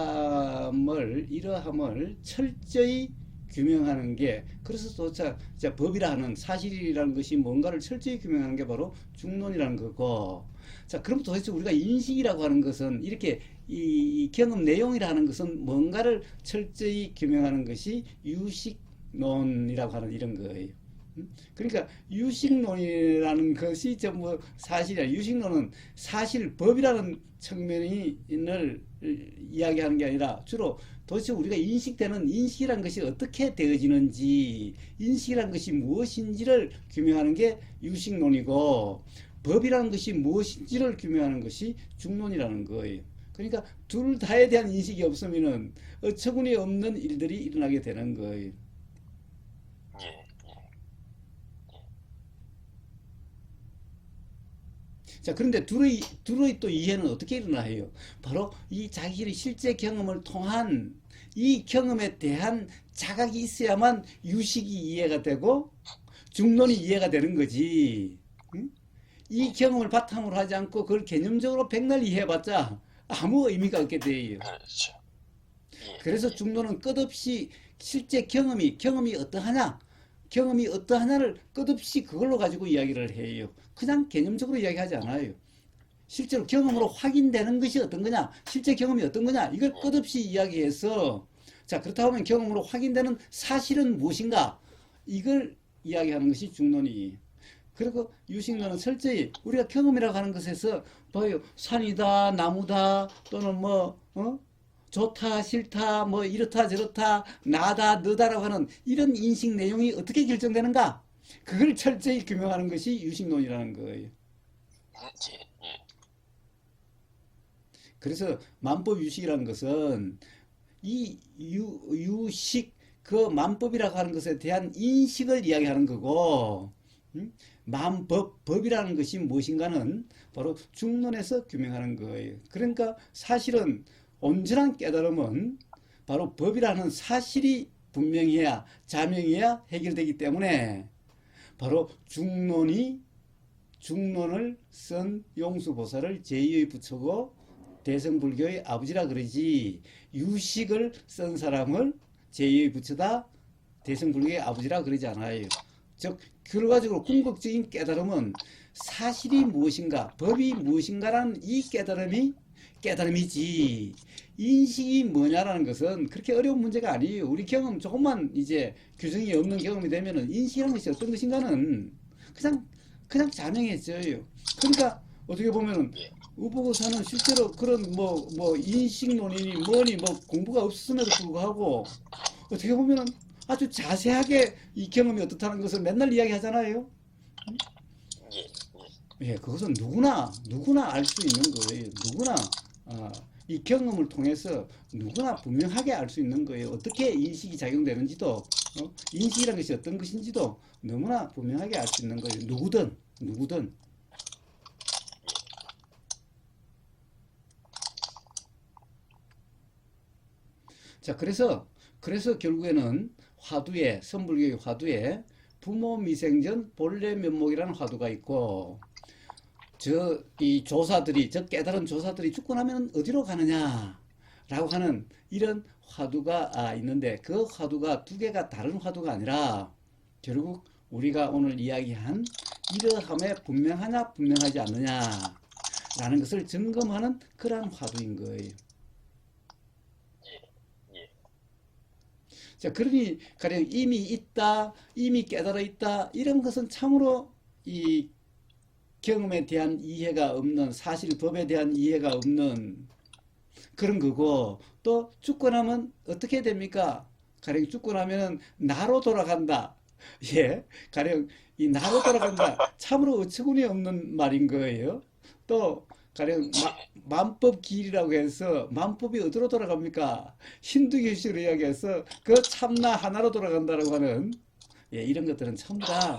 철저히 규명하는 게 그래서 또 자, 법이라 하는 사실이라는 것이 뭔가를 철저히 규명하는 게 바로 중론이라는 거고 자 그럼 도대체 우리가 인식이라고 하는 것은 이렇게 이 경험 내용이라 하는 것은 뭔가를 철저히 규명하는 것이 유식론이라고 하는 이런 거예요. 그러니까 유식론이라는 것이 전부 사실이야. 유식론은 사실 법이라는 측면을 이야기하는 게 아니라 주로 도대체 우리가 인식되는 인식이란 것이 어떻게 되어지는지 인식이란 것이 무엇인지를 규명하는 게 유식론이고 법이라는 것이 무엇인지를 규명하는 것이 중론이라는 거예요. 그러니까 둘 다에 대한 인식이 없으면은 어처구니 없는 일들이 일어나게 되는 거예요. 예, 예, 자, 그런데 둘의 또 이해는 어떻게 일어나요? 바로 이 자기의 실제 경험을 통한 이 경험에 대한 자각이 있어야만 유식이 이해가 되고 중론이 이해가 되는 거지. 응? 이 경험을 바탕으로 하지 않고 그걸 개념적으로 백날 이해해봤자 아무 의미가 없게 돼요. 그렇죠. 예, 그래서 예, 중도는 끝없이 실제 경험이 어떠하냐, 경험이 어떠하냐를 끝없이 그걸로 가지고 이야기를 해요. 그냥 개념적으로 이야기하지 않아요. 실제로 경험으로 확인되는 것이 어떤 거냐, 실제 경험이 어떤 거냐, 이걸 예, 끝없이 이야기해서 자 그렇다고 하면 경험으로 확인되는 사실은 무엇인가, 이걸 이야기하는 것이 중론이에요. 그리고 유식론은 철저히 우리가 경험이라고 하는 것에서 봐요. 산이다, 나무다, 또는 뭐, 좋다, 싫다, 뭐 이렇다, 저렇다, 나다, 너다라고 하는 이런 인식 내용이 어떻게 결정되는가? 그걸 철저히 규명하는 것이 유식론이라는 거예요. 예, 예, 그래서 만법 유식이라는 것은 이 유식, 그 만법이라고 하는 것에 대한 인식을 이야기하는 거고, 법이라는 것이 무엇인가는 바로 중론에서 규명하는 거예요. 그러니까 사실은 온전한 깨달음은 바로 법이라는 사실이 분명해야, 자명해야 해결되기 때문에 바로 중론을 쓴 용수보살을 제2의 부처고 대승불교의 아버지라 그러지 유식을 쓴 사람을 제2의 부처다 대승불교의 아버지라 그러지 않아요. 즉 결과적으로 예, 궁극적인 깨달음은 사실이 무엇인가, 법이 무엇인가라는 이 깨달음이지. 인식이 뭐냐라는 것은 그렇게 어려운 문제가 아니에요. 우리 경험 조금만 이제 규정이 없는 경험이 되면은 인식이라는 것이 어떤 것인가는 그냥 자명해져요. 그러니까 어떻게 보면은 예, 우보고사는 실제로 그런 뭐 인식론이니 뭐니 뭐 공부가 없음에도 불구하고 어떻게 보면은 아주 자세하게 이 경험이 어떻다는 것을 맨날 이야기하잖아요. 예, 예, 예, 그것은 누구나 알 수 있는 거예요. 누구나 이 경험을 통해서 누구나 분명하게 알 수 있는 거예요. 어떻게 인식이 작용되는지도 인식이라는 것이 어떤 것인지도 너무나 분명하게 알 수 있는 거예요. 누구든. 자, 그래서 결국에는 선불교의 화두에 부모 미생전 본래 면목이라는 화두가 있고 이 깨달은 조사들이 죽고 나면 어디로 가느냐라고 하는 이런 화두가 있는데 그 화두가 두 개가 다른 화두가 아니라 결국 우리가 오늘 이야기한 이러함에 분명하냐 분명하지 않느냐라는 것을 점검하는 그러한 화두인 거예요. 예, 자, 그러니 가령 이미 있다, 이미 깨달아 있다 이런 것은 참으로 이 경험에 대한 이해가 없는 사실 법에 대한 이해가 없는 그런 거고 또 죽고 나면 어떻게 됩니까? 가령 죽고 나면은 나로 돌아간다. 예, 가령 이 나로 돌아간다. 참으로 어처구니 없는 말인 거예요. 또 가령 예. 만법길이라고 해서 만법이 어디로 돌아갑니까? 힌두교식으로 이야기해서 그 참나 하나로 돌아간다라고 하는 예, 이런 것들은 전부 다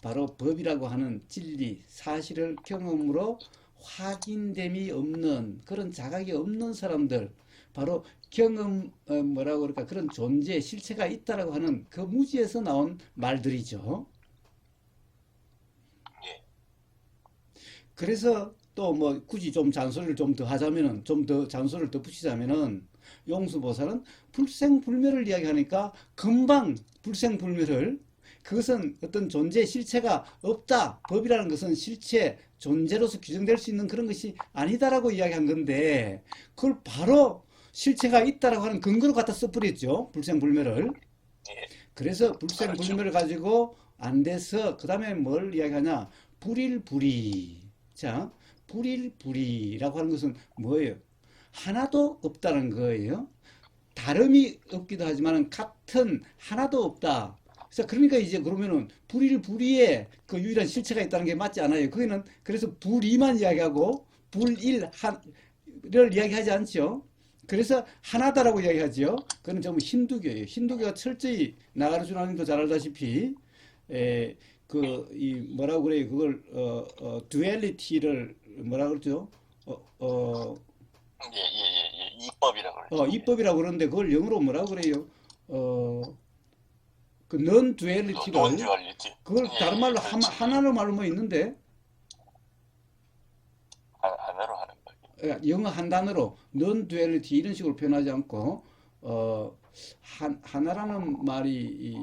바로 법이라고 하는 진리, 사실을 경험으로 확인됨이 없는 그런 자각이 없는 사람들, 바로 경험 뭐라고 그럴까 그런 존재, 실체가 있다라고 하는 그 무지에서 나온 말들이죠. 예. 그래서 또 뭐 굳이 좀 잔소리를 좀 더 하자면은 좀 더 잔소리를 더 붙이자면은 용수보살은 불생불멸을 이야기하니까 금방 불생불멸을 그것은 어떤 존재 실체가 없다. 법이라는 것은 실체, 존재로서 규정될 수 있는 그런 것이 아니다라고 이야기한 건데 그걸 바로 실체가 있다라고 하는 근거로 갖다 써버렸죠. 불생불멸을. 예. 그래서 그렇죠. 불생불멸을 가지고 안 돼서 그 다음에 뭘 이야기하냐? 불일불이. 자, 불일불이라고 하는 것은 뭐예요? 하나도 없다는 거예요. 다름이 없기도 하지만 같은 하나도 없다. 그래서 그러니까 이제 그러면은 불일불이에 그 유일한 실체가 있다는 게 맞지 않아요. 거기는 그래서 불이만 이야기하고 불일을 이야기하지 않죠. 그래서 하나다라고 이야기하죠. 그건 전부 힌두교예요. 힌두교가 철저히 나가르주나님도 잘 알다시피 이 뭐라고 그래요? 그걸 듀얼리티를 뭐라 그러죠? 어, 어, 예, 예, 예, 예. 이법이라고 그러죠. 예. 이법이라고 그러는데 그걸 영어로 뭐라고 그래요? 어, 그 non 논 duality를 듀얼리티. 그걸 예, 다른 예, 말로 그렇죠. 예. 하나로 말로 뭐 있는데 하나로 하는 말. 영어 한 단어로 non duality 이런 식으로 표현하지 않고 어, 하나라는 말이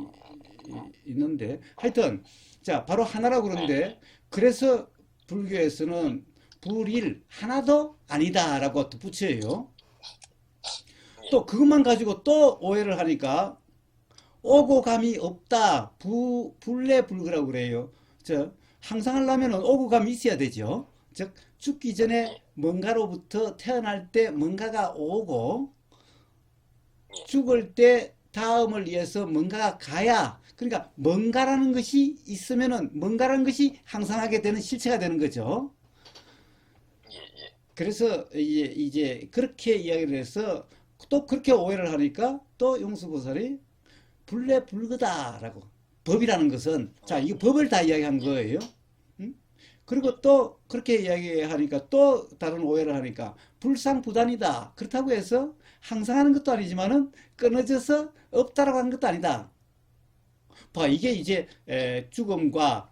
있는데 하여튼 자 바로 하나라고 네, 그러는데 그래서 불교에서는 불일 하나도 아니다라고 또 붙여요. 예, 또 그것만 가지고 또 오해를 하니까 오고 감이 없다. 불내불거라고 그래요. 항상 하려면 오고 감이 있어야 되죠. 즉, 죽기 전에 예, 뭔가로부터 태어날 때 뭔가가 오고, 예, 죽을 때 다음을 위해서 뭔가가 가야, 그러니까 뭔가라는 것이 있으면은 뭔가라는 것이 항상하게 되는 실체가 되는 거죠. 예, 예, 그래서 이제 그렇게 이야기를 해서 또 그렇게 오해를 하니까 또 용수보살이 불례불거다라고. 법이라는 것은 자, 예, 이 법을 다 이야기한 예, 거예요. 응? 그리고 예, 또 그렇게 이야기하니까 또 다른 오해를 하니까 불상부단이다. 그렇다고 해서 항상 하는 것도 아니지만은 끊어져서 없다라고 하는 것도 아니다. 봐, 이게 이제 죽음과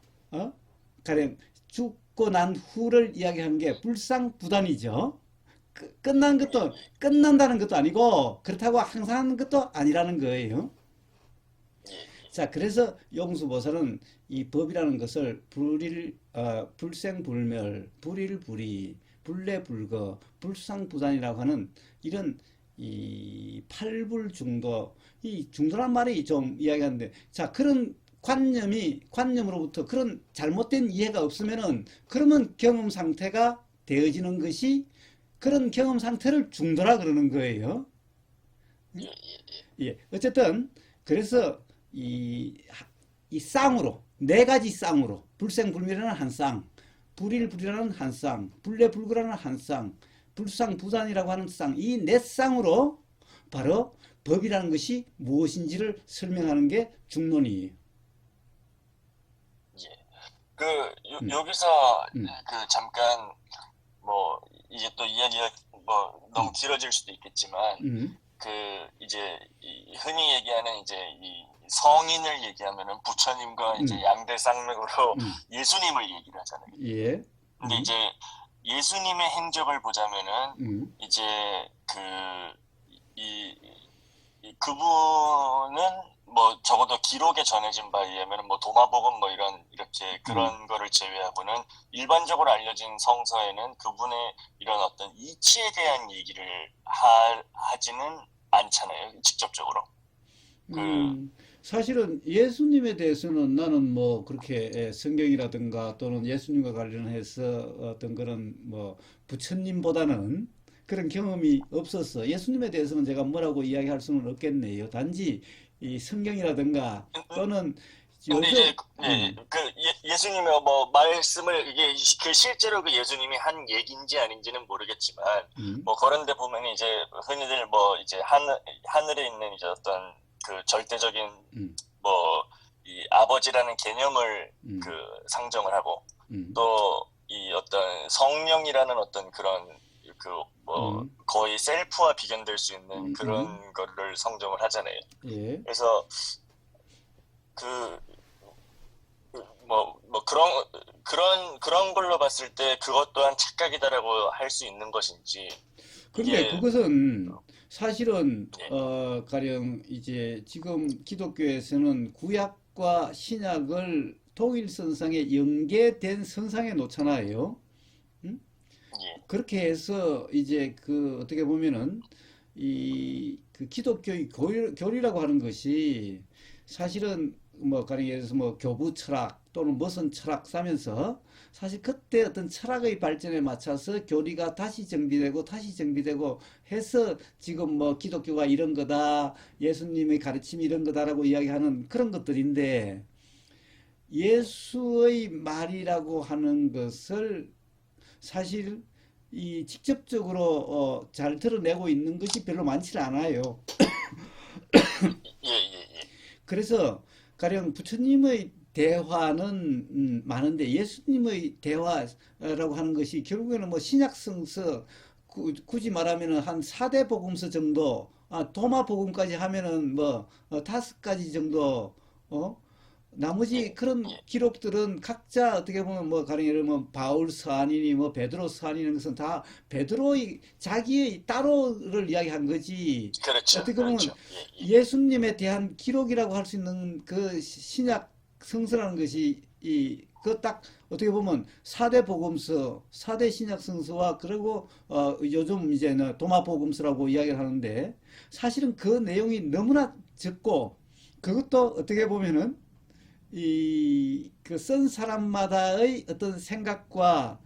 가령 죽고 난 후를 이야기한 게 불상부단이죠. 끝난 예, 것도 끝난다는 것도 아니고 그렇다고 항상 하는 것도 아니라는 거예요. 예, 예, 자, 그래서 용수보살은 이 법이라는 것을 불생불멸, 불일불이, 불내불거, 불상부단이라고 하는 이런 이 팔불중도, 이 중도란 말이 좀 이야기하는데, 자, 그런 관념으로부터 그런 잘못된 이해가 없으면은, 그러면 경험 상태가 되어지는 것이 그런 경험 상태를 중도라 그러는 거예요. 예, 예, 예, 어쨌든 그래서 이, 이 쌍으로 네 가지 쌍으로 불생불멸이라는 한 쌍, 불일불이라는 한 쌍, 불내불거라는 한 쌍, 불상부단이라고 하는 쌍, 이 네 쌍으로 바로 법이라는 것이 무엇인지를 설명하는 게 중론이에요. 예. 음, 여기서 음, 잠깐 뭐 이제 또 이야기가 뭐 너무 음, 길어질 수도 있겠지만 음, 이제 흔히 얘기하는 이제 이 성인을 얘기하면은 부처님과 이제 음, 양대 산맥으로 음, 예수님을 얘기를 하잖아요. 예, 근데 이제 예수님의 행적을 보자면은 음, 이제 이, 그분은 뭐 적어도 기록에 전해진 바에 의하면 뭐 도마복음 뭐 이렇게 음. 그런 거를 제외하고는 일반적으로 알려진 성서에는 그분의 이런 어떤 이치에 대한 얘기를 하지는 않잖아요. 직접적으로. 그 음, 사실은 예수님에 대해서는 나는 뭐 그렇게 성경이라든가 또는 예수님과 관련해서 어떤 그런 뭐 부처님보다는 그런 경험이 없었어. 예수님에 대해서는 제가 뭐라고 이야기할 수는 없겠네요. 단지 이 성경이라든가 또는 근데 요즘 이제 예수님의 뭐 말씀을 이게 그 실제로 그 예수님이 한 얘기인지 아닌지는 모르겠지만 음, 뭐 그런 데 보면 이제 흔히들 뭐 이제 하늘에 있는 이제 어떤 그 절대적인 음, 뭐 이 아버지라는 개념을 그 음, 상정을 하고 음, 또 이 어떤 성령이라는 어떤 그런 그 뭐 음, 거의 셀프와 비견될 수 있는 음, 음, 그런 거를 상정을 하잖아요. 예. 그래서 그 뭐 그런 걸로 봤을 때 그것 또한 착각이다라고 할 수 있는 것인지 그런데 이게 그것은 사실은 예, 가령 이제 지금 기독교에서는 구약과 신약을 통일선상에 연계된 선상에 놓잖아요. 음? 예, 그렇게 해서 이제 그 어떻게 보면은 이 그 기독교의 교리라고 하는 것이 사실은 뭐 가령 예를 들어서 뭐 교부 철학 또는 무슨 철학 사면서 사실 그때 어떤 철학의 발전에 맞춰서 교리가 다시 정비되고 다시 정비되고 해서 지금 뭐 기독교가 이런 거다, 예수님의 가르침이 이런 거다라고 이야기하는 그런 것들인데, 예수의 말이라고 하는 것을 사실 이 직접적으로 잘 드러내고 있는 것이 별로 많지는 않아요. 예, 예, 예. 그래서 가령 부처님의 대화는 많은데 예수님의 대화라고 하는 것이 결국에는 뭐 신약성서, 굳이 말하면은 한 4대 복음서 정도, 도마 복음까지 하면은 뭐 5가지 정도, 어? 예, 나머지 그런 예. 기록들은 각자 어떻게 보면 뭐 가령 예를 들면 바울 서한이니 뭐 베드로 서한이 는 것은 다 베드로의 자기의 따로를 이야기한 거지. 그렇죠, 어떻게 보면 그렇죠. 예, 예. 예수님에 대한 기록이라고 할 수 있는 그 신약 성서라는 것이 이 그 딱 어떻게 보면 4대 복음서, 4대 신약 성서와 그리고 요즘 이제는 도마 복음서라고 이야기를 하는데, 사실은 그 내용이 너무나 적고, 그것도 어떻게 보면은 이 그 쓴 사람마다의 어떤 생각과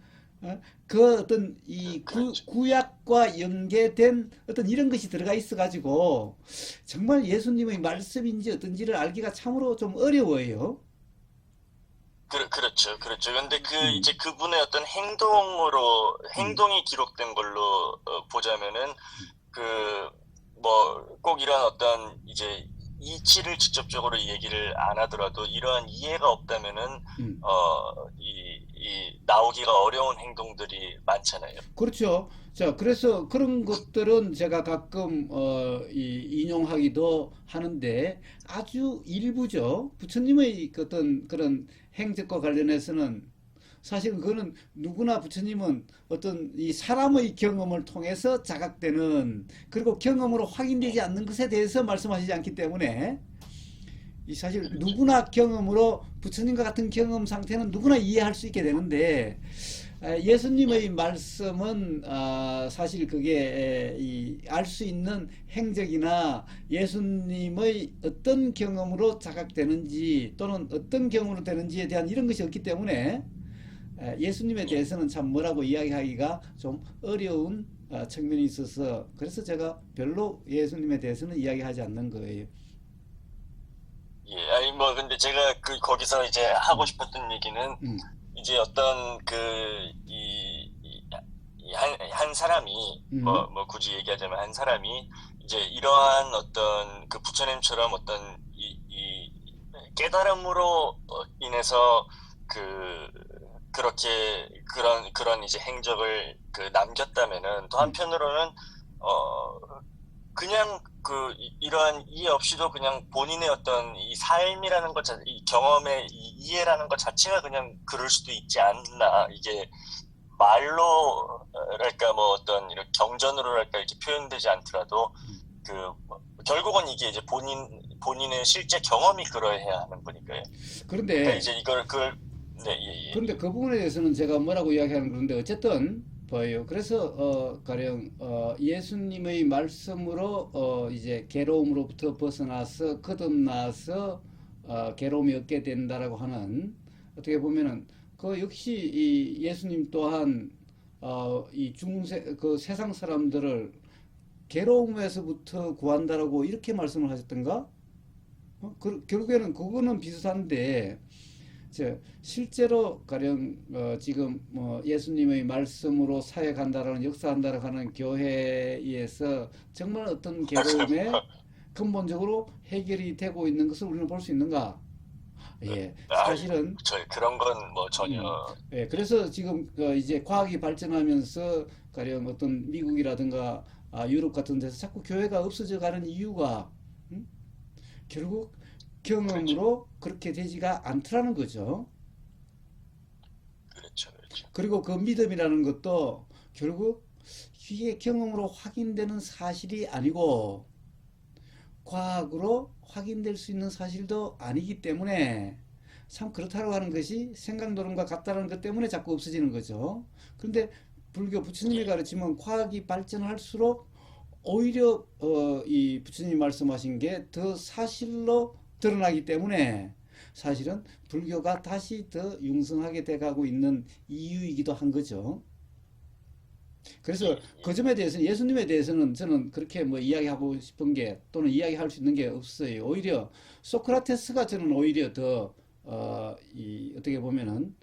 그 어떤 이 그렇죠. 구약과 연계된 어떤 이런 것이 들어가 있어 가지고 정말 예수님의 말씀인지 어떤지를 알기가 참으로 좀 어려워요. 그렇죠, 그렇죠. 근데 음, 이제 그분의 어떤 행동으로 음, 행동이 기록된 걸로 보자면은 그 뭐 꼭 이런 어떤 이제 이치를 직접적으로 얘기를 안 하더라도 이러한 이해가 없다면은 음. 이 나오기가 어려운 행동들이 많잖아요. 그렇죠. 자, 그래서 그런 것들은 제가 가끔 인용하기도 하는데 아주 일부죠. 부처님의 그 어떤 그런 행적과 관련해서는 사실 그거는 누구나 부처님은 어떤 이 사람의 경험을 통해서 자각되는, 그리고 경험으로 확인되지 예, 않는 것에 대해서 말씀하시지 않기 때문에 이 사실 그렇죠. 누구나 경험으로 부처님과 같은 경험 상태는 누구나 이해할 수 있게 되는데, 예, 예수님의 말씀은 사실 그게 알 수 있는 행적이나 예수님의 어떤 경험으로 자각되는지 또는 어떤 경험으로 되는지에 대한 이런 것이 없기 때문에 예수님에 예, 대해서는 참 뭐라고 이야기하기가 좀 어려운 측면이 있어서, 그래서 제가 별로 예수님에 대해서는 이야기하지 않는 거예요. 예. 아니 뭐 근데 제가 거기서 이제 하고 음, 싶었던 얘기는 음, 이제 어떤 한 사람이 음, 뭐 굳이 얘기하자면 한 사람이 이제 이러한 어떤 그 부처님처럼 어떤 이 깨달음으로 인해서 그 그렇게 그런 이제 행적을 남겼다면은 또 음. 한편으로는 어 그냥 이러한 이해 없이도 그냥 본인의 어떤 이 삶이라는 것 이 경험의 이 이해라는 것 자체가 그냥 그럴 수도 있지 않나. 이게 말로랄까 뭐 어떤 이런 경전으로랄까 이렇게 표현되지 않더라도 결국은 이게 이제 본인의 실제 경험이 그러해야 하는 거니까요. 그러니까 그런데 이제 이걸 그걸 네, 예, 예. 그 부분에 대해서는 제가 뭐라고 이야기하는 그런데 어쨌든 보여요. 그래서 가령 예수님의 말씀으로 이제 괴로움으로부터 벗어나서 거듭나서 괴로움이 없게 된다라고 하는, 어떻게 보면은 그 역시 이 예수님 또한 이 그 세상 사람들을 괴로움에서부터 구한다라고 이렇게 말씀을 하셨던가? 결국에는 그거는 비슷한데, 실제로 가령 지금 뭐 예수님의 말씀으로 사역한다라는 역사한다라고 하는 교회에서 정말 어떤 괴로움에 근본적으로 해결이 되고 있는 것을 우리는 볼 수 있는가? 예, 사실은 저 그런 건 뭐 전혀. 예, 그래서 지금 이제 과학이 발전하면서 가령 어떤 미국이라든가 유럽 같은 데서 자꾸 교회가 없어져 가는 이유가 음? 결국 그렇죠. 경험으로 그렇게 되지가 않더라는 거죠. 그렇죠. 그렇죠. 그리고 그 믿음이라는 것도 결국 이게 경험으로 확인되는 사실이 아니고 과학으로 확인될 수 있는 사실도 아니기 때문에 참 그렇다고 하는 것이 생각노름과 같다는 것 때문에 자꾸 없어지는 거죠. 그런데 불교 부처님이 예. 가르치면 과학이 발전할수록 오히려 이 부처님 말씀하신 게 더 사실로 드러나기 때문에 사실은 불교가 다시 더 융성하게 돼가고 있는 이유이기도 한 거죠. 예. 그래서 그 점에 대해서는 예수님에 대해서는 저는 그렇게 뭐 이야기하고 싶은 게 또는 이야기할 수 있는 게 없어요. 오히려 소크라테스가 저는 오히려 더 어떻게 보면은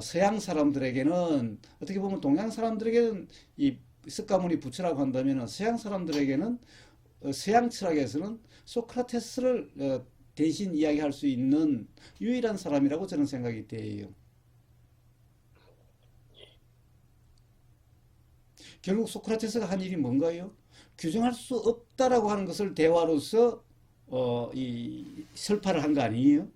서양 사람들에게는 어떻게 보면 동양 사람들에게는 이 석가모니 부처라고 한다면은 서양 사람들에게는 서양 철학에서는 소크라테스를 대신 이야기할 수 있는 유일한 사람이라고 저는 생각이 돼요. 결국 소크라테스가 한 일이 뭔가요? 규정할 수 없다라고 하는 것을 대화로서 이 설파를 한 거 아니에요?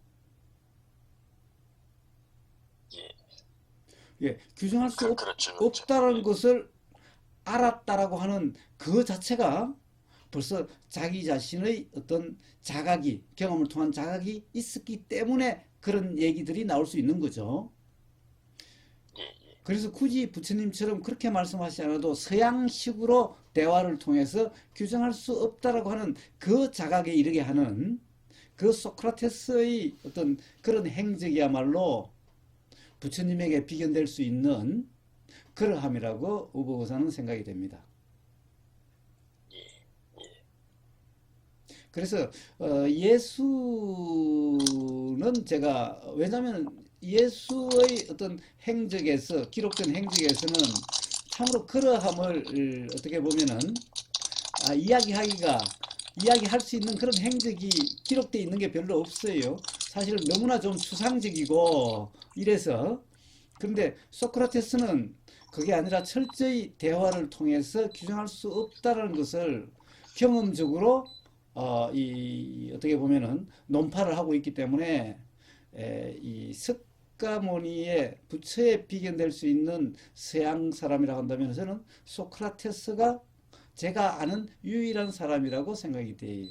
예. 예, 규정할 수 그렇죠. 그렇죠. 없다라는 예. 것을 알았다라고 하는 그 자체가 벌써 자기 자신의 어떤 자각이, 경험을 통한 자각이 있었기 때문에 그런 얘기들이 나올 수 있는 거죠. 예. 예. 그래서 굳이 부처님처럼 그렇게 말씀하시지 않아도 서양식으로 대화를 통해서 규정할 수 없다라고 하는 그 자각에 이르게 하는 그 소크라테스의 어떤 그런 행적이야말로 부처님에게 비견될 수 있는 그러함이라고 우보고사는 생각이 됩니다. 예. 예. 그래서 예수는 제가 왜냐하면 예수의 어떤 행적에서 기록된 행적에서는 참으로 그러함을 어떻게 보면은 이야기할 수 있는 그런 행적이 기록되어 있는 게 별로 없어요. 사실은 너무나 좀 추상적이고 이래서 그런데 소크라테스는 그게 아니라 철저히 대화를 통해서 규정할 수 없다는 것을 경험적으로 어떻게 보면은 논파를 하고 있기 때문에 이 석가모니의 부처에 비견될 수 있는 서양 사람이라고 한다면 저는 소크라테스가 제가 아는 유일한 사람이라고 생각이 돼요.